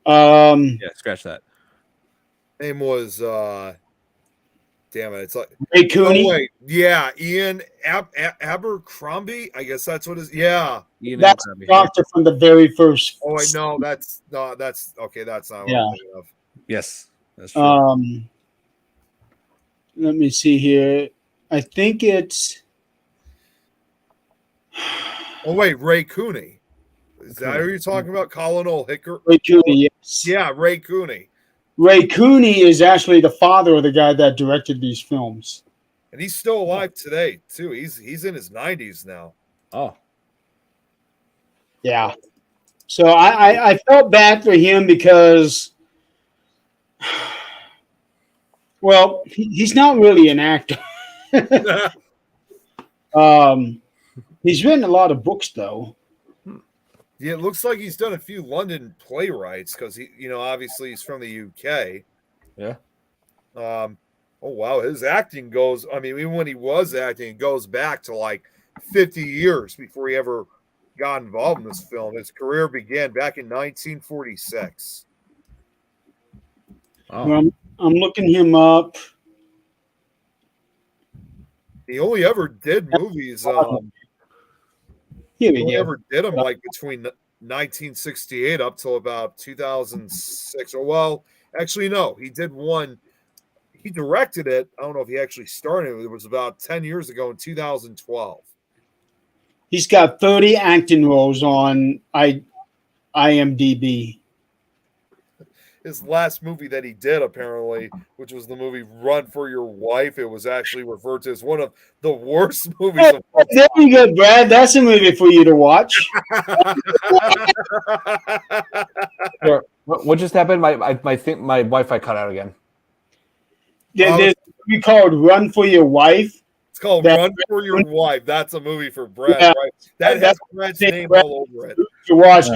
Yeah, Scratch that. Name was damn it, it's like Ray Cooney. Oh wait, yeah, Ian Abercrombie. I guess that's what it is. Yeah, Ian That's the Abercrombie. doctor from the very first. Oh wait, no, that's okay. That's not what Yeah. I'm thinking of. Yes, that's true. Let me see here. I think it's. Oh wait, Ray Cooney. Is that who you're talking about? Colonel Hicker? Ray Cooney, yes. Yeah, Ray Cooney. Ray Cooney is actually the father of the guy that directed these films. And he's still alive today, too. He's in his 90s now. Oh, Yeah. So I felt bad for him because, well, he's not really an actor. He's written a lot of books, though. Yeah, it looks like he's done a few London playwrights because obviously he's from the UK. yeah. Oh wow, his acting goes. I mean, even when he was acting, it goes back to like 50 years before he ever got involved in this film. His career began back in 1946. Oh. Well, I'm looking him up. He only ever did movies. Here He we only go. ever did them like between 1968 up till about 2006. Or well, actually, no, he did one. He directed it. I don't know if he actually started it. It was about 10 years ago in 2012. He's got 30 acting roles on IMDb. His last movie that he did, apparently, which was the movie Run for Your Wife, it was actually referred to as one of the worst movies of all There you go, Brad. That's a movie for you to watch. Sure. What just happened? My Wi-Fi cut out again. There's a movie called Run for Your Wife. It's called Run for Your Wife. That's a movie for Brad, Yeah. right? That has Brad's name all over it. To watch.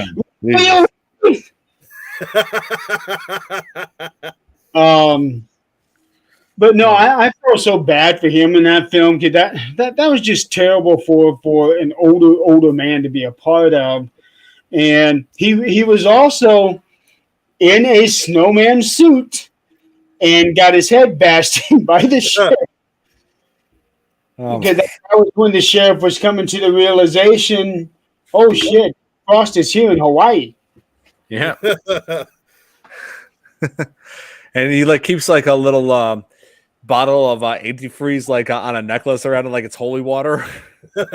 But no, I feel so bad for him in that film because that was just terrible for an older man to be a part of, and he was also in a snowman suit and got his head bashed in by the sheriff. Because that was when the sheriff was coming to the realization, oh shit, Frost is here in Hawaii. Yeah. And he like keeps like a little bottle of antifreeze like on a necklace around it, like it's holy water. And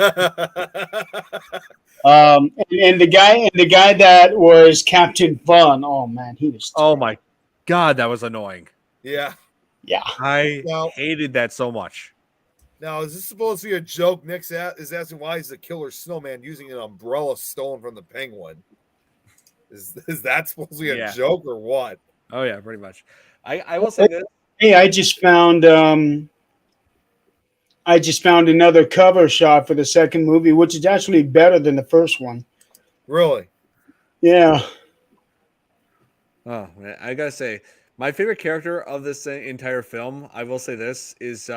the guy that was Captain Fun, oh man, he was. Oh my god, that was annoying. Yeah. I hated that so much. Now, is this supposed to be a joke? Nick is asking why is the killer snowman using an umbrella stolen from the penguin? Is that supposed to be a joke or what? Oh yeah, pretty much. I will say this. Hey, I just found another cover shot for the second movie, which is actually better than the first one. Really? Yeah. Oh man, I gotta say, my favorite character of this entire film, I will say this, is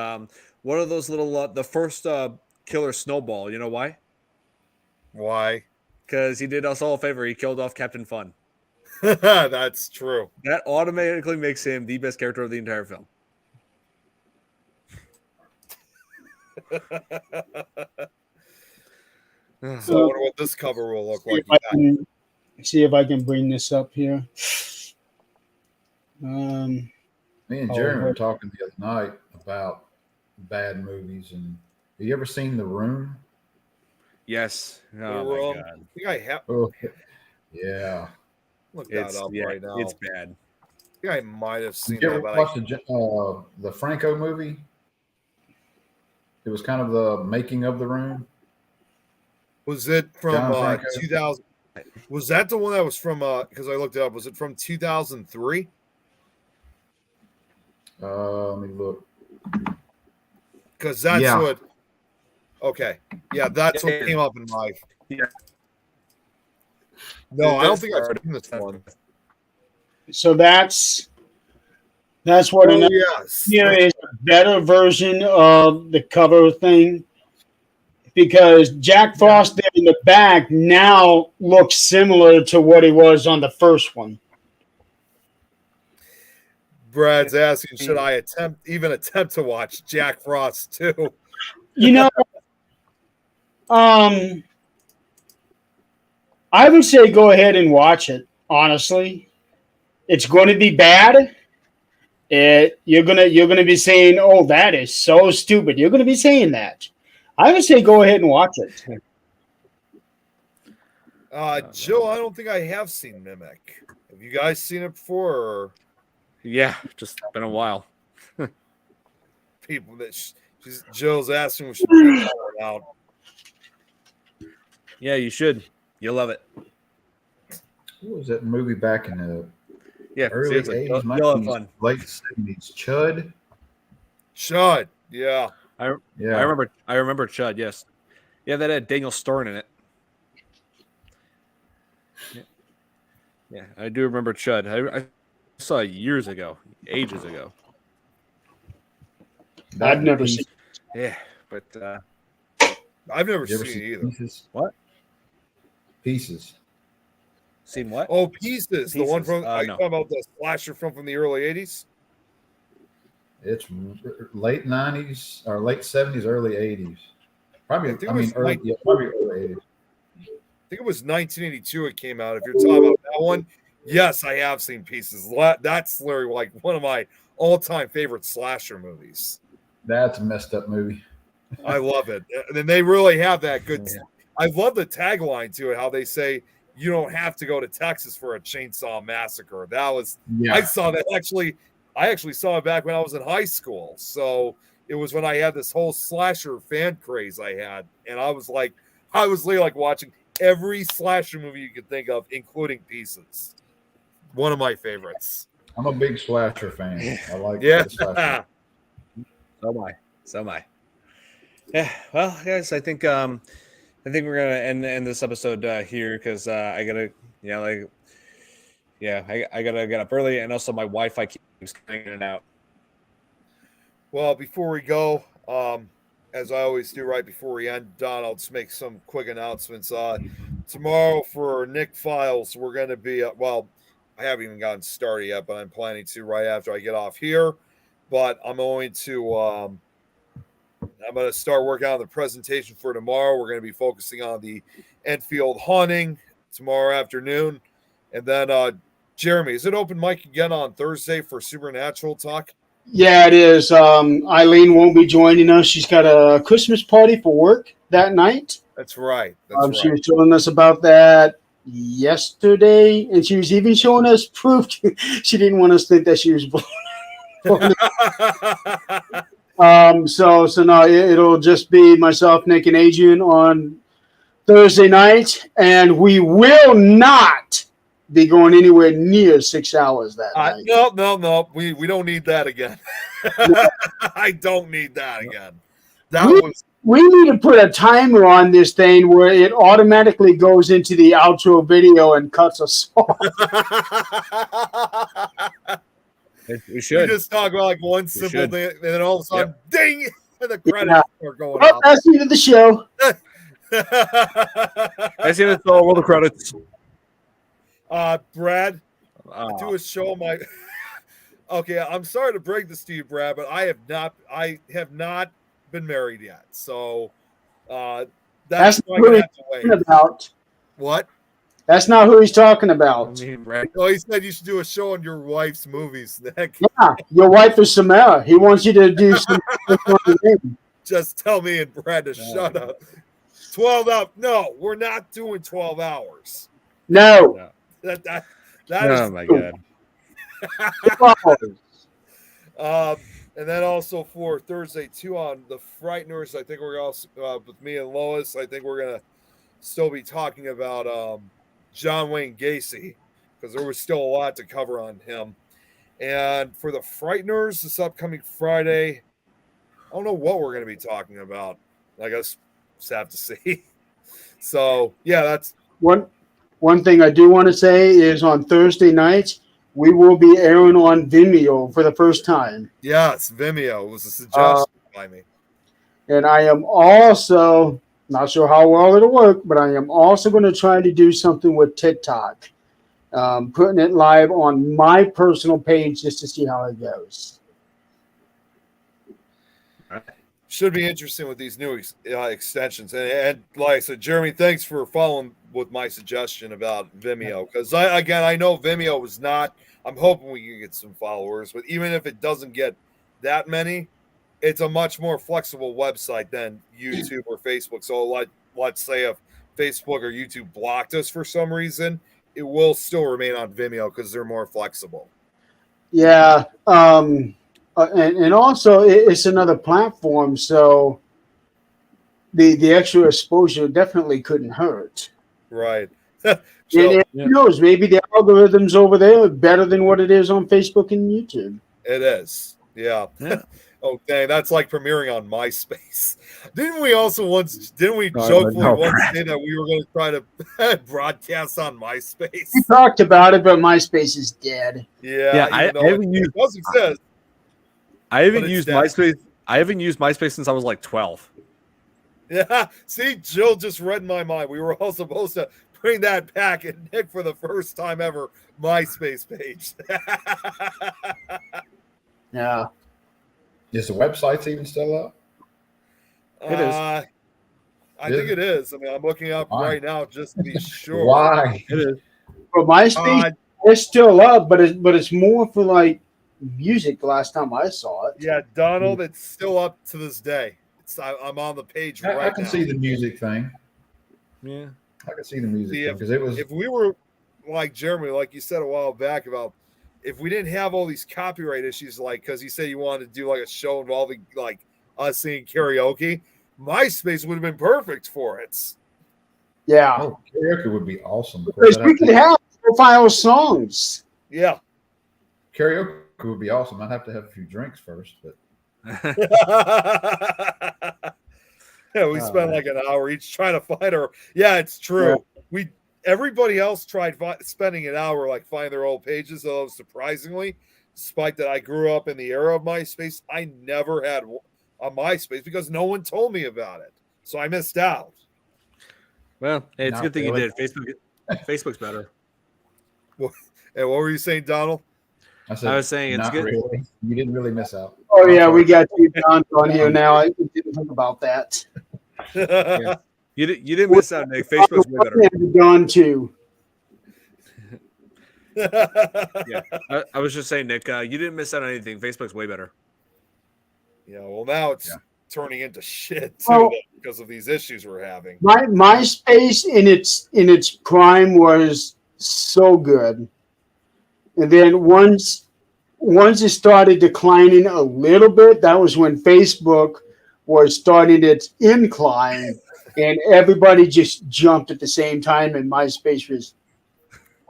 One of those little the first killer Snowball. You know why? Why? Because he did us all a favor. He killed off Captain Fun. That's true. That automatically makes him the best character of the entire film. So I wonder what this cover will look like. See if I can bring this up here. Me and Jeremy were talking the other night about bad movies, and have you ever seen The Room? Yes. Oh my god. I think I have. Oh, yeah. Look that up right now. It's bad. I think I might have seen Did you ever that. watch the Franco movie? It was kind of the making of The Room. Was it from 2000? Was that the one that was from? Because I looked it up. Was it from 2003? Let me look. Because that's what. Okay, yeah, that's what came up in my. Yeah. No, I don't think I've seen this one. So that's what another here is a better version of the cover thing, because Jack Frost there in the back now looks similar to what he was on the first one. Brad's asking, should I attempt to watch Jack Frost too? You know, I would say go ahead and watch it. Honestly, it's going to be bad. You're gonna be saying, "Oh, that is so stupid." You're gonna be saying that. I would say go ahead and watch it. Joe, I don't think I have seen Mimic. Have you guys seen it before? Or? Yeah, just been a while. People that Joe's asking, we should check it out. Yeah, you should. You'll love it. What was that movie back in the early seriously. 80s, late 70s? Chud, yeah. I remember Chud, yes. Yeah, that had Daniel Stern in it. Yeah, I do remember Chud. I saw it years ago, ages ago. I've never seen it. Yeah, but I've never seen it either. Pieces? What? Pieces. Seen what? Oh, Pieces. The one from no. talking about the slasher film from the early 80s? It's late 90s or late 70s, early 80s. Probably, probably early 80s. I think it was 1982 it came out. If you're talking about that one, yes, I have seen Pieces. That's literally like one of my all-time favorite slasher movies. That's a messed up movie. I love it. And they really have that good. Yeah. I love the tagline to it, how they say, you don't have to go to Texas for a chainsaw massacre. That was, I saw that I actually saw it back when I was in high school. So it was when I had this whole slasher fan craze I had. And I was literally like watching every slasher movie you could think of, including Pieces. One of my favorites. I'm a big slasher fan. I like slasher. So am I. Yeah. Well, guys, I think we're gonna end this episode here because I gotta, I gotta get up early, and also my Wi-Fi keeps going in and out. Well, before we go, as I always do right before we end, Don, I'll just make some quick announcements. Tomorrow for Nick Files, we're going to be I haven't even gotten started yet, but I'm planning to right after I get off here. But I'm going to start working on the presentation for tomorrow. We're going to be focusing on the Enfield haunting tomorrow afternoon. And then, Jeremy, is it open mic again on Thursday for Supernatural talk? Yeah, it is. Eileen won't be joining us. She's got a Christmas party for work that night. That's right. She was telling us about that yesterday, and she was even showing us proof. She didn't want us to think that she was born. So no, it'll just be myself, Nick, and Adrian on Thursday night, and we will not be going anywhere near 6 hours that night. No. We don't need that again. I don't need that again. We need to put a timer on this thing where it automatically goes into the outro video and cuts us off. We should. We just talk about like one simple thing, and then all of a sudden, ding! the credits are going Well, up. that's the end of the show. I see it. All the credits. Brad, do a show on my. Okay, I'm sorry to break this to you, Brad, but I have not been married yet, so that's why who I he's have to wait. talking about. What? That's not who he's talking about. Right. Oh, he said you should do a show on your wife's movies, Nick. Yeah, your wife is Samara. He wants you to do some. Just tell me and Brad to shut up. 12 up. No, we're not doing 12 hours. No. That Oh is. my god. And then also for Thursday too on the Frighteners, I think we're also with me and Lois. I think we're gonna still be talking about John Wayne Gacy because there was still a lot to cover on him. And for the Frighteners, this upcoming Friday, I don't know what we're gonna be talking about. I guess just have to see. So yeah, that's one thing I do want to say is on Thursday nights we will be airing on Vimeo for the first time. yes, Vimeo was a suggestion by me. And I am also not sure how well it'll work, but I am also going to try to do something with TikTok, putting it live on my personal page just to see how it goes. Should be interesting with these new extensions. And like I said, Jeremy, thanks for following with my suggestion about Vimeo. Because I know Vimeo was not, I'm hoping we can get some followers, but even if it doesn't get that many, it's a much more flexible website than YouTube or Facebook. So let's say if Facebook or YouTube blocked us for some reason, it will still remain on Vimeo because they're more flexible. Yeah. And also it's another platform, so the extra exposure definitely couldn't hurt. Right. So, and who knows, maybe the algorithms over there are better than what it is on Facebook and YouTube. It is. Yeah. Oh, dang. That's like premiering on MySpace. Didn't we jokefully once say that we were going to try to broadcast on MySpace? We talked about it, but MySpace is dead. Yeah. I haven't used. It does exist. I haven't used MySpace. I haven't used MySpace since I was like 12. Yeah. See, Jill just read my mind. We were all supposed to bring that back, and Nick, for the first time ever, MySpace page. Yeah. Is the website even still up? It is. I think it is. I mean, I'm looking up right now just to be sure. Why? It is. Well, MySpace is still up, but it's more for like music. The last time I saw it. Yeah, Donald, it's still up to this day. I'm on the page right now. I can see the music thing. Yeah. I can see the music thing because it was. If we were like Jeremy, like you said a while back about if we didn't have all these copyright issues, like because you said you wanted to do like a show involving like us singing karaoke, MySpace would have been perfect for it. Yeah. Oh, karaoke would be awesome. Because we could have profile songs. Yeah. Karaoke would be awesome. I'd have to have a few drinks first, but. Yeah, we spent like an hour each trying to find her. Yeah, it's true. Yeah. Everybody else tried spending an hour like finding their old pages. Although surprisingly, despite that I grew up in the era of MySpace, I never had a MySpace because no one told me about it, so I missed out. Well, hey, it's a good thing you did. Facebook's better. And what were you saying, Donald? I was saying it's good. Really. You didn't really miss out. Oh yeah, we got you on here now. I didn't think about that. Yeah. You didn't miss out, Nick. Facebook's way better. Gone too. Yeah, I was just saying, Nick. You didn't miss out on anything. Facebook's way better. Yeah. Well, now it's turning into shit too because of these issues we're having. MySpace in its prime was so good. And then once it started declining a little bit, that was when Facebook was starting its incline, and everybody just jumped at the same time, and MySpace was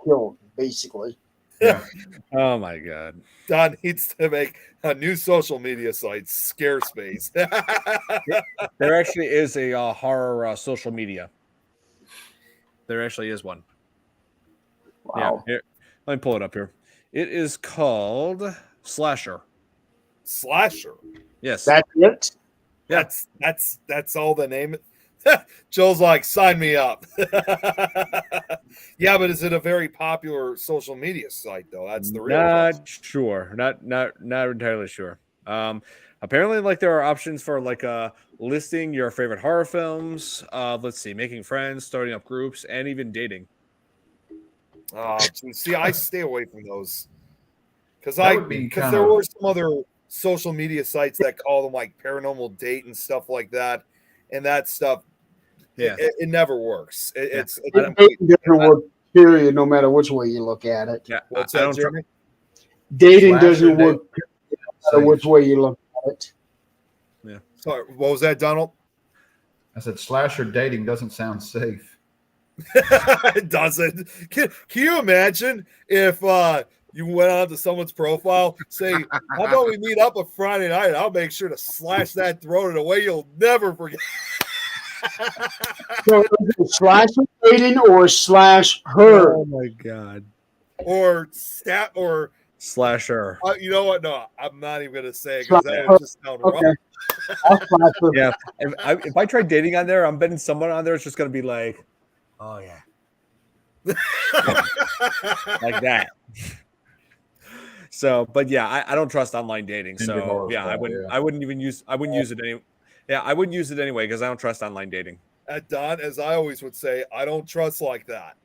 killed, basically. Yeah. Oh my God. Don needs to make a new social media site, Scarespace. There actually is a horror social media. There actually is one. Wow. Yeah. Here, let me pull it up here. It is called Slasher. Slasher. Yes. That's it? That's all the name. Joel's like, sign me up. Yeah, but is it a very popular social media site though? That's the real question. Not sure. Not entirely sure. Apparently, like there are options for like listing your favorite horror films. Let's see, making friends, starting up groups, and even dating. See, I stay away from those because That would be because kind there of- were some other social media sites that call them like paranormal date and stuff like that, and that stuff. Yeah. It never works. It's I don't- Dating doesn't work, period, no matter which way you look at it. Yeah, What's I that, don't. Jeremy? Dating Slasher doesn't date. work, no matter which way you look at it. Sorry, what was that, Donald? I said slasher dating doesn't sound safe. It doesn't. Can you imagine if you went onto someone's profile, say, "How about we meet up a Friday night? I'll make sure to slash that throat in a way you'll never forget." So is it slasher dating or slash her? Oh my god. Or stat, or Slasher. you know what? No, I'm not even gonna say it because that Slash would just sound Okay. wrong. I'll slash her. Yeah. If I try dating on there, I'm betting someone on there is just gonna be like, oh yeah, like that. So, but yeah, I don't trust online dating. Tinder So horror yeah, style, yeah. I wouldn't use it any. Yeah, I wouldn't use it anyway because I don't trust online dating. Don, as I always would say, I don't trust like that.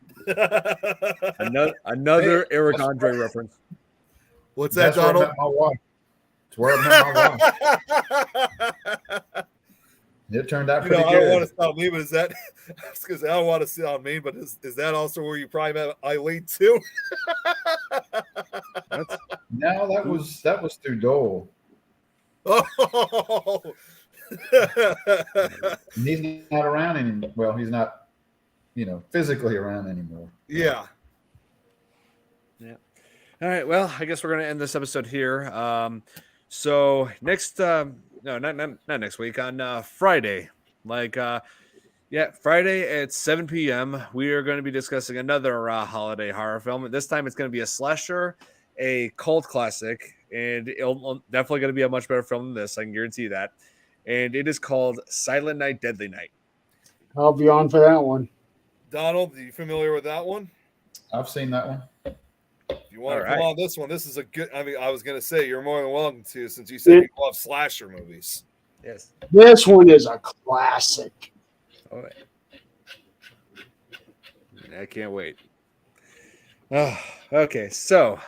Another Hey, Eric that's Andre right. reference. What's that, That's where I Donald? met my wife. It's where I met my wife. It turned out You pretty know, I don't want good. to sound mean, but is that because I don't want to sound mean, but is that also where you probably met Eileen too? No, that was through Dole. Oh, And he's not around anymore. Well, he's not, physically around anymore. yeah. All right. Well, I guess we're gonna end this episode here. So next, no, not next week. On Friday, Friday at 7 p.m. We are going to be discussing another holiday horror film. This time, it's going to be a slasher, a cult classic, and it'll definitely going to be a much better film than this. I can guarantee that. And it is called Silent Night, Deadly Night. I'll be on for that one. Donald, are you familiar with that one? I've seen that one. If you want All to come right. on this one, this is a good. I mean, I was going to say you're more than welcome to, since you said you love slasher movies. Yes. This one is a classic. All right. I can't wait. Oh, okay, so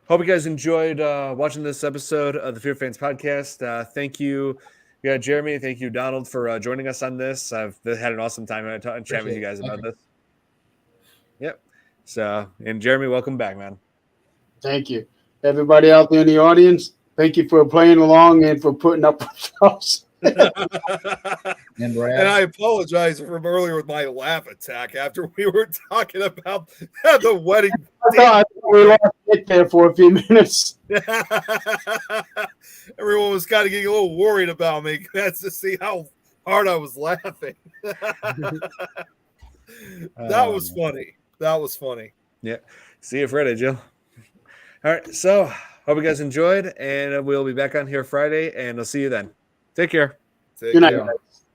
hope you guys enjoyed watching this episode of the Fear Fans podcast. Thank you, Jeremy. Thank you, Donald, for joining us on this. I've had an awesome time chatting with you guys about this. Yep. So, and Jeremy, welcome back, man. Thank you. Everybody out there in the audience, thank you for playing along and for putting up with us. And Brad. And I apologize from earlier with my laugh attack after we were talking about the wedding. I thought we lost it there for a few minutes. Everyone was kind of getting a little worried about me. That's to see how hard I was laughing. That was funny. That was funny. Yeah. See you Friday, Jill. All right. So, hope you guys enjoyed, and we'll be back on here Friday, and I'll see you then. Take care. Take Good night, care. guys.